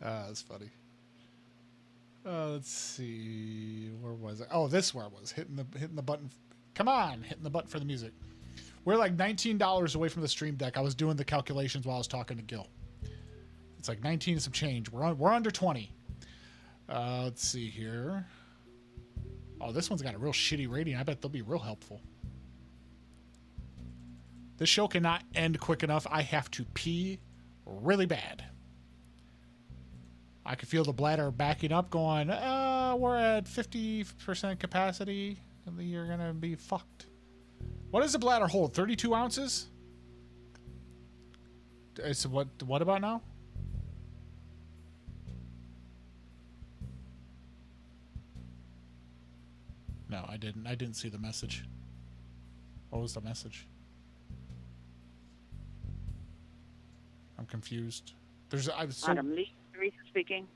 That's funny. Let's see, where was it? Oh, this is where I was hitting the button. Come on, hitting the button for the music. We're like $19 away from the Stream Deck. I was doing the calculations while I was talking to Gil. It's like 19 and some change. We're under 20. Let's see here. Oh, this one's got a real shitty rating. I bet they'll be real helpful. This show cannot end quick enough. I have to pee really bad. I can feel the bladder backing up going, we're at 50% capacity. You're going to be fucked. What does the bladder hold? 32 ounces? So what about now? No, I didn't see the message. What was the message? I'm confused. Adam Lee, Teresa speaking.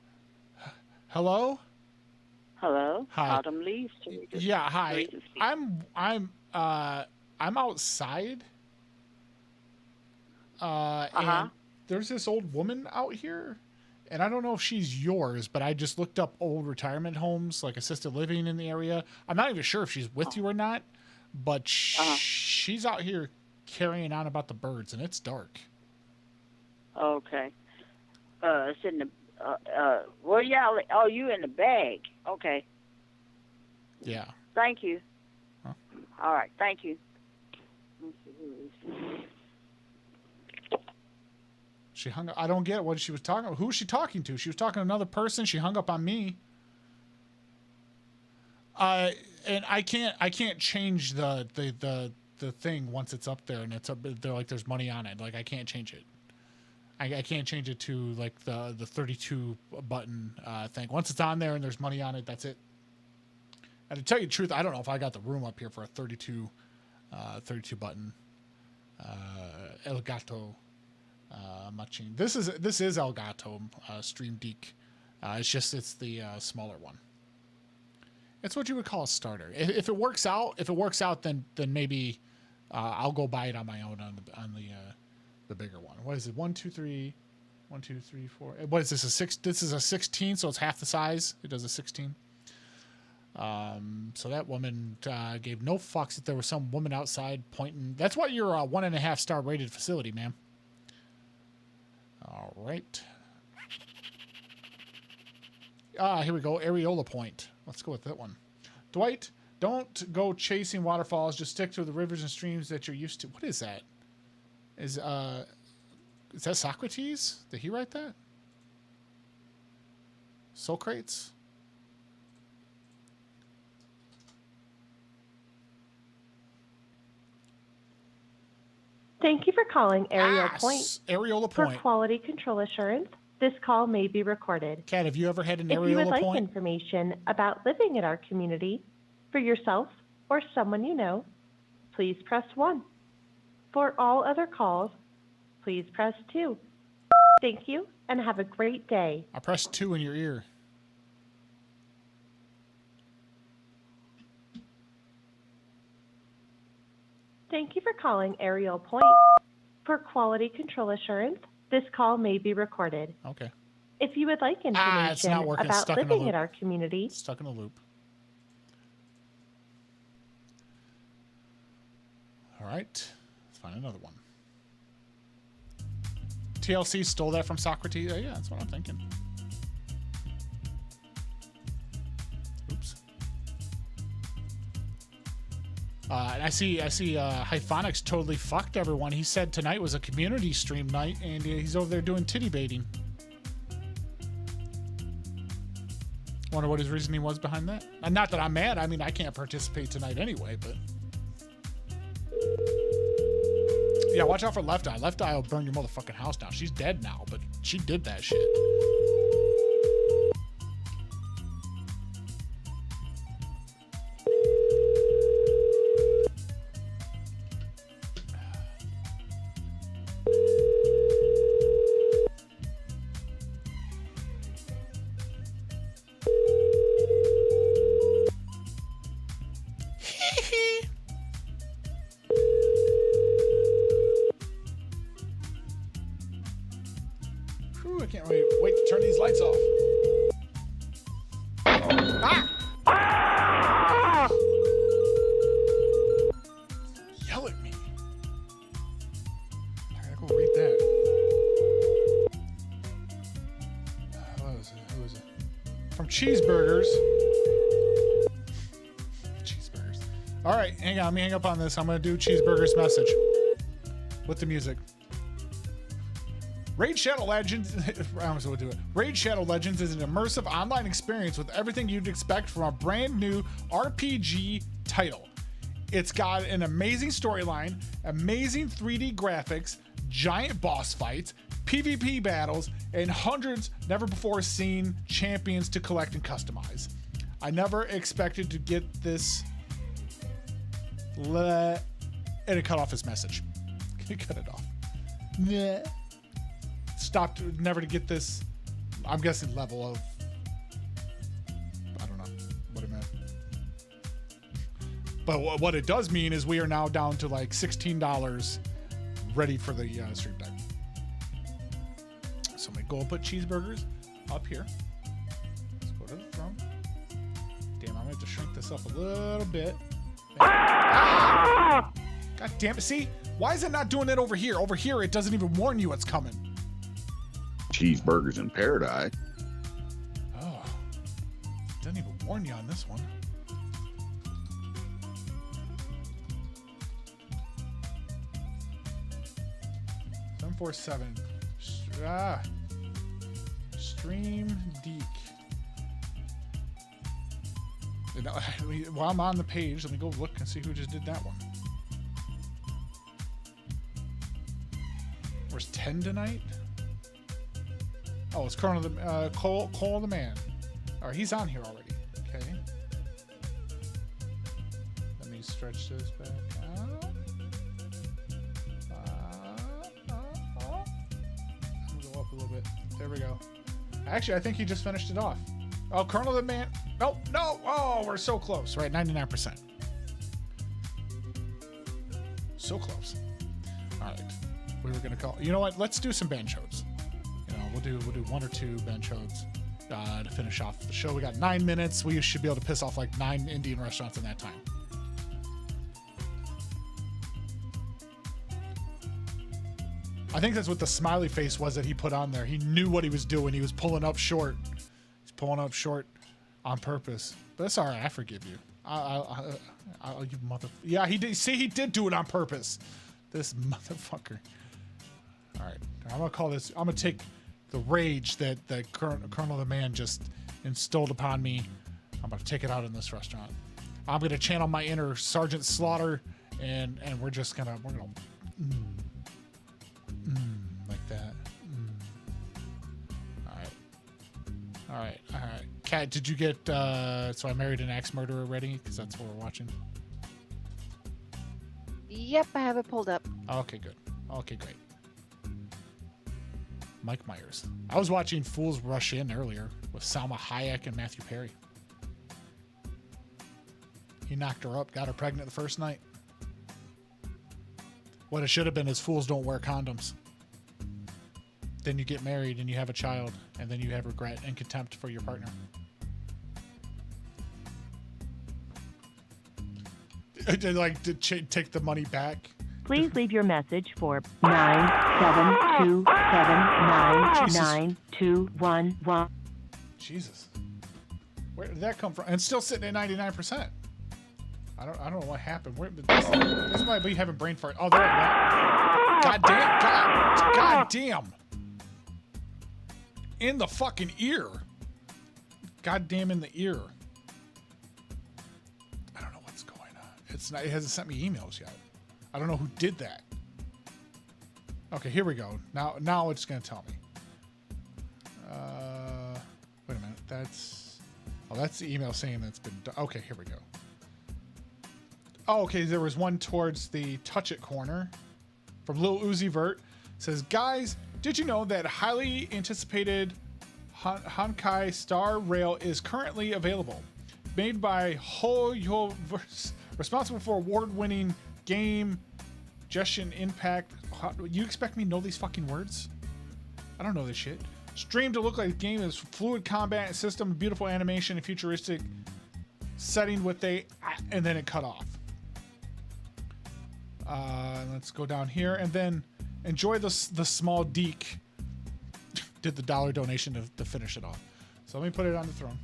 Hello? Hello? Hi. Adam Lee, Teresa. Yeah, hi. Teresa speaking. I'm outside. And there's this old woman out here, and I don't know if she's yours, but I just looked up old retirement homes, like assisted living in the area. I'm not even sure if she's with you or not, but she's out here carrying on about the birds, and it's dark. Okay. It's in the, well, yeah, oh, you in the bag. Okay. Yeah. Thank you. Huh? All right. Thank you. Let's see who it is. She hung up. I don't get what she was talking about. Who was she talking to? She was talking to another person. She hung up on me. And I can't change the thing once it's up there and it's up. They're like, there's money on it. Like, I can't change it. I can't change it to like the 32 button thing. Once it's on there and there's money on it, that's it. And to tell you the truth, I don't know if I got the room up here for a 32 button El Gato machine. This is El Gato Stream Deek. It's the smaller one. It's what you would call a starter. If it works out, then maybe I'll go buy it on my own on the bigger one. What is it? 1, 2, 3, 1, 2, 3, 4. What is this? This is a 16, so it's half the size. It does a 16. So that woman gave no fucks that there was some woman outside pointing. That's why you're a 1.5 star rated facility, ma'am. All right. Here we go. Areola Point. Let's go with that one. Dwight, don't go chasing waterfalls. Just stick to the rivers and streams that you're used to. What is that? Is that Socrates? Did he write that? Socrates? Thank you for calling Areola Point. Areola Point. For quality control assurance, this call may be recorded. Kat, have you ever had an If you would Areola like Point? information about living in our community for yourself or someone you know, please press 1. For all other calls, please press 2. Thank you and have a great day. I pressed 2 in your ear. Thank you for calling Areola Point. For quality control assurance, this call may be recorded. Okay. If you would like it's not information working. about Stuck in a living in loop. our community, Stuck in a loop. All right. Let's find another one. TLC stole that from Socrates. Yeah, that's what I'm thinking. Oops. And I see Hyphonics totally fucked everyone. He said tonight was a community stream night, and he's over there doing titty baiting. Wonder what his reasoning was behind that. And not that I'm mad. I mean, I can't participate tonight anyway, but... Yeah, watch out for Left Eye. Left Eye will burn your motherfucking house down. She's dead now, but she did that shit. Whew, I can't wait to turn these lights off. Ah! Yell at me. I gotta go read that. What was it? Who was it? From Cheeseburgers. Cheeseburgers. All right, hang on. Let me hang up on this. I'm gonna do Cheeseburgers message with the music. Raid Shadow Legends. Raid Shadow Legends is an immersive online experience with everything you'd expect from a brand new RPG title. It's got an amazing storyline, amazing 3D graphics, giant boss fights, PvP battles, and hundreds never before seen champions to collect and customize. I never expected to get this. And it cut off his message. He cut it off. Nah. Stopped never to get this, I'm guessing, level of, I don't know what it meant. But what it does mean is we are now down to like $16 ready for the stream deck. So I'm gonna go and put Cheeseburgers up here. Let's go to the throne. Damn, I'm gonna have to shrink this up a little bit. Ah! God damn it, see? Why is it not doing it over here? Over here, it doesn't even warn you it's coming. Cheeseburgers in paradise. Oh, doesn't even warn you on this one. 847. Stream Deek. You know, while I'm on the page, let me go look and see who just did that one. Where's 10 tonight? Oh, it's Colonel the Cole the Man. All right, he's on here already. Okay. Let me stretch this back out. I'm gonna go up a little bit. There we go. Actually, I think he just finished it off. Oh, Colonel the Man. No. Oh, we're so close. Right, 99%. So close. All right. We were gonna call. You know what? Let's do some band shows. You know, we'll do 1 or 2 band shows to finish off the show. We got 9 minutes. We should be able to piss off like 9 Indian restaurants in that time. I think that's what the smiley face was that he put on there. He knew what he was doing. He was pulling up short. He's pulling up short on purpose. But that's all right. I forgive you. You mother. Yeah, he did. See, he did do it on purpose. This motherfucker. All right. I'm gonna call this. I'm gonna take the rage that Colonel the Man just instilled upon me. I'm gonna take it out in this restaurant. I'm gonna channel my inner Sergeant Slaughter, and we're gonna like that. All right. Kat, did you get So I Married an Axe Murderer ready? Because that's what we're watching. Yep, I have it pulled up. Okay, good. Okay, great. Mike Myers. I was watching Fools Rush In earlier with Salma Hayek and Matthew Perry. He knocked her up, got her pregnant the first night. What it should have been is Fools Don't Wear Condoms. Then you get married and you have a child, and then you have regret and contempt for your partner. Like to take the money back. Please leave your message for 972799211. Jesus. Where did that come from? And it's still sitting at 99%. I don't know what happened. This might be having brain fart. Oh, there we go. God damn. In the fucking ear. Goddamn in the ear. I don't know what's going on. It hasn't sent me emails yet. I don't know who did that. Okay, here we go. Now it's gonna tell me. Wait a minute. That's the email saying that's been done. Okay, here we go. Oh, okay. There was one towards the Touch It corner from Lil Uzi Vert. It says, guys, did you know that highly anticipated Honkai Star Rail is currently available? Made by HoYoverse, responsible for award-winning game Genshin Impact. You expect me to know these fucking words? I don't know this shit. Streamed to look like the game is fluid combat system, beautiful animation, and futuristic setting with and then it cut off. Let's go down here and then enjoy the small Deek. Did the $1 donation to finish it off. So let me put it on the throne.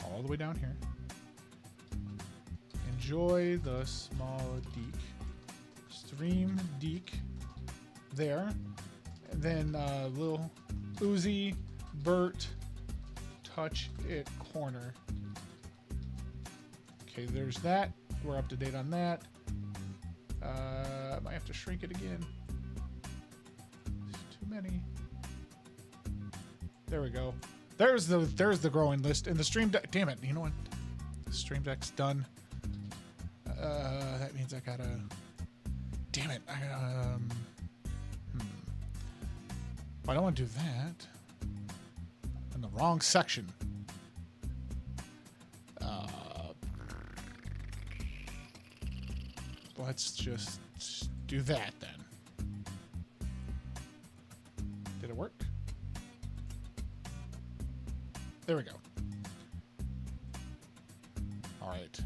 All the way down here. Enjoy the small Deek. Stream Deek. There. And then Lil Uzi Vert Touch It corner. Okay, there's that. We're up to date on that. I might have to shrink it again. Too many. There we go. There's the growing list and the stream deck. Damn it! You know what? The stream deck's done. That means I gotta. Damn it! I don't want to do that. In the wrong section. Let's just do that then. Did it work? There we go. All right.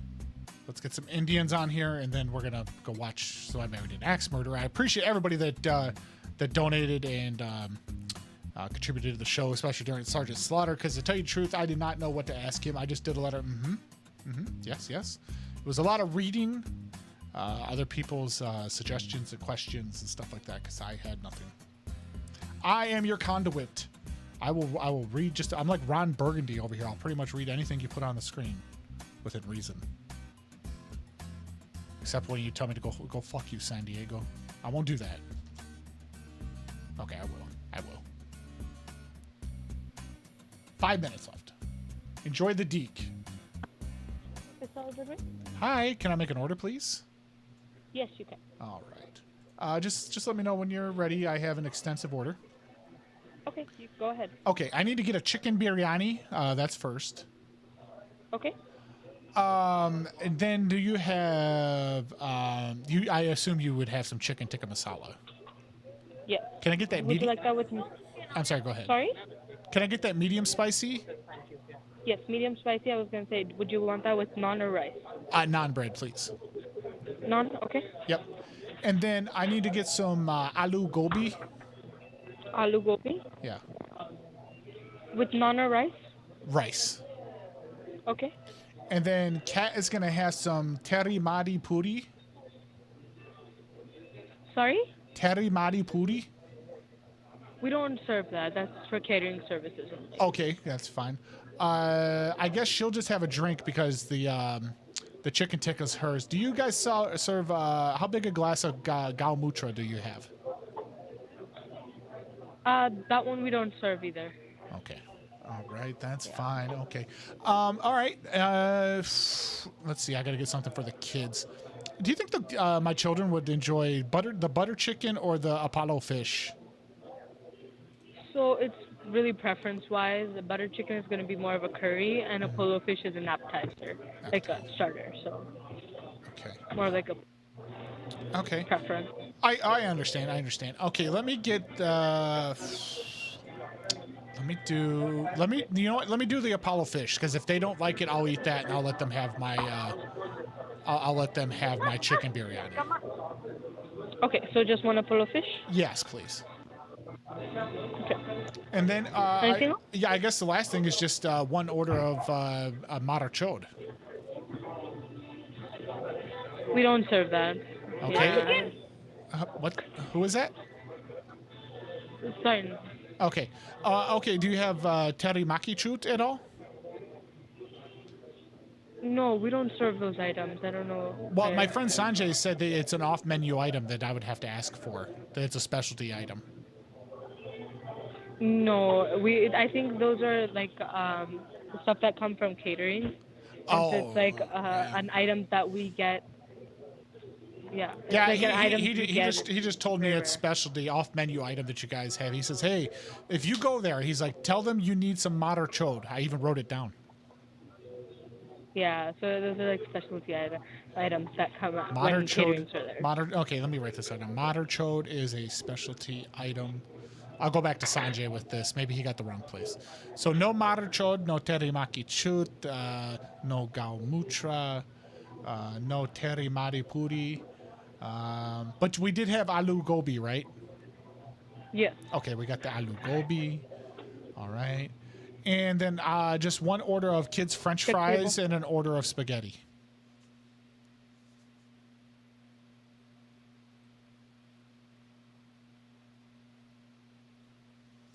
Let's get some Indians on here, and then we're gonna go watch So I Married an Axe Murderer. I appreciate everybody that donated and contributed to the show, especially during Sergeant Slaughter, because to tell you the truth, I did not know what to ask him. I just did a letter. Yes. It was a lot of reading. other people's suggestions and questions and stuff like that, because I had nothing. I am your conduit. I will read just. I'm like Ron Burgundy over here. I'll pretty much read anything you put on the screen, within reason. Except when you tell me to go fuck you, San Diego. I won't do that. Okay, I will. 5 minutes left. Enjoy the Deek. Hi, can I make an order, please? Yes, you can. All right. Just let me know when you're ready. I have an extensive order. Okay, you go ahead. Okay, I need to get a chicken biryani. That's first. Okay. And then do you have? I assume you would have some chicken tikka masala. Yes. Can I get that Would you medium? like that with? I'm sorry. Go ahead. Sorry. Can I get that medium spicy? Yes, medium spicy. I was gonna say, would you want that with naan or rice? Naan bread, please. Naan. Okay. Yep. And then I need to get some aloo gobi. Aloo gobi. Yeah. With naan or rice? Rice. Okay. And then Kat is gonna have some teri madi puri. Sorry? Teri madi puri. We don't serve that. That's for catering services only. Okay, that's fine. I guess she'll just have a drink because the chicken tikka's hers. Do you guys serve? How big a glass of gal mutra do you have? That one we don't serve either. Okay. All right, that's fine. Okay. All right. Let's see. I gotta get something for the kids. Do you think my children would enjoy the butter chicken or the Apollo fish? So it's really preference-wise. The butter chicken is going to be more of a curry, and a polo fish is an appetizer, like a starter. So okay, more like a preference. I understand. Okay, let me get. Let me do the Apollo fish, because if they don't like it, I'll eat that, and I'll let them have my. I'll let them have my chicken biryani. Okay, so just one Apollo fish? Yes, please. Okay. And then, Anything else? I guess the last thing is just one order of a Mara Chod. We don't serve that. Okay. What? Who is that? Sorry. Okay. Okay. Do you have terimaki chut at all? No, we don't serve those items. I don't know. Well, my friend Sanjay said that it's an off-menu item that I would have to ask for. That it's a specialty item. No, I think those are like stuff that come from catering. So it's like an item that we get. Yeah. It's Yeah, like an item he just told me it's specialty off-menu item that you guys have. He says, hey, if you go there, he's like, tell them you need some Madar Chod. I even wrote it down. Yeah, so those are like specialty items that come up when caterings are there. Okay, let me write this down. Madar Chod is a specialty item. I'll go back to Sanjay with this. Maybe he got the wrong place. So no Madar Chod, no terimaki chut, no gal mutra, no terimari puri. But we did have aloo gobi, right? Yes. Okay, we got the aloo gobi. All right. And then just one order of kids' French fries and an order of spaghetti.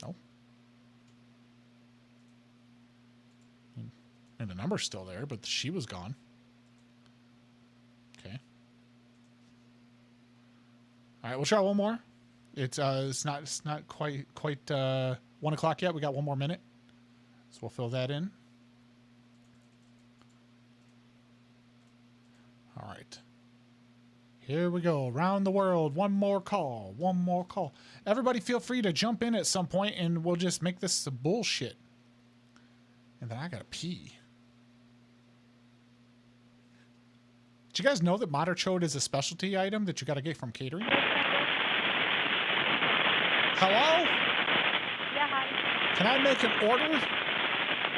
Oh. And the number's still there, but she was gone. Okay. All right, we'll try one more. It's not quite 1 o'clock yet. We got one more minute. So we'll fill that in. All right. Here we go. Around the world. One more call. One more call. Everybody feel free to jump in at some point and we'll just make this some bullshit. And then I gotta pee. Did you guys know that Madar Chod is a specialty item that you gotta get from catering? Hello? Yeah, hi. Can I make an order?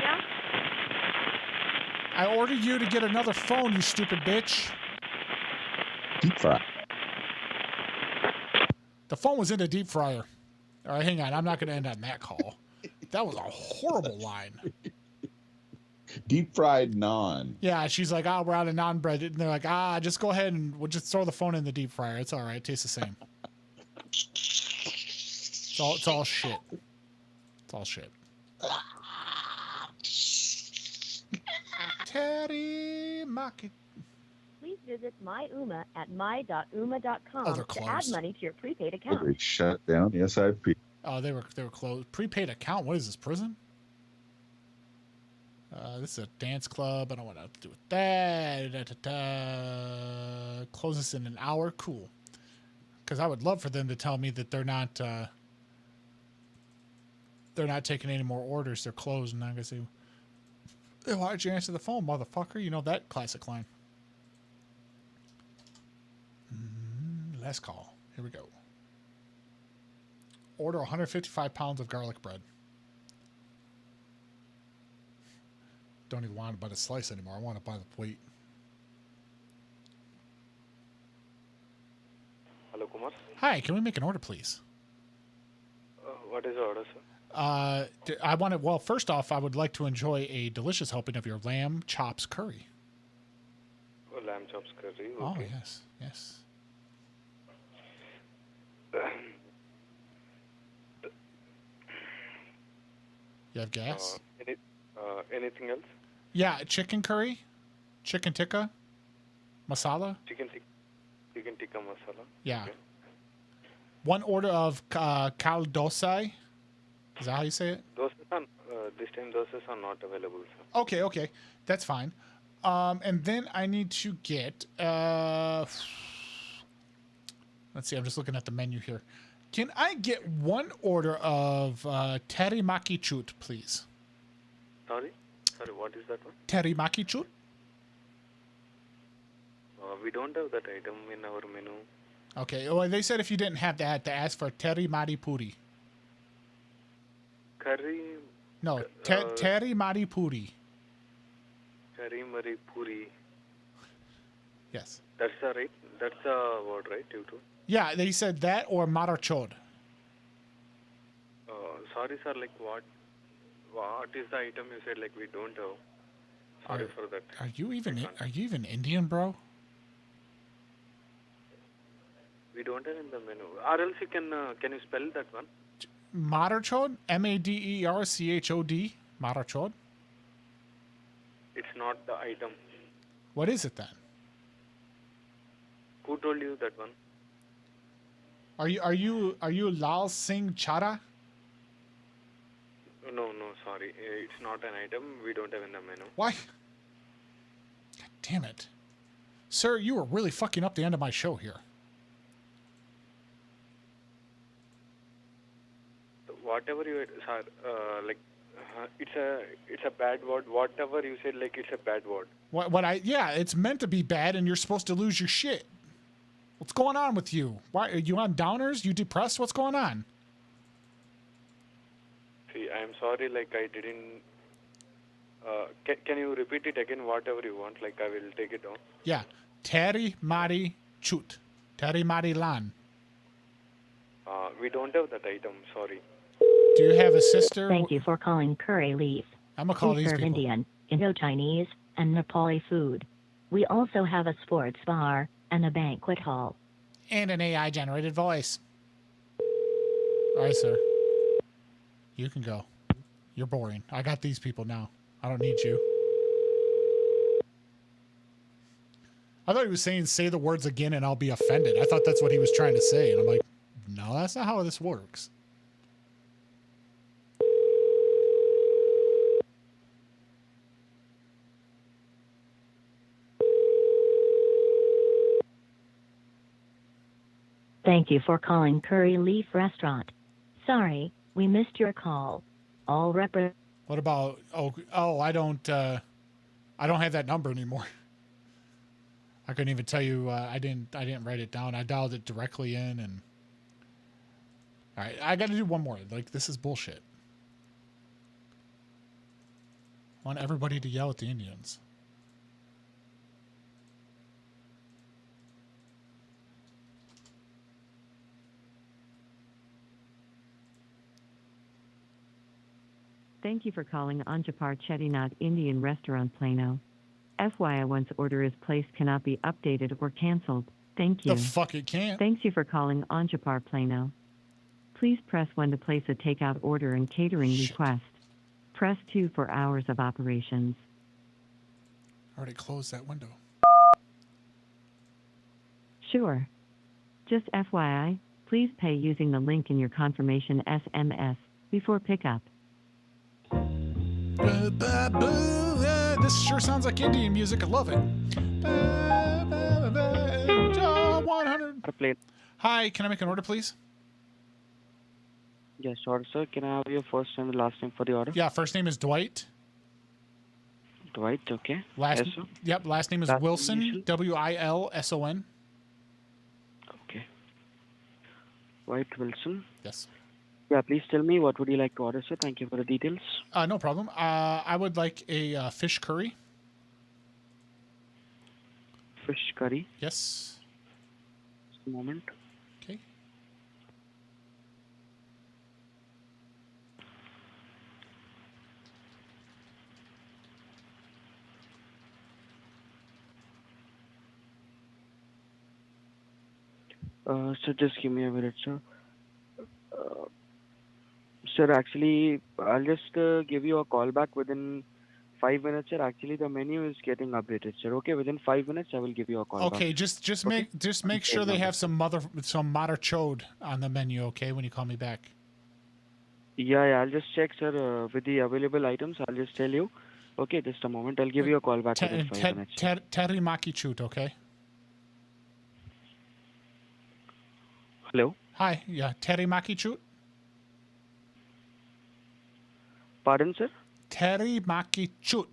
Yeah? I ordered you to get another phone, you stupid bitch. Deep fry. The phone was in the deep fryer. All right, hang on. I'm not going to end on that call. That was a horrible line. Deep fried naan. Yeah, she's like, we're out of naan bread. And they're like, just go ahead and we'll just throw the phone in the deep fryer. It's all right. It tastes the same. It's all shit. It's all shit. Terry Maki. Please visit myuma at my.uma.com they're to add closed. money to your prepaid Oh, account. they shut down the SIP. Oh, they were closed. Prepaid account. What is this, prison? This is a dance club. I don't want to do with that. Closes in an hour. Cool. Because I would love for them to tell me that they're not taking any more orders. They're closed. And I'm gonna say, why'd you answer the phone, motherfucker? You know that classic line. Last call. Here we go. Order 155 pounds of garlic bread. Don't even want to buy the slice anymore. I want to buy the plate. Hello, Kumar. Hi, can we make an order, please? What is the order, sir? I want to. Well, first off, I would like to enjoy a delicious helping of your lamb chops curry. Oh, lamb chops curry. Okay. Oh yes, yes. You have gas? Anything else? Yeah, chicken curry, chicken tikka, masala. Chicken tikka masala. Yeah. Okay. One order of kaldosai. Is that how you say it? Those are, this time doses are not available, sir. Okay, that's fine. And then I need to get. Let's see. I'm just looking at the menu here. Can I get one order of terimaki chut, please? Sorry, what is that one? Terimaki chut? We don't have that item in our menu. Okay. Well, they said if you didn't have that, to ask for terimari puri. Curry. No, terimari puri. Curry mari puri. Yes. That's the right. That's the word, right? You too. Yeah, they said that or marachod. Sorry, sir. Like what? What is the item you said? Like we don't have. Sorry for that. Are you even Indian, bro? We don't have in the menu. Or else you can you spell that one? Madarchod? MADERCHOD? Madarchod? It's not the item. What is it then? Who told you that one? Are you Lal Singh Chara? No, sorry. It's not an item. We don't have in the menu. Why? God damn it. Sir, you are really fucking up the end of my show here. Whatever you sir, it's a bad word. Whatever you said, like it's a bad word. It's meant to be bad, and you're supposed to lose your shit. What's going on with you? Why are you on downers? You depressed? What's going on? See, I'm sorry. Like I didn't. Can you repeat it again? Whatever you want. Like I will take it down. Yeah, Teri Mari Chut, Teri Mari Lan. We don't have that item. Sorry. Do you have a sister? Thank you for calling Curry Leaf. I'm gonna call We these serve people. Indian, Indo-Chinese, and Nepali food. We also have a sports bar and a banquet hall. And an AI-generated voice. All right, sir. You can go. You're boring. I got these people now. I don't need you. I thought he was saying, say the words again and I'll be offended. I thought that's what he was trying to say. And I'm like, no, that's not how this works. Thank you for calling Curry Leaf Restaurant. Sorry, we missed your call. All What about, I don't have that number anymore. I couldn't even tell you, I didn't write it down. I dialed it directly in and, all right, I got to do one more. Like, this is bullshit. I want everybody to yell at the Indians. Thank you for calling Anjapar Chettinad Indian Restaurant Plano. FYI, once order is placed cannot be updated or canceled. Thank you. The fuck it can't. Thanks you for calling Anjapar Plano. Please press 1 to place a takeout order and catering request. Press 2 for hours of operations. I already closed that window. Sure. Just FYI, please pay using the link in your confirmation SMS before pickup. This sure sounds like Indian music. I love it. 100. Hi, can I make an order, please? Yes, sure, sir. Can I have your first and the last name for the order? Yeah, first name is Dwight. Dwight, okay. Last, yes, sir. Yep, last name is Last Wilson, initial? Wilson. Okay. Dwight Wilson. Yes. Yeah, please tell me what would you like to order, sir? Thank you for the details. No problem. I would like a fish curry. Fish curry. Yes. Just a moment. Okay. So just give me a minute, sir. Sir, actually, I'll just give you a call back within 5 minutes, sir. Actually, the menu is getting updated, sir. Okay, within 5 minutes, I will give you a call back. Okay, just make sure they have some mother chode on the menu. Okay, when you call me back. Yeah, I'll just check, sir, with the available items. I'll just tell you. Okay, just a moment. I'll give you a call back within 5 minutes. Teriyaki chut, okay? Hello? Hi, yeah, teriyaki chut? Pardon, sir? Teriyaki chut.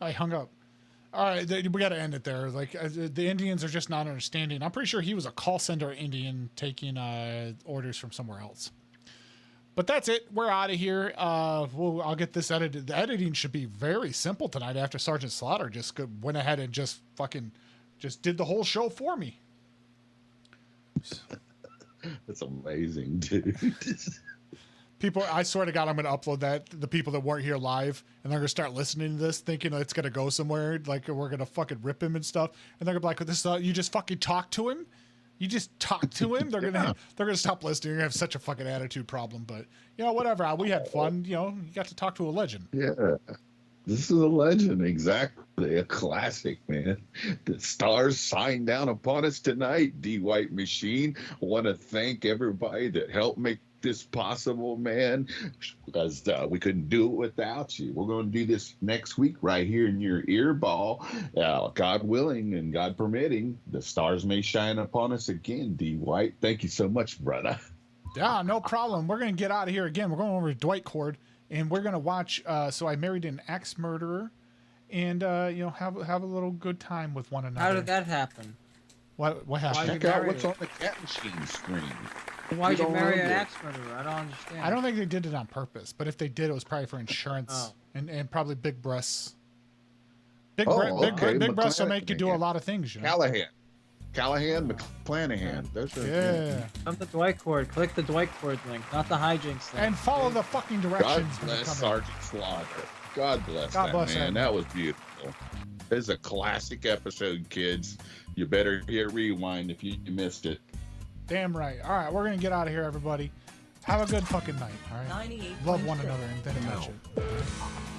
I hung up. All right, we got to end it there. Like, the Indians are just not understanding. I'm pretty sure he was a call center Indian taking orders from somewhere else. But that's it. We're out of here. I'll get this edited. The editing should be very simple tonight after Sergeant Slaughter just went ahead and just did the whole show for me. That's amazing, dude. People, I swear to God, I'm going to upload that to the people that weren't here live, and they're going to start listening to this thinking it's going to go somewhere, like we're going to fucking rip him and stuff. And they're going to be like, "This, you just fucking talk to him? You just talk to him?" They're going to stop listening. You're going to have such a fucking attitude problem. But, whatever. We had fun. You got to talk to a legend. Yeah. This is a legend, exactly. A classic, man. The stars shine down upon us tonight, D. White Machine. I want to thank everybody that helped make this possible, man, because we couldn't do it without you. We're going to do this next week right here in your earball. God willing and God permitting, the stars may shine upon us again, D. White. Thank you so much, brother. Yeah, no problem. We're going to get out of here again. We're going over to Dwight Cord. And we're gonna watch. So I Married an Axe Murderer, and have a little good time with one another. How did that happen? What happened? Check out what's on the cat machine screen. Why'd you marry an axe murderer? I don't understand. I don't think they did it on purpose, but if they did, it was probably for insurance and probably big breasts. Big breasts will make you do a lot of things. Callahan, McClanahan. Those are Come to Dwight Cord. Click the Dwight Cord link, not the hijinks link. And follow the fucking directions. God bless Sergeant Slaughter. God bless that man. That was beautiful. This is a classic episode, kids. You better hit rewind if you missed it. Damn right. All right, we're going to get out of here, everybody. Have a good fucking night, all right? Love one another and then attention.